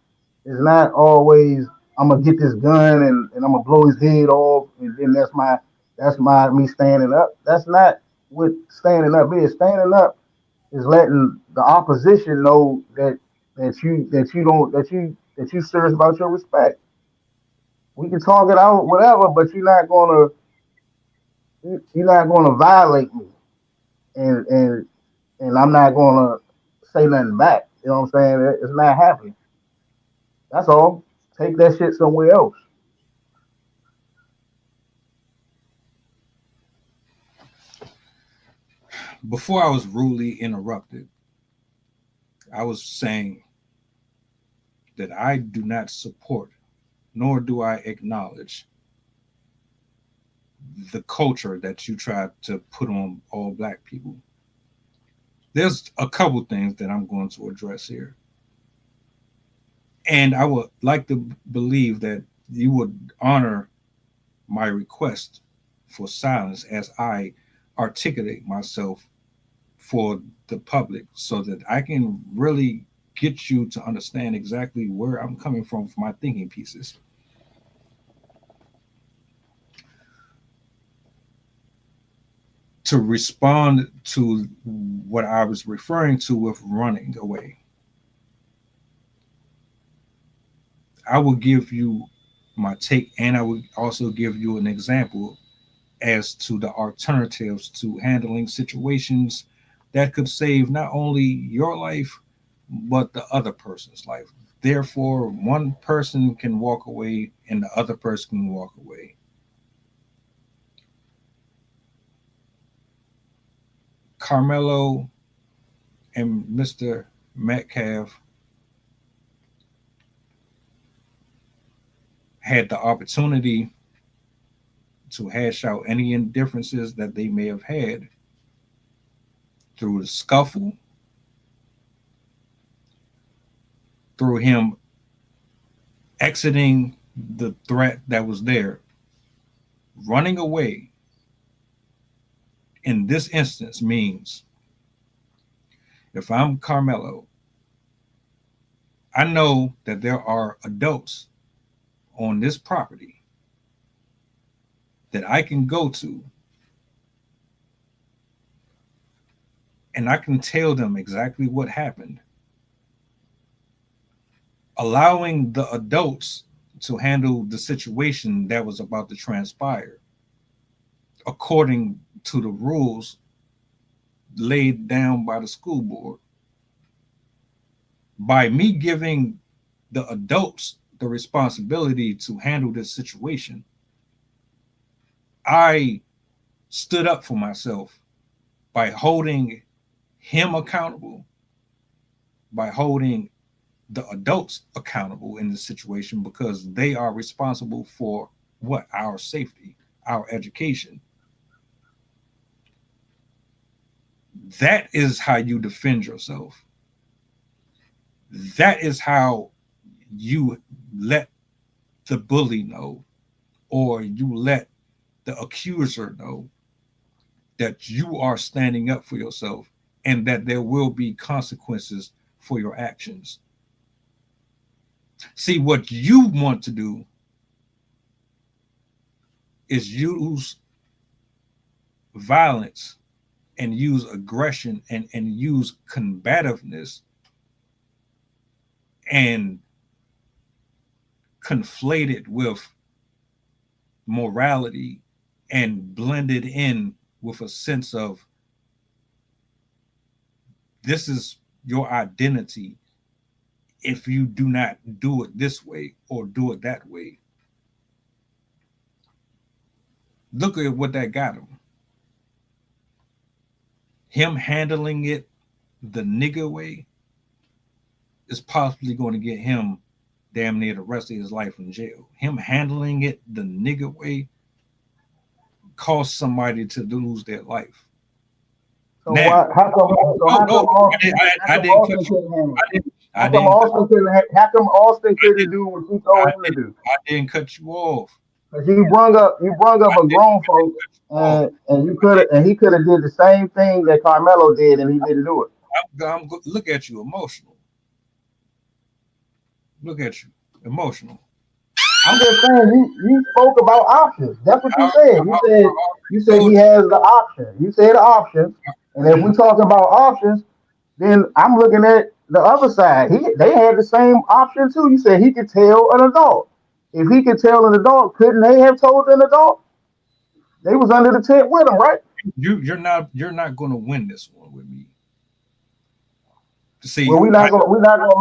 It's not always I'm gonna get this gun and I'm gonna blow his head off, and then that's my me standing up. That's not what standing up is. Standing up is letting the opposition know that you serious about your respect. We can talk it out, whatever, but you're not gonna violate me, and I'm not gonna say nothing back. You know what I'm saying? It's not happening. That's all. Take that shit somewhere else. Before I was rudely interrupted, I was saying that I do not support, nor do I acknowledge the culture that you try to put on all black people. There's a couple things that I'm going to address here. And I would like to believe that you would honor my request for silence as I articulate myself for the public so that I can really get you to understand exactly where I'm coming from for my thinking pieces. To respond to what I was referring to with running away, I will give you my take, and I will also give you an example as to the alternatives to handling situations that could save not only your life, but the other person's life. Therefore, one person can walk away and the other person can walk away. Carmelo and Mr. Metcalf had the opportunity to hash out any indifferences that they may have had through the scuffle, through him exiting the threat that was there, running away. In this instance means if I'm Carmelo, I know that there are adults on this property that I can go to and I can tell them exactly what happened, allowing the adults to handle the situation that was about to transpire according to the rules laid down by the school board. By me giving the adults the responsibility to handle this situation, I stood up for myself by holding him accountable, by holding the adults accountable in this situation, because they are responsible for what? Our safety, our education. That is how you defend yourself. That is how you let the bully know, or you let the accuser know that you are standing up for yourself and that there will be consequences for your actions. See, what you want to do is use violence and use aggression and use combativeness and conflate it with morality and blend it in with a sense of this is your identity if you do not do it this way or do it that way. Look at what that got him. Him handling it the nigger way is possibly going to get him damn near the rest of his life in jail. Him handling it the nigger way caused somebody to lose their life. So now, how come Austin couldn't do what you told him to do? I didn't cut you off. Because you brung up a grown folk, and he could have did the same thing that Carmelo did, and he didn't do it. Look at you, emotional. Look at you, emotional. I'm just saying, you spoke about options. That's what you said. You said he has the option. You said options, and if we talk about options, then I'm looking at the other side. They had the same option too. You said he could tell an adult. If he could tell an adult, couldn't they have told an adult? They was under the tent with him, right? You're not going to win this one with me. See, well, we're not gonna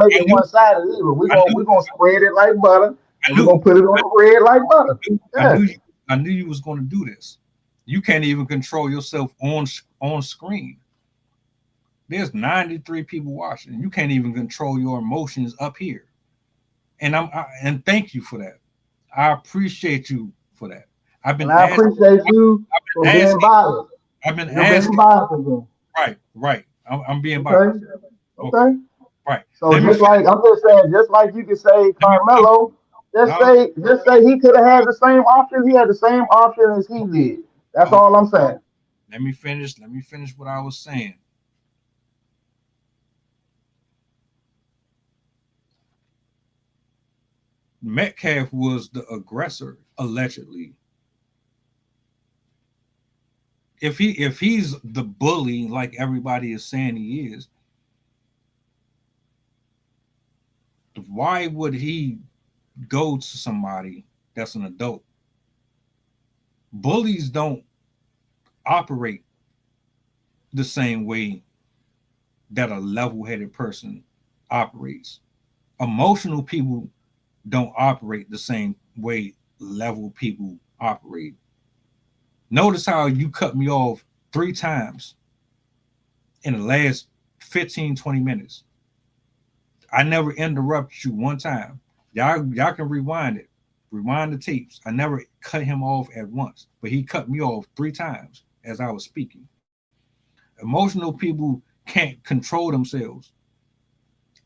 make it one sided either. We're gonna spread it like butter. We're gonna put it on the bread like butter. Yeah. I knew you was going to do this. You can't even control yourself on screen. There's 93 people watching. You can't even control your emotions up here. And and thank you for that. I appreciate you for that. I appreciate you for being biased. I've been asking. Right. I'm being biased. Okay. Right. So I'm just saying, just like you could say Carmelo, just say he could have had the same option. He had the same option as he did. That's all I'm saying. Let me finish what I was saying. Metcalf was the aggressor, allegedly. If he's the bully, like everybody is saying he is, why would he go to somebody that's an adult? Bullies don't operate the same way that a level-headed person operates. Emotional people don't operate the same way level people operate. Notice how you cut me off 3 times in the last 15, 20 minutes. I never interrupted you one time. Y'all can rewind it. Rewind the tapes. I never cut him off at once, but he cut me off 3 times as I was speaking. Emotional people can't control themselves.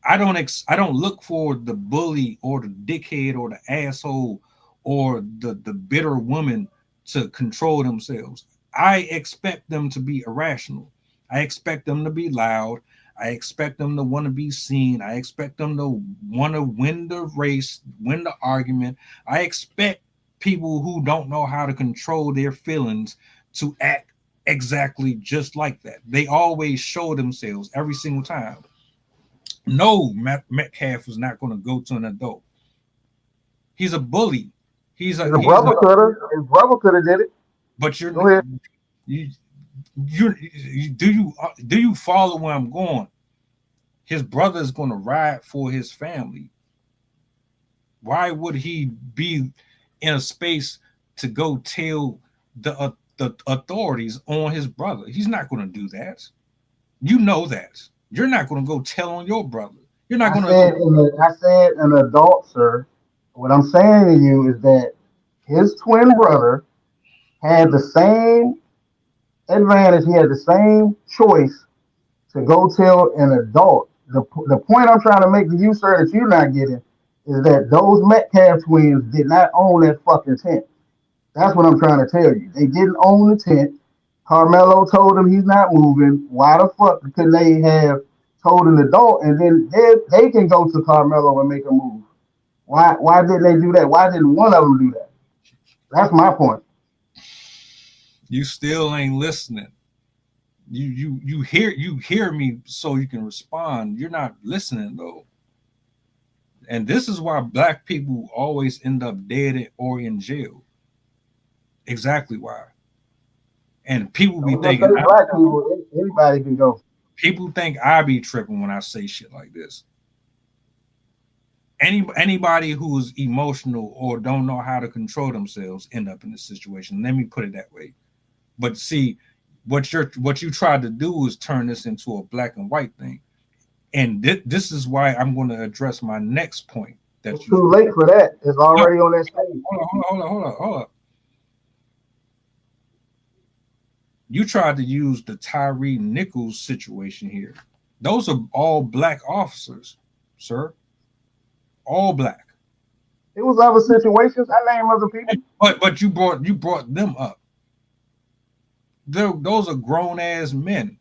I don't look for the bully or the dickhead or the asshole or the bitter woman to control themselves. I expect them to be irrational. I expect them to be loud. I expect them to want to be seen. I expect them to want to win the race, win the argument. I expect people who don't know how to control their feelings to act exactly just like that. They always show themselves every single time. No, Metcalf is not going to go to an adult. He's a bully. His brother could have did it. But you're go ahead. Do you follow where I'm going? His brother is going to ride for his family. Why would he be in a space to go tell the authorities on his brother? He's not going to do that. You know that. You're not going to go tell on your brother. You're not going to. I said an adult, sir. What I'm saying to you is that his twin brother had the same advantage. He had the same choice to go tell an adult. The point I'm trying to make to you, sir, that you're not getting is that those Metcalf twins did not own that fucking tent. That's what I'm trying to tell you. They didn't own the tent. Carmelo told him he's not moving. Why the fuck could they have told an adult and then they can go to Carmelo and make a move? Why didn't they do that? Why didn't one of them do that? That's my point. You still ain't listening. You hear me so you can respond. You're not listening though. And this is why black people always end up dead or in jail. Exactly why. And people be thinking black people, anybody can go. People think I be tripping when I say shit like this. Anybody who's emotional or don't know how to control themselves end up in this situation. Let me put it that way. But see, what you tried to do is turn this into a black and white thing. And this is why I'm going to address my next point. It's too late for that. It's already on that stage. Hold on. You tried to use the Tyree Nichols situation here. Those are all black officers, sir. All black. It was other situations. I named other people. But you brought them up. Those are grown ass men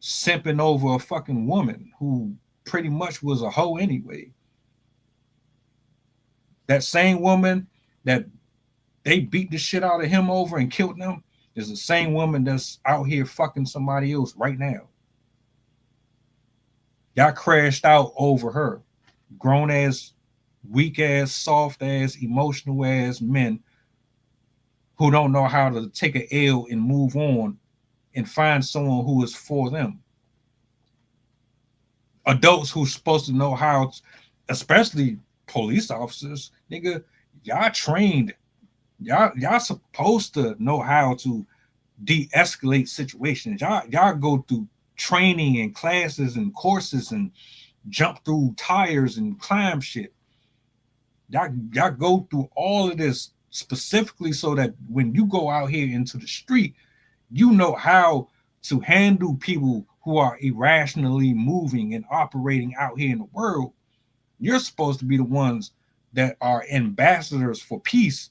simping over a fucking woman who pretty much was a hoe anyway. That same woman that they beat the shit out of him over and killed them is the same woman that's out here fucking somebody else right now. Y'all crashed out over her. Grown ass, weak ass, soft ass, emotional ass men who don't know how to take an L and move on and find someone who is for them. Adults who's supposed to know how to, especially police officers, nigga, y'all trained. Y'all supposed to know how to de-escalate situations. Y'all go through training and classes and courses and jump through tires and climb shit. Y'all go through all of this specifically so that when you go out here into the street, you know how to handle people who are irrationally moving and operating out here in the world. You're supposed to be the ones that are ambassadors for peace,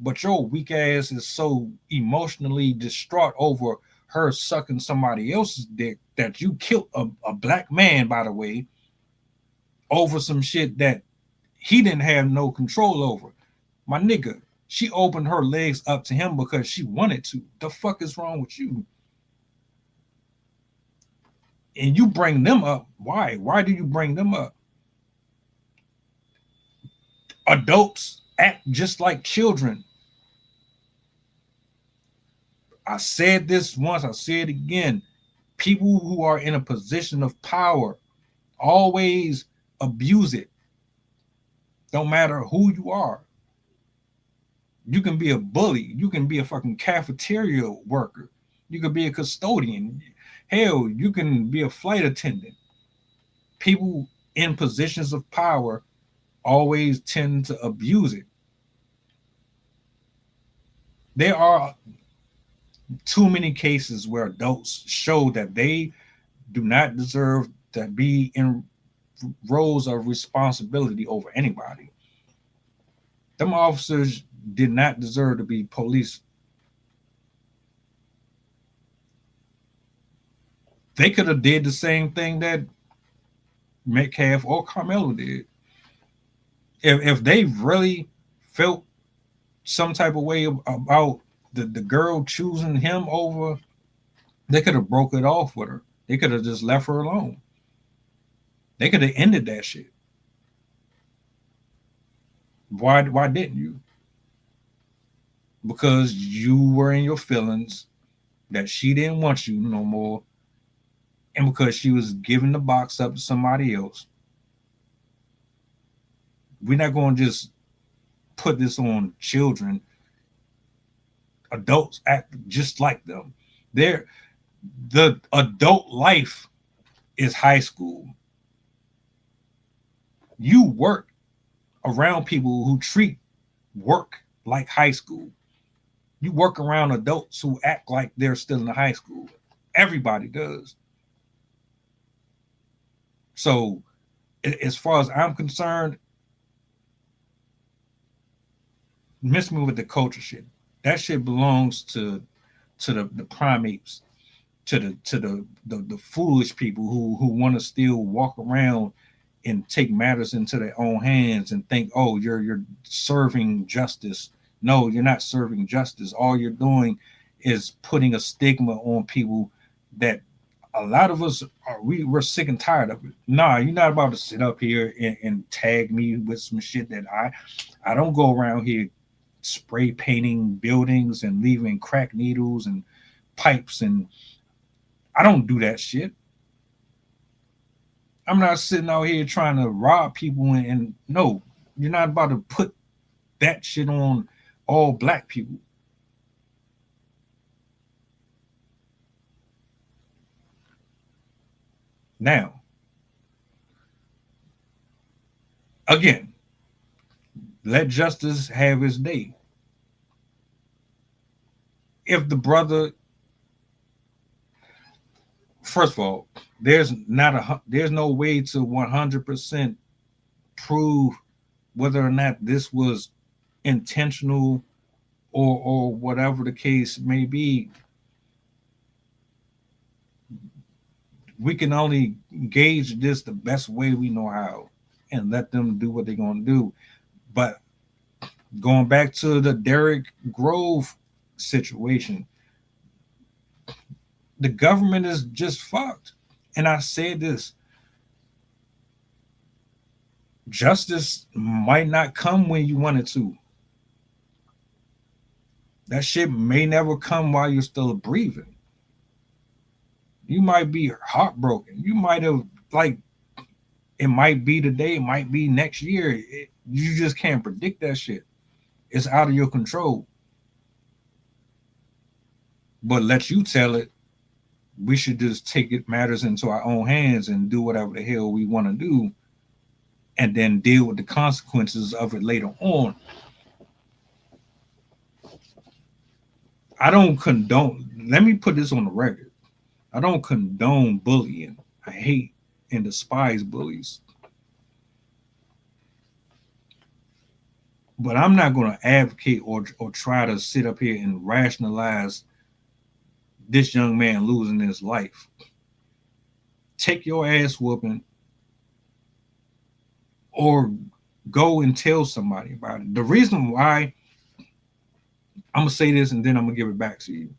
but your weak ass is so emotionally distraught over her sucking somebody else's dick that you killed a black man, by the way, over some shit that he didn't have no control over. My nigga, she opened her legs up to him because she wanted to. The fuck is wrong with you? And you bring them up. Why? Why do you bring them up? Adults act just like children. I said this once, I say it again. People who are in a position of power always abuse it. Don't matter who you are. You can be a bully. You can be a fucking cafeteria worker. You can be a custodian. Hell, you can be a flight attendant. People in positions of power always tend to abuse it. There are too many cases where adults show that they do not deserve to be in roles of responsibility over anybody. Them officers did not deserve to be police. They could have did the same thing that Metcalf or Carmelo did. If they really felt some type of way about the girl choosing him over, they could have broke it off with her. They could have just left her alone. They could have ended that shit. Why didn't you? Because you were in your feelings that she didn't want you no more, and because she was giving the box up to somebody else. We're not going to just put this on children. Adults act just like them. The adult life is high school. You work around people who treat work like high school. You work around adults who act like they're still in high school. Everybody does. So as far as I'm concerned, miss me with the culture shit. That shit belongs to the primates, to the foolish people who want to still walk around and take matters into their own hands and think, oh, you're serving justice. No, you're not serving justice. All you're doing is putting a stigma on people that a lot of us we're sick and tired of it. Nah, you're not about to sit up here and tag me with some shit that I don't go around here spray painting buildings and leaving crack needles and pipes, and I don't do that shit. I'm not sitting out here trying to rob people and no, you're not about to put that shit on all black people. Now, again, let justice have its day. If the brother, first of all, there's no way to 100% prove whether or not this was intentional or whatever the case may be. We can only gauge this the best way we know how and let them do what they're going to do. But going back to the Derrick Grove situation, the government is just fucked. And I said this, justice might not come when you want it to. That shit may never come while you're still breathing. You might be heartbroken. You might have, it might be today, it might be next year. You just can't predict that shit. It's out of your control. But let you tell it, we should just take matters into our own hands and do whatever the hell we want to do and then deal with the consequences of it later on. I don't condone, let me put this on the record. I don't condone bullying. I hate and despise bullies. But I'm not going to advocate or try to sit up here and rationalize this young man losing his life. Take your ass whooping or go and tell somebody about it. The reason why, I'm going to say this and then I'm going to give it back to you.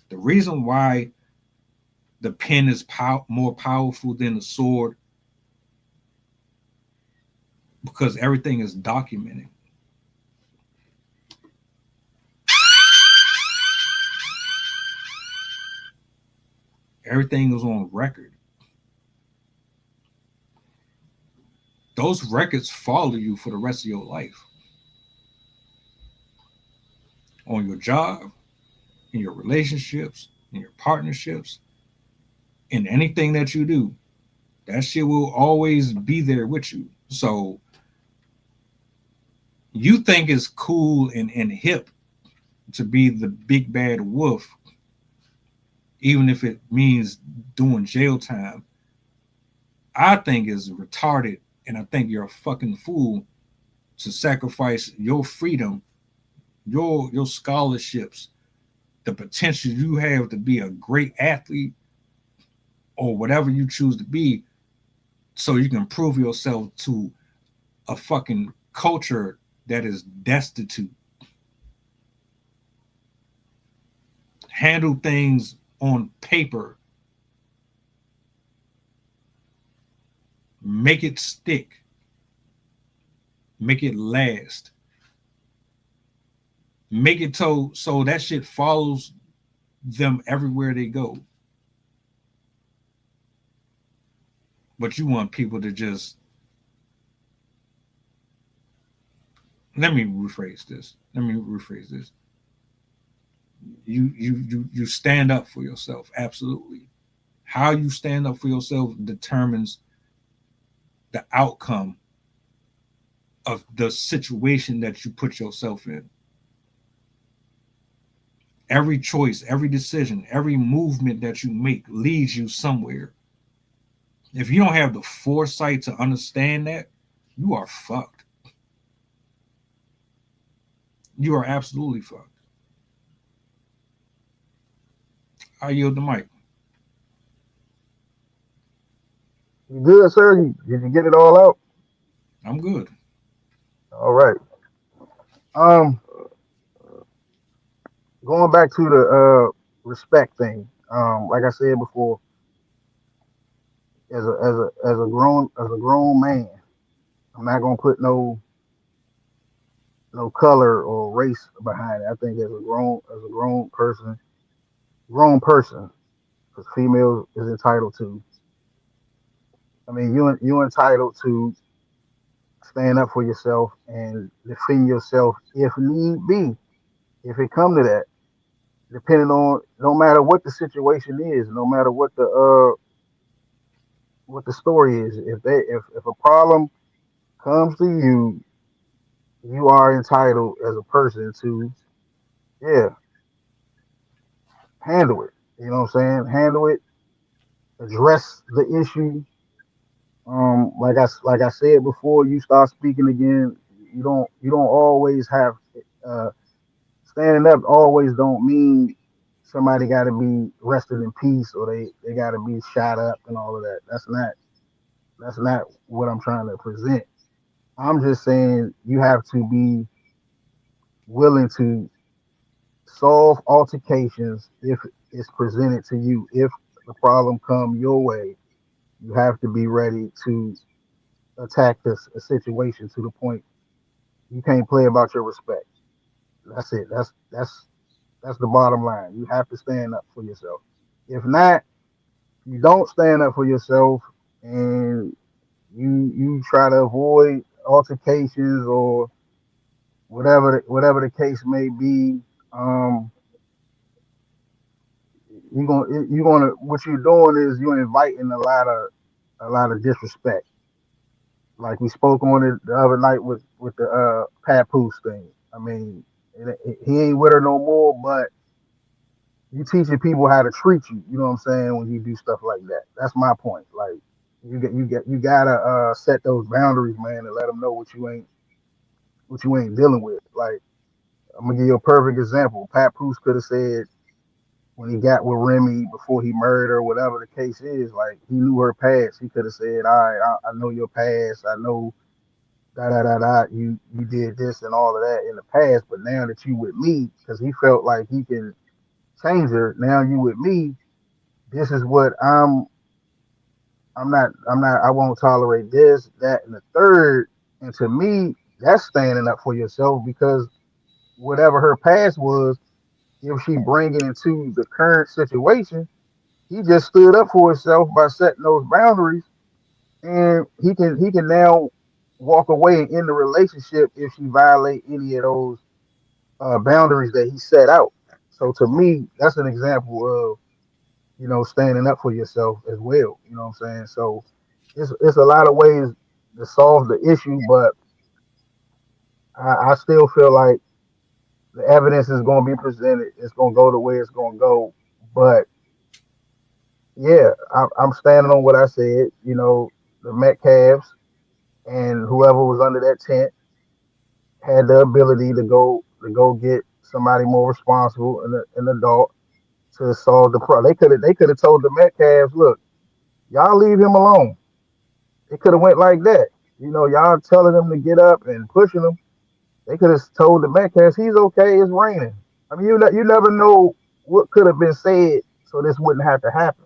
The reason why the pen is more powerful than the sword, because everything is documented. Everything was on record. Those records follow you for the rest of your life. On your job, in your relationships, in your partnerships, in anything that you do. That shit will always be there with you. So you think it's cool and hip to be the big bad wolf, even if it means doing jail time. I think is retarded, and I think you're a fucking fool to sacrifice your freedom, your scholarships, the potential you have to be a great athlete or whatever you choose to be, so you can prove yourself to a fucking culture that is destitute. Handle things on paper. Make it stick. Make it last. Make it so that shit follows them everywhere they go. But you want people to just, let me rephrase this. You stand up for yourself. Absolutely. How you stand up for yourself determines the outcome of the situation that you put yourself in. Every choice, every decision, every movement that you make leads you somewhere. If you don't have the foresight to understand that, you are fucked. You are absolutely fucked. I yield the mic. You good, sir? Did you get it all out? I'm good. All right. Going back to the respect thing. Like I said before, as a grown man, I'm not gonna put no color or race behind it. I think as a grown person, because females is entitled to. I mean, you entitled to stand up for yourself and defend yourself if need be. If it come to that, depending on, no matter what the situation is, no matter what the story is, if a problem comes to you, you are entitled as a person to, yeah, handle it. You know what I'm saying? Handle it, address the issue. Like I said before, you start speaking again. You don't always have uh, standing up. Always don't mean somebody got to be rested in peace or they got to be shot up and all of that. That's not what I'm trying to present. I'm just saying you have to be willing to solve altercations if it's presented to you. If the problem come your way, you have to be ready to attack this a situation to the point you can't play about your respect. That's it. That's the bottom line. You have to stand up for yourself. If not, you don't stand up for yourself and you try to avoid altercations or whatever the case may be. You're gonna what you're doing is you're inviting a lot of disrespect. Like we spoke on it the other night with the Papoose thing. I mean, he ain't with her no more, but you teaching people how to treat you. You know what I'm saying? When you do stuff like that, that's my point. Like you gotta set those boundaries, man, and let them know what you ain't dealing with. Like I'm gonna give you a perfect example. Papoose could have said when he got with Remy before he murdered her, whatever the case is, like he knew her past. He could have said, "All right, I know your past. I know da da da da. You did this and all of that in the past, but now that you with me, because he felt like he can change her. Now you with me. This is what I'm not. I won't tolerate this, that, and the third. And to me, that's standing up for yourself because whatever her past was, if she bring it into the current situation, He just stood up for himself by setting those boundaries, and he can now walk away and end the relationship if she violate any of those boundaries that he set out. So to me, that's an example of standing up for yourself as well. You know what I'm saying? So it's a lot of ways to solve the issue, but I still feel like the evidence is going to be presented. It's going to go the way it's going to go. But yeah, I'm standing on what I said. The Metcalfs and whoever was under that tent had the ability to go get somebody more responsible, an adult, to solve the problem. They could have told the Metcalfs, look, y'all leave him alone. It could have went like that. Y'all telling them to get up and pushing them. They could have told the Metcalfs, he's okay. It's raining. I mean, you never know what could have been said, so this wouldn't have to happen.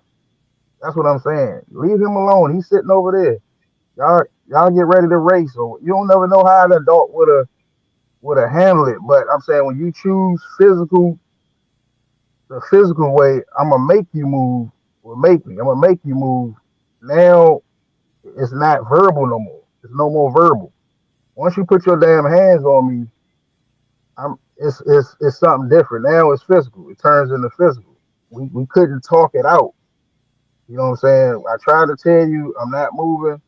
That's what I'm saying. Leave him alone. He's sitting over there. Y'all get ready to race. So you don't never know how an adult would have handled it. But I'm saying when you choose the physical way, I'm gonna make you move. Or make me. I'm gonna make you move. Now it's not verbal no more. It's no more verbal. Once you put your damn hands on me, it's something different. Now it's physical. It turns into physical. We couldn't talk it out. You know what I'm saying? I tried to tell you I'm not moving.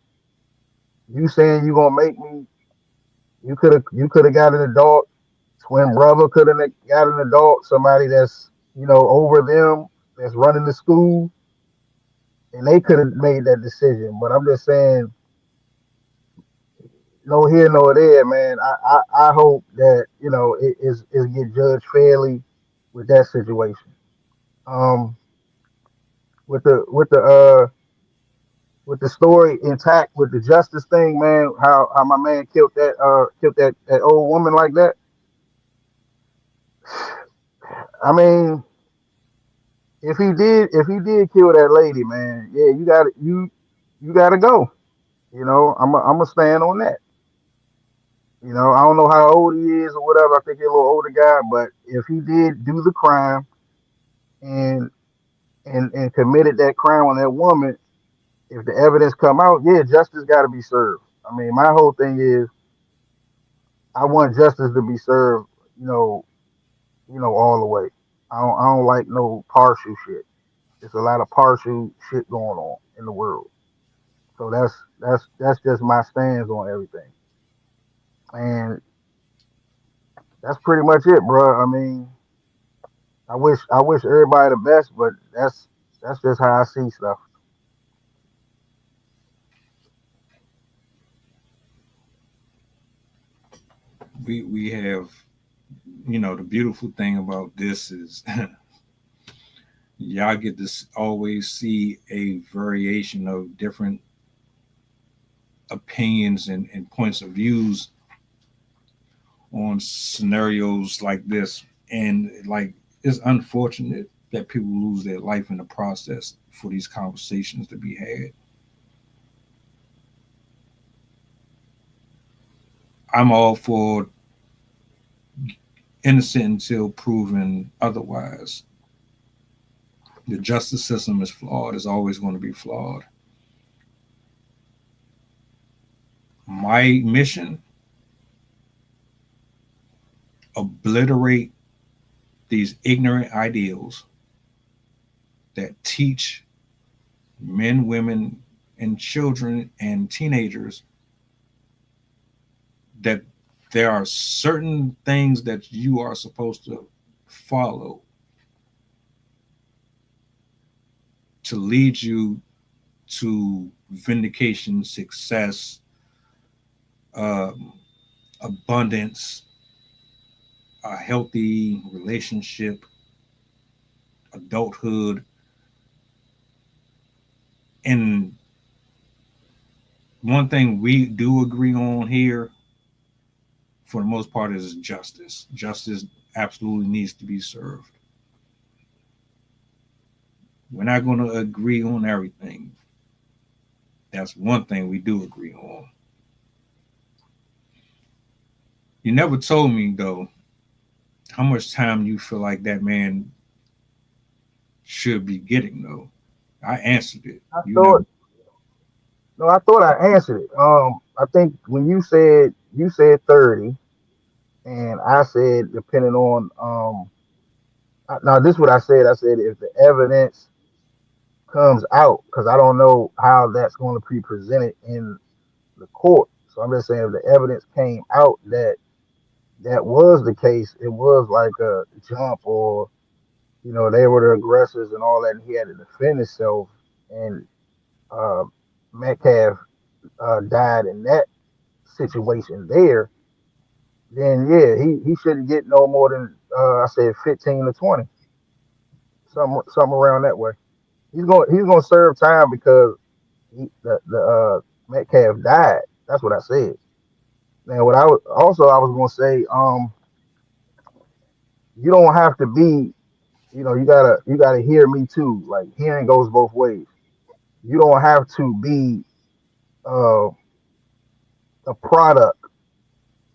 You saying you gonna make me? You could have got an adult. Twin brother could have got an adult. Somebody that's over them, that's running the school, and they could have made that decision. But I'm just saying, no here, no there, man. I hope that it get judged fairly with that situation. Um, with the story intact with the justice thing, man. How my man killed that old woman like that. I mean, if he did kill that lady, man, yeah, you gotta go. I'm gonna stand on that. I don't know how old he is or whatever. I think he's a little older guy, but if he did do the crime and and committed that crime on that woman, if the evidence come out, yeah, justice got to be served. I mean, my whole thing is I want justice to be served. All the way. I don't like no partial shit. There's a lot of partial shit going on in the world. So that's just my stance on everything. And that's pretty much it, bro. I mean, I wish everybody the best, but that's just how I see stuff. We have, the beautiful thing about this is y'all get to always see a variation of different opinions and points of views on scenarios like this. And like, it's unfortunate that people lose their life in the process for these conversations to be had. I'm all for innocent until proven otherwise. The justice system is flawed, is always going to be flawed. My mission: obliterate these ignorant ideals that teach men, women, and children and teenagers that there are certain things that you are supposed to follow to lead you to vindication, success, abundance, a healthy relationship, adulthood. And one thing we do agree on here, for the most part, is justice. Justice absolutely needs to be served. We're not going to agree on everything. That's one thing we do agree on. You never told me, though, how much time you feel like that man should be getting, though. I answered it. I You never. thought no, I thought I answered it. I think when you said 30, and I said depending on now this is what I said. I said if the evidence comes out, because I don't know how that's going to be presented in the court. So I'm just saying if the evidence came out that that was the case, it was like a jump, or they were the aggressors and all that, and he had to defend himself, and uh, Metcalf died in that situation there, then yeah, he shouldn't get no more than I said 15 to 20, something around that way. He's gonna serve time because the Metcalf died. That's what I said. Now, what I was gonna say, you don't have to be, you gotta hear me too. Like hearing goes both ways. You don't have to be uh, a product.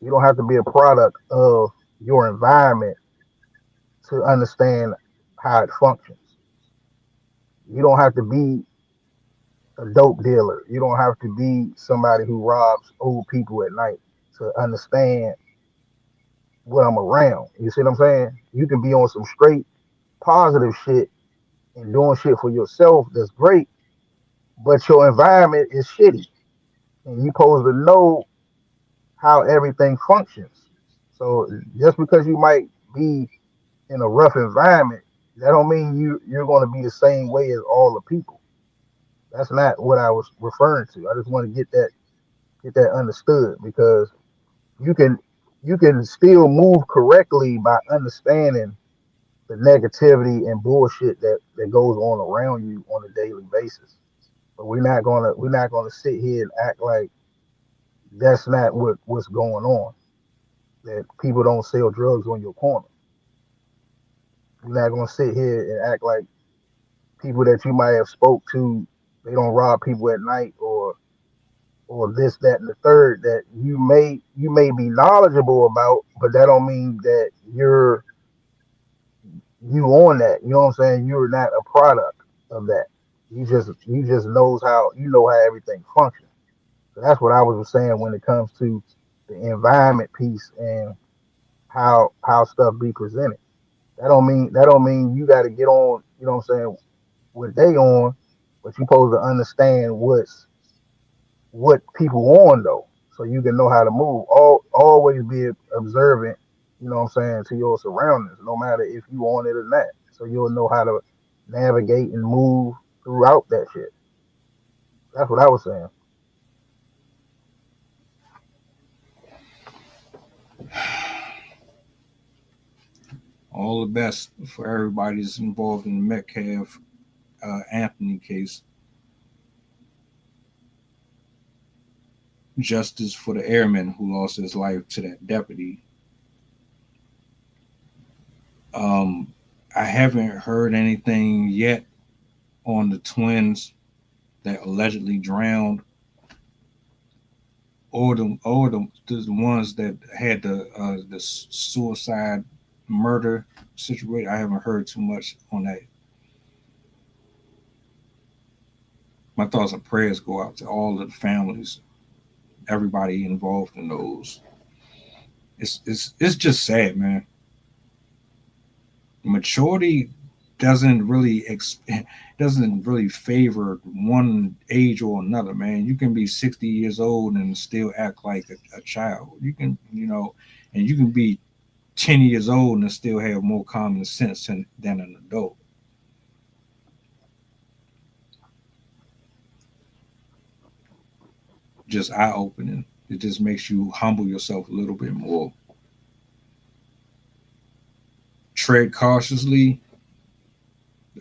You don't have to be a product of your environment to understand how it functions. You don't have to be a dope dealer. You don't have to be somebody who robs old people at night to understand what I'm around. You see what I'm saying? You can be on some straight positive shit and doing shit for yourself that's great, but your environment is shitty. And you supposed to know how everything functions. So just because you might be in a rough environment, that don't mean you're going to be the same way as all the people. That's not what I was referring to. I just want to get that understood, because you can you can still move correctly by understanding the negativity and bullshit that goes on around you on a daily basis. But we're not gonna sit here and act like that's not what's going on. That people don't sell drugs on your corner. We're not gonna sit here and act like people that you might have spoke to, they don't rob people at night, or this, that, and the third, that you may be knowledgeable about, but that don't mean that you on that. You know what I'm saying? You're not a product of that. You just know how everything functions. So that's what I was saying when it comes to the environment piece and how stuff be presented. That don't mean you got to get on. You know what I'm saying? What they on, but you supposed to understand what people on though, so you can know how to move. Always be observant. You know what I'm saying, to your surroundings, no matter if you on it or not. So you'll know how to navigate and move throughout that shit. That's what I was saying. All the best for everybody that's involved in the Metcalf Anthony case. Justice for the airman who lost his life to that deputy. I haven't heard anything yet on the twins that allegedly drowned, or the ones that had the suicide murder situation. I haven't heard too much on that. My thoughts and prayers go out to all of the families, everybody involved in those. It's just sad, man. Maturity doesn't really favor one age or another, man. You can be 60 years old and still act like a child. You can, and you can be 10 years old and still have more common sense than an adult. Just eye opening. It just makes you humble yourself a little bit more. Tread cautiously.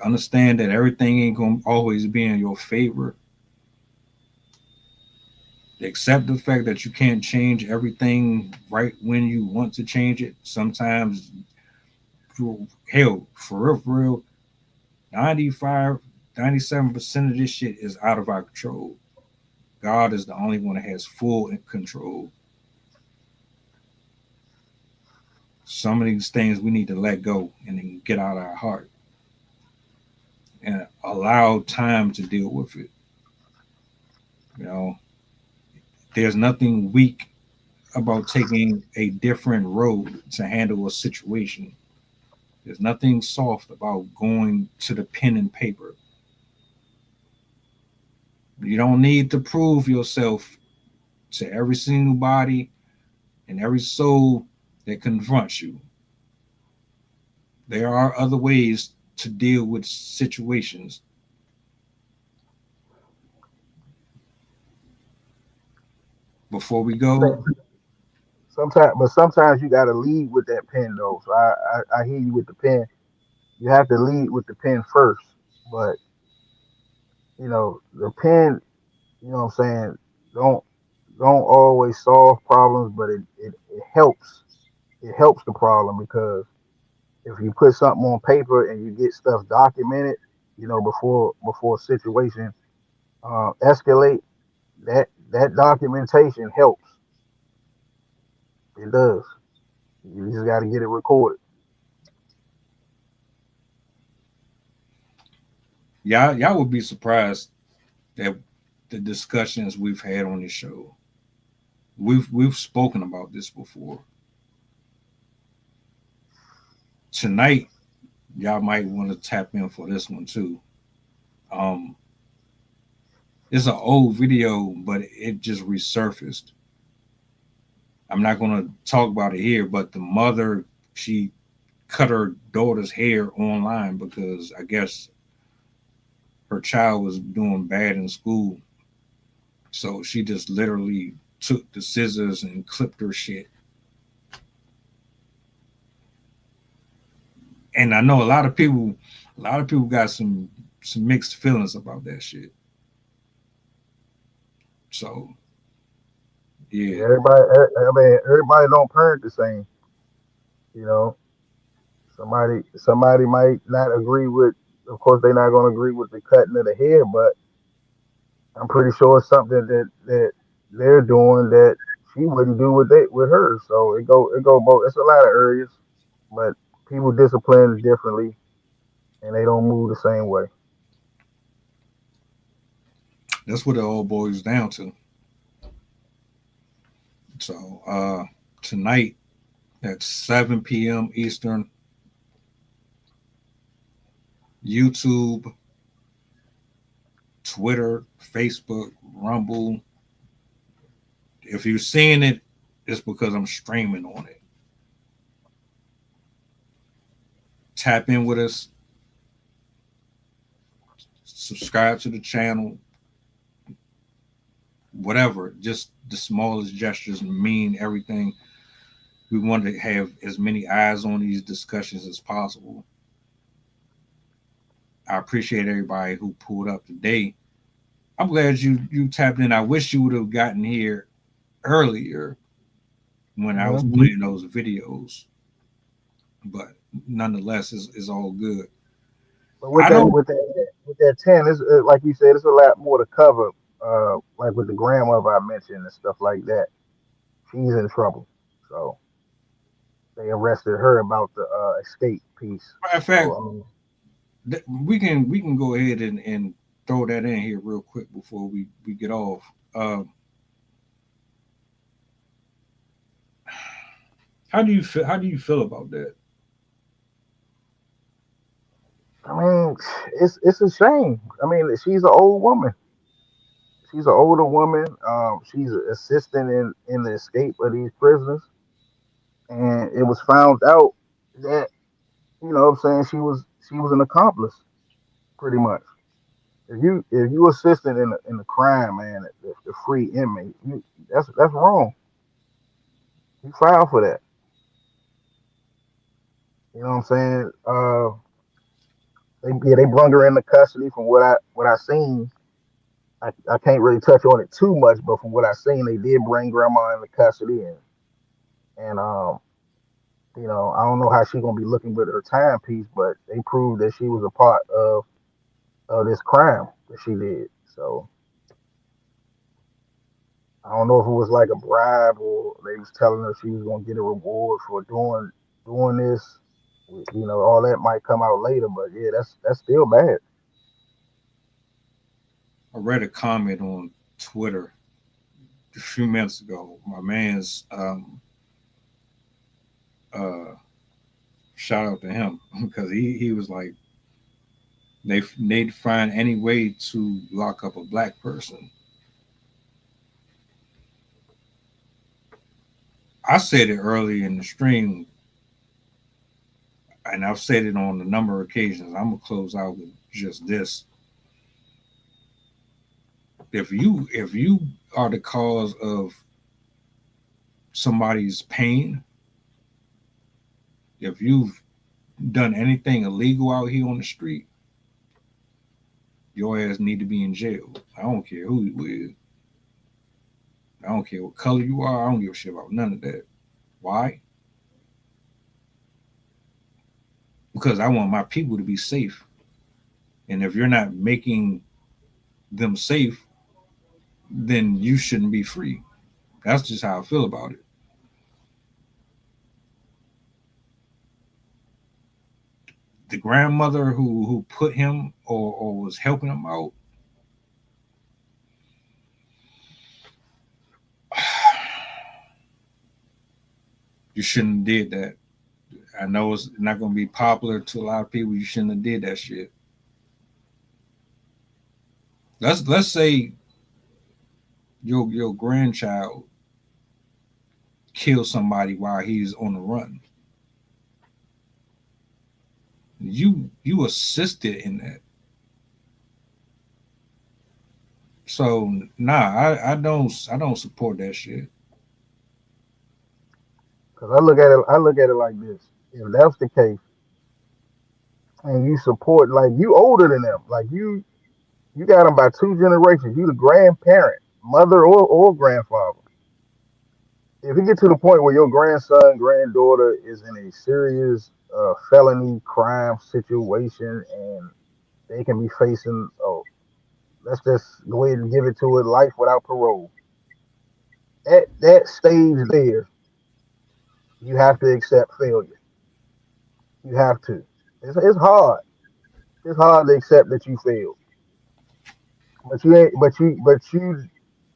Understand that everything ain't gonna always be in your favor. Accept the fact that you can't change everything right when you want to change it. Sometimes, hell, for real, 95, 97% of this shit is out of our control. God is the only one that has full control. Some of these things we need to let go and then get out of our heart and allow time to deal with it. You know, there's nothing weak about taking a different road to handle a situation. There's nothing soft about going to the pen and paper. You don't need to prove yourself to every single body and every soul that confronts you. There are other ways to deal with situations. Before we go, Sometimes you gotta lead with that pen though. So I hear you with the pen. You have to lead with the pen first. But the pen, what I'm saying, don't don't always solve problems, but it helps. It helps the problem because if you put something on paper and you get stuff documented, before a situation escalate, that documentation helps. It does. You just got to get it recorded. y'all would be surprised that the discussions we've had on this show. We've spoken about this before. Tonight, y'all might want to tap in for this one too. Um, it's an old video, but it just resurfaced. I'm not going to talk about it here, but the mother, she cut her daughter's hair online because I guess her child was doing bad in school. So she just literally took the scissors and clipped her shit. And I know a lot of people got some mixed feelings about that shit. So yeah, Everybody don't parent the same. You know, somebody might not agree with. Of course, they're not going to agree with the cutting of the hair, but I'm pretty sure it's something that they're doing that she wouldn't do with her. So it go both. It's a lot of areas, but people discipline differently, and they don't move the same way. that's what it all boils down to. So tonight at 7 p.m. Eastern, YouTube, Twitter, Facebook, Rumble. If you're seeing it, it's because I'm streaming on it. Tap in with us, subscribe to the channel, whatever. Just the smallest gestures mean everything. We want to have as many eyes on these discussions as possible. I appreciate everybody who pulled up today. I'm glad you tapped in. I wish you would have gotten here earlier when I was playing those videos, but nonetheless, it's all good. But with that 10, it's like you said, it's a lot more to cover. Like with the grandmother I mentioned and stuff like that, she's in trouble. So they arrested her about the escape piece. Matter of fact, we can go ahead and throw that in here real quick before we get off. How do you feel? How do you feel about that? I mean, it's a shame. I mean, she's an old woman. She's an older woman. She's assisting in the escape of these prisoners, and it was found out that what I'm saying, she was an accomplice, pretty much. If you assisted in the crime, man, the free inmate, that's wrong. You filed for that. You know what I'm saying? They brung her into custody. From what I seen, I can't really touch on it too much, but from what I seen, they did bring grandma into custody, and I don't know how she gonna be looking with her timepiece, but they proved that she was a part of this crime that she did. So I don't know if it was like a bribe or they was telling her she was gonna get a reward for doing this. All that might come out later, but yeah, that's still bad. read a comment on Twitter a few minutes ago. My man's shout out to him because he was like, they'd find any way to lock up a black person. I said it early in the stream, and I've said it on a number of occasions. I'm gonna close out with just this. If you are the cause of somebody's pain, if you've done anything illegal out here on the street, your ass need to be in jail. I don't care who you is. I don't care what color you are. I don't give a shit about none of that. Why? Because I want my people to be safe. And if you're not making them safe, then you shouldn't be free. That's just how I feel about it. The grandmother who put him or was helping him out, you shouldn't have did that. I know it's not going to be popular to a lot of people. You shouldn't have did that shit. Let's say your grandchild kills somebody while he's on the run. You assisted in that. So nah, I don't support that shit. Cause I look at it like this. If that's the case, and you support, like, you older than them, like you got them by 2 generations. You the grandparent, mother or grandfather. If you get to the point where your grandson, granddaughter is in a serious felony crime situation and they can be facing, oh, let's just go ahead and give it to it, life without parole. At that stage there, you have to accept failure. You have to. It's hard. It's hard to accept that you failed. But you ain't.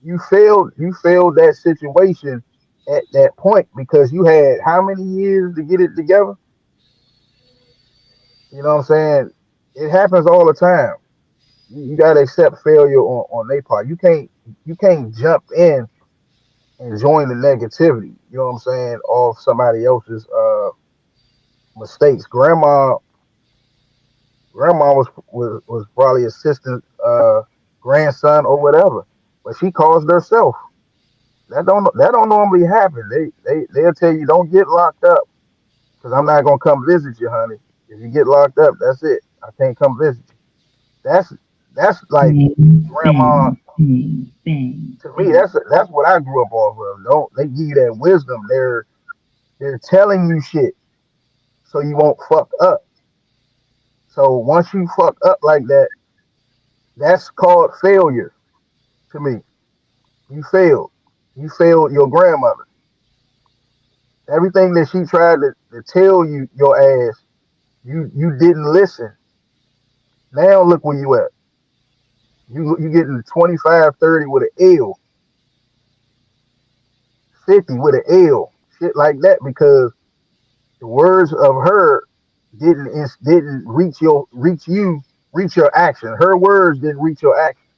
You failed. You failed that situation at that point because you had how many years to get it together? You know what I'm saying? It happens all the time. You gotta accept failure on their part. You can't jump in and join the negativity. You know what I'm saying? Of somebody else's mistakes. Grandma was probably assistant grandson or whatever, but she caused herself. That don't normally happen. They'll tell you don't get locked up because I'm not gonna come visit you, honey. If you get locked up, that's it. I can't come visit you. That's like grandma. To me, that's what I grew up off of. Don't they give you that wisdom? They're telling you shit so you won't fuck up. So once you fuck up like that, that's called failure to me. You failed. You failed your grandmother. Everything that she tried to tell you, your ass, you didn't listen. Now look where you at. You getting 25, 30 with an L, 50 with an L, shit like that because the words of her didn't reach your action. Her words didn't reach your action.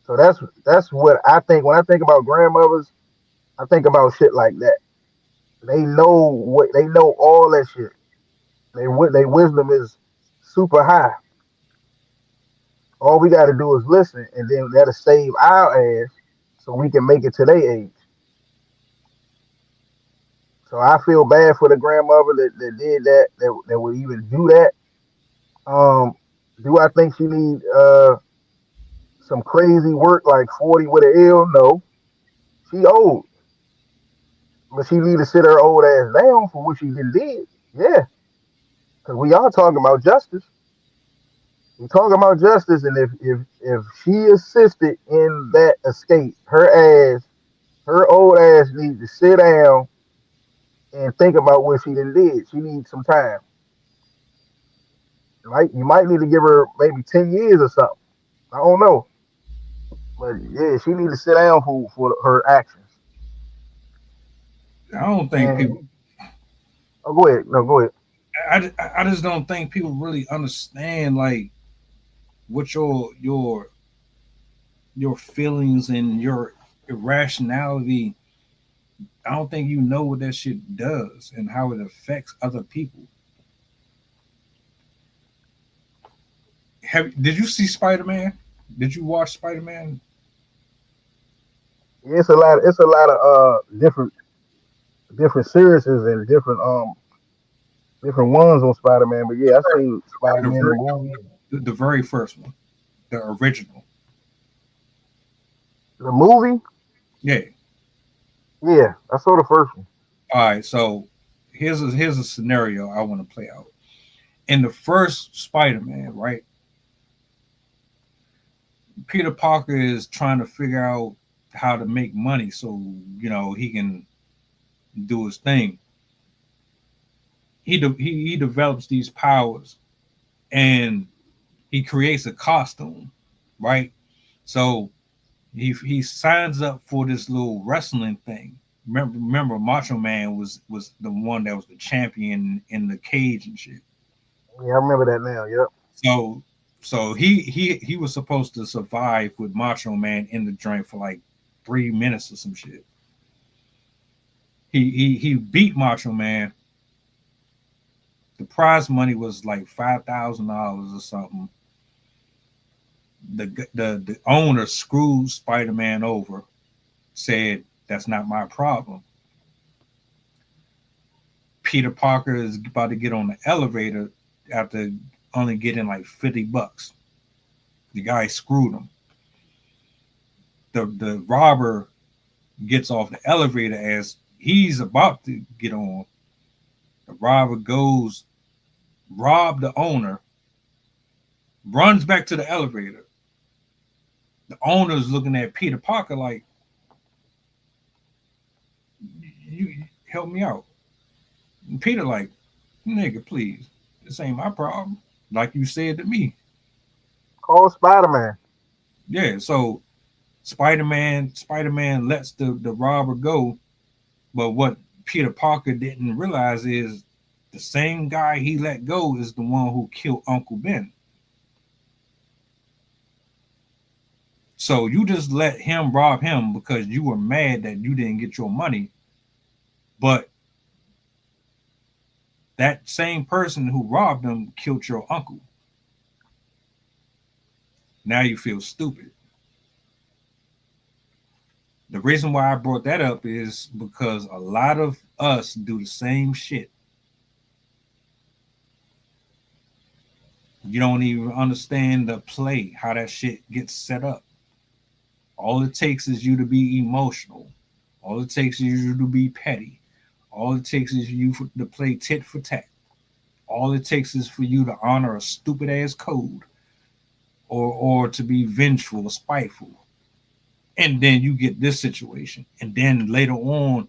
So that's what I think when I think about grandmothers. I think about shit like that. They know all that shit. They wisdom is super high. All we got to do is listen, and then that'll save our ass, so we can make it to their age. So I feel bad for the grandmother that did that would even do that. Do I think she need some crazy work like 40 with an L? No, she old, but she need to sit her old ass down for what she did. Yeah, because we are talking about justice. We talking about justice, and if she assisted in that escape, her old ass needs to sit down and think about what she did. She needs some time. Right? You might need to give her maybe 10 years or something. I don't know. But yeah, she need to sit down for her actions. I don't think And people. oh, go ahead. No, go ahead. I just don't think people really understand like what your feelings and your irrationality. I don't think you know what that shit does and how it affects other people. Did you see Spider Man? Did you watch Spider Man? Yeah, it's a lot. It's a lot of different series and different ones on Spider Man. But yeah, I seen Spider The Man the very, movie, the very first one, the original. the movie. Yeah. Yeah, I saw the first one. All right. So here's a scenario I want to play out. In the first Spider Man, right? Peter Parker is trying to figure out how to make money so he can do his thing. He develops these powers and he creates a costume, right? So he signs up for this little wrestling thing. Remember, Macho Man was the one that was the champion in the cage and shit. Yeah, I remember that now. Yep. So he was supposed to survive with Macho Man in the joint for like 3 minutes or some shit. He beat Macho Man. The prize money was like $5,000 or something. The owner screwed Spider Man over, said that's not my problem. Peter Parker is about to get on the elevator after only getting like $50. The guy screwed him. The robber gets off the elevator as he's about to get on. The robber goes, rob the owner, runs back to the elevator. The owner's looking at Peter Parker like, you help me out. And Peter like, nigga, please, this ain't my problem. Like you said to me. Call Spider Man. Yeah, so Spider-Man lets the robber go, but what Peter Parker didn't realize is the same guy he let go is the one who killed Uncle Ben. So you just let him rob him because you were mad that you didn't get your money, but that same person who robbed him killed your uncle. Now you feel stupid. The reason why I brought that up is because a lot of us do the same shit. You don't even understand the play, how that shit gets set up. All it takes is you to be emotional. All it takes is you to be petty. All it takes is you to play tit for tat. All it takes is for you to honor a stupid ass code or to be vengeful or spiteful. And then you get this situation. And then later on,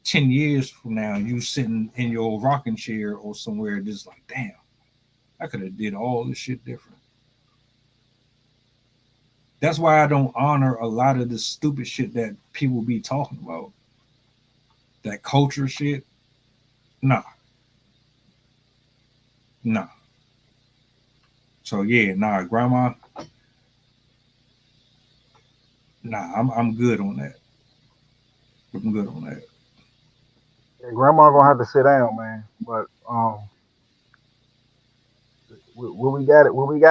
10 years from now, you sitting in your rocking chair or somewhere just like, damn, I could have did all this shit different. That's why I don't honor a lot of the stupid shit that people be talking about. That culture shit. Nah. Nah. So yeah, nah, grandma. Nah, I'm good on that. I'm good on that. Yeah, Grandma gonna have to sit down, man. But what we got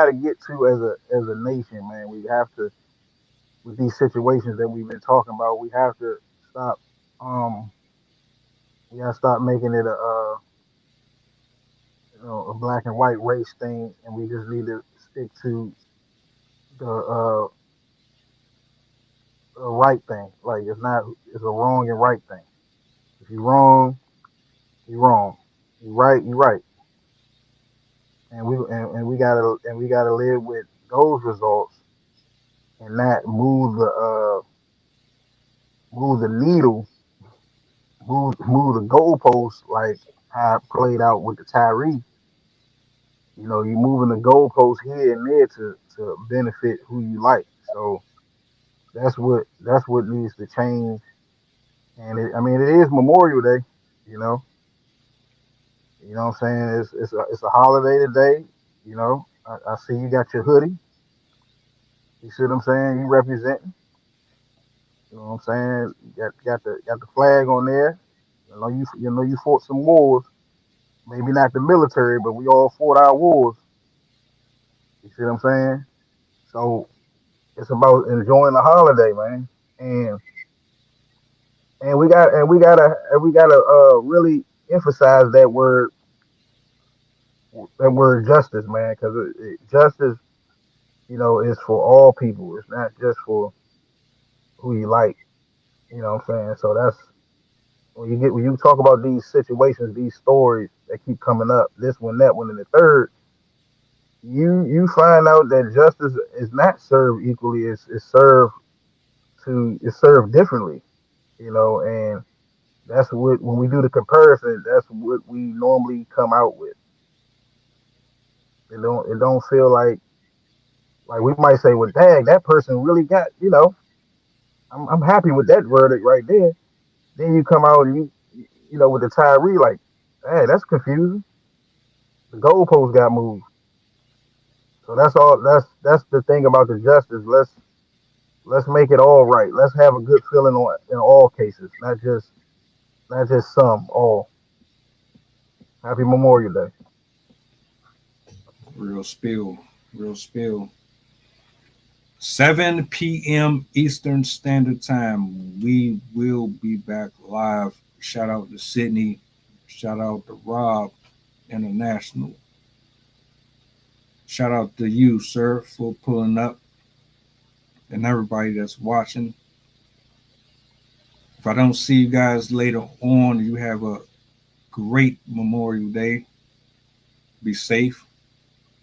to get to as a nation, man. We have to, with these situations that we've been talking about, we have to stop. Um, we gotta stop making it a black and white race thing, and we just need to stick to the right thing. Like it's a wrong and right thing. If you're wrong, you're wrong. You right, you right. And we gotta live with those results and not move the needle, move the goalposts like how it played out with the Tyree. You know, you moving the goalposts here and there to benefit who you like. So That's what needs to change. And it is Memorial Day, you know. You know what I'm saying? It's a holiday today. You know, I see you got your hoodie. You see what I'm saying? You representing. You know what I'm saying? You got the flag on there. You fought some wars. Maybe not the military, but we all fought our wars. You see what I'm saying? So it's about enjoying the holiday, man. And we gotta really emphasize that word justice, man, because justice, you know, is for all people. It's not just for who you like. You know what I'm saying? So that's when you talk about these situations, these stories that keep coming up, this one, that one, and the third, you find out that justice is not served equally. It's served differently. You know, and that's what when we do the comparison, that's what we normally come out with. It don't feel like we might say, well, dang, that person really got, you know, I'm happy with that verdict right there. Then you come out and you know, with the Tyree, like, hey, that's confusing. The goalpost got moved. So that's all. That's the thing about the justice. Let's make it all right. Let's have a good feeling in all cases, not just some. All. Happy Memorial Day. Real spill. 7 p.m. Eastern Standard Time. We will be back live. Shout out to Sydney. Shout out to Rob International. Shout out to you, sir, for pulling up, and everybody that's watching. If I don't see you guys later on, you have a great Memorial Day. Be safe.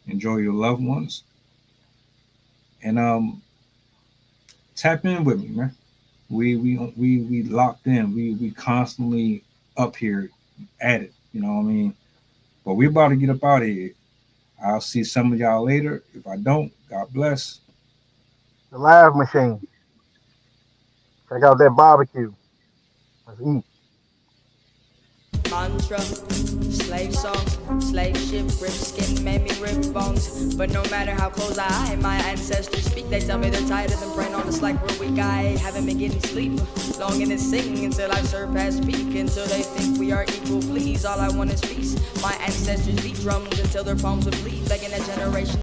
Enjoy your loved ones. And tap in with me, man. We locked in. We constantly up here at it. You know what I mean? But we're about to get up out of here. I'll see some of y'all later. If I don't, God bless. The live machine. Check out that barbecue. Let's eat. Mantra, slave song, slave ship, rip skin, made me rip bones. But no matter how close I my ancestors speak, they tell me they're tired of them praying on us like we're weak. I haven't been getting sleep, longing to sing until I surpass peak, until they think we are equal. Please, all I want is peace. My ancestors beat drums until their palms would bleed, begging a generation.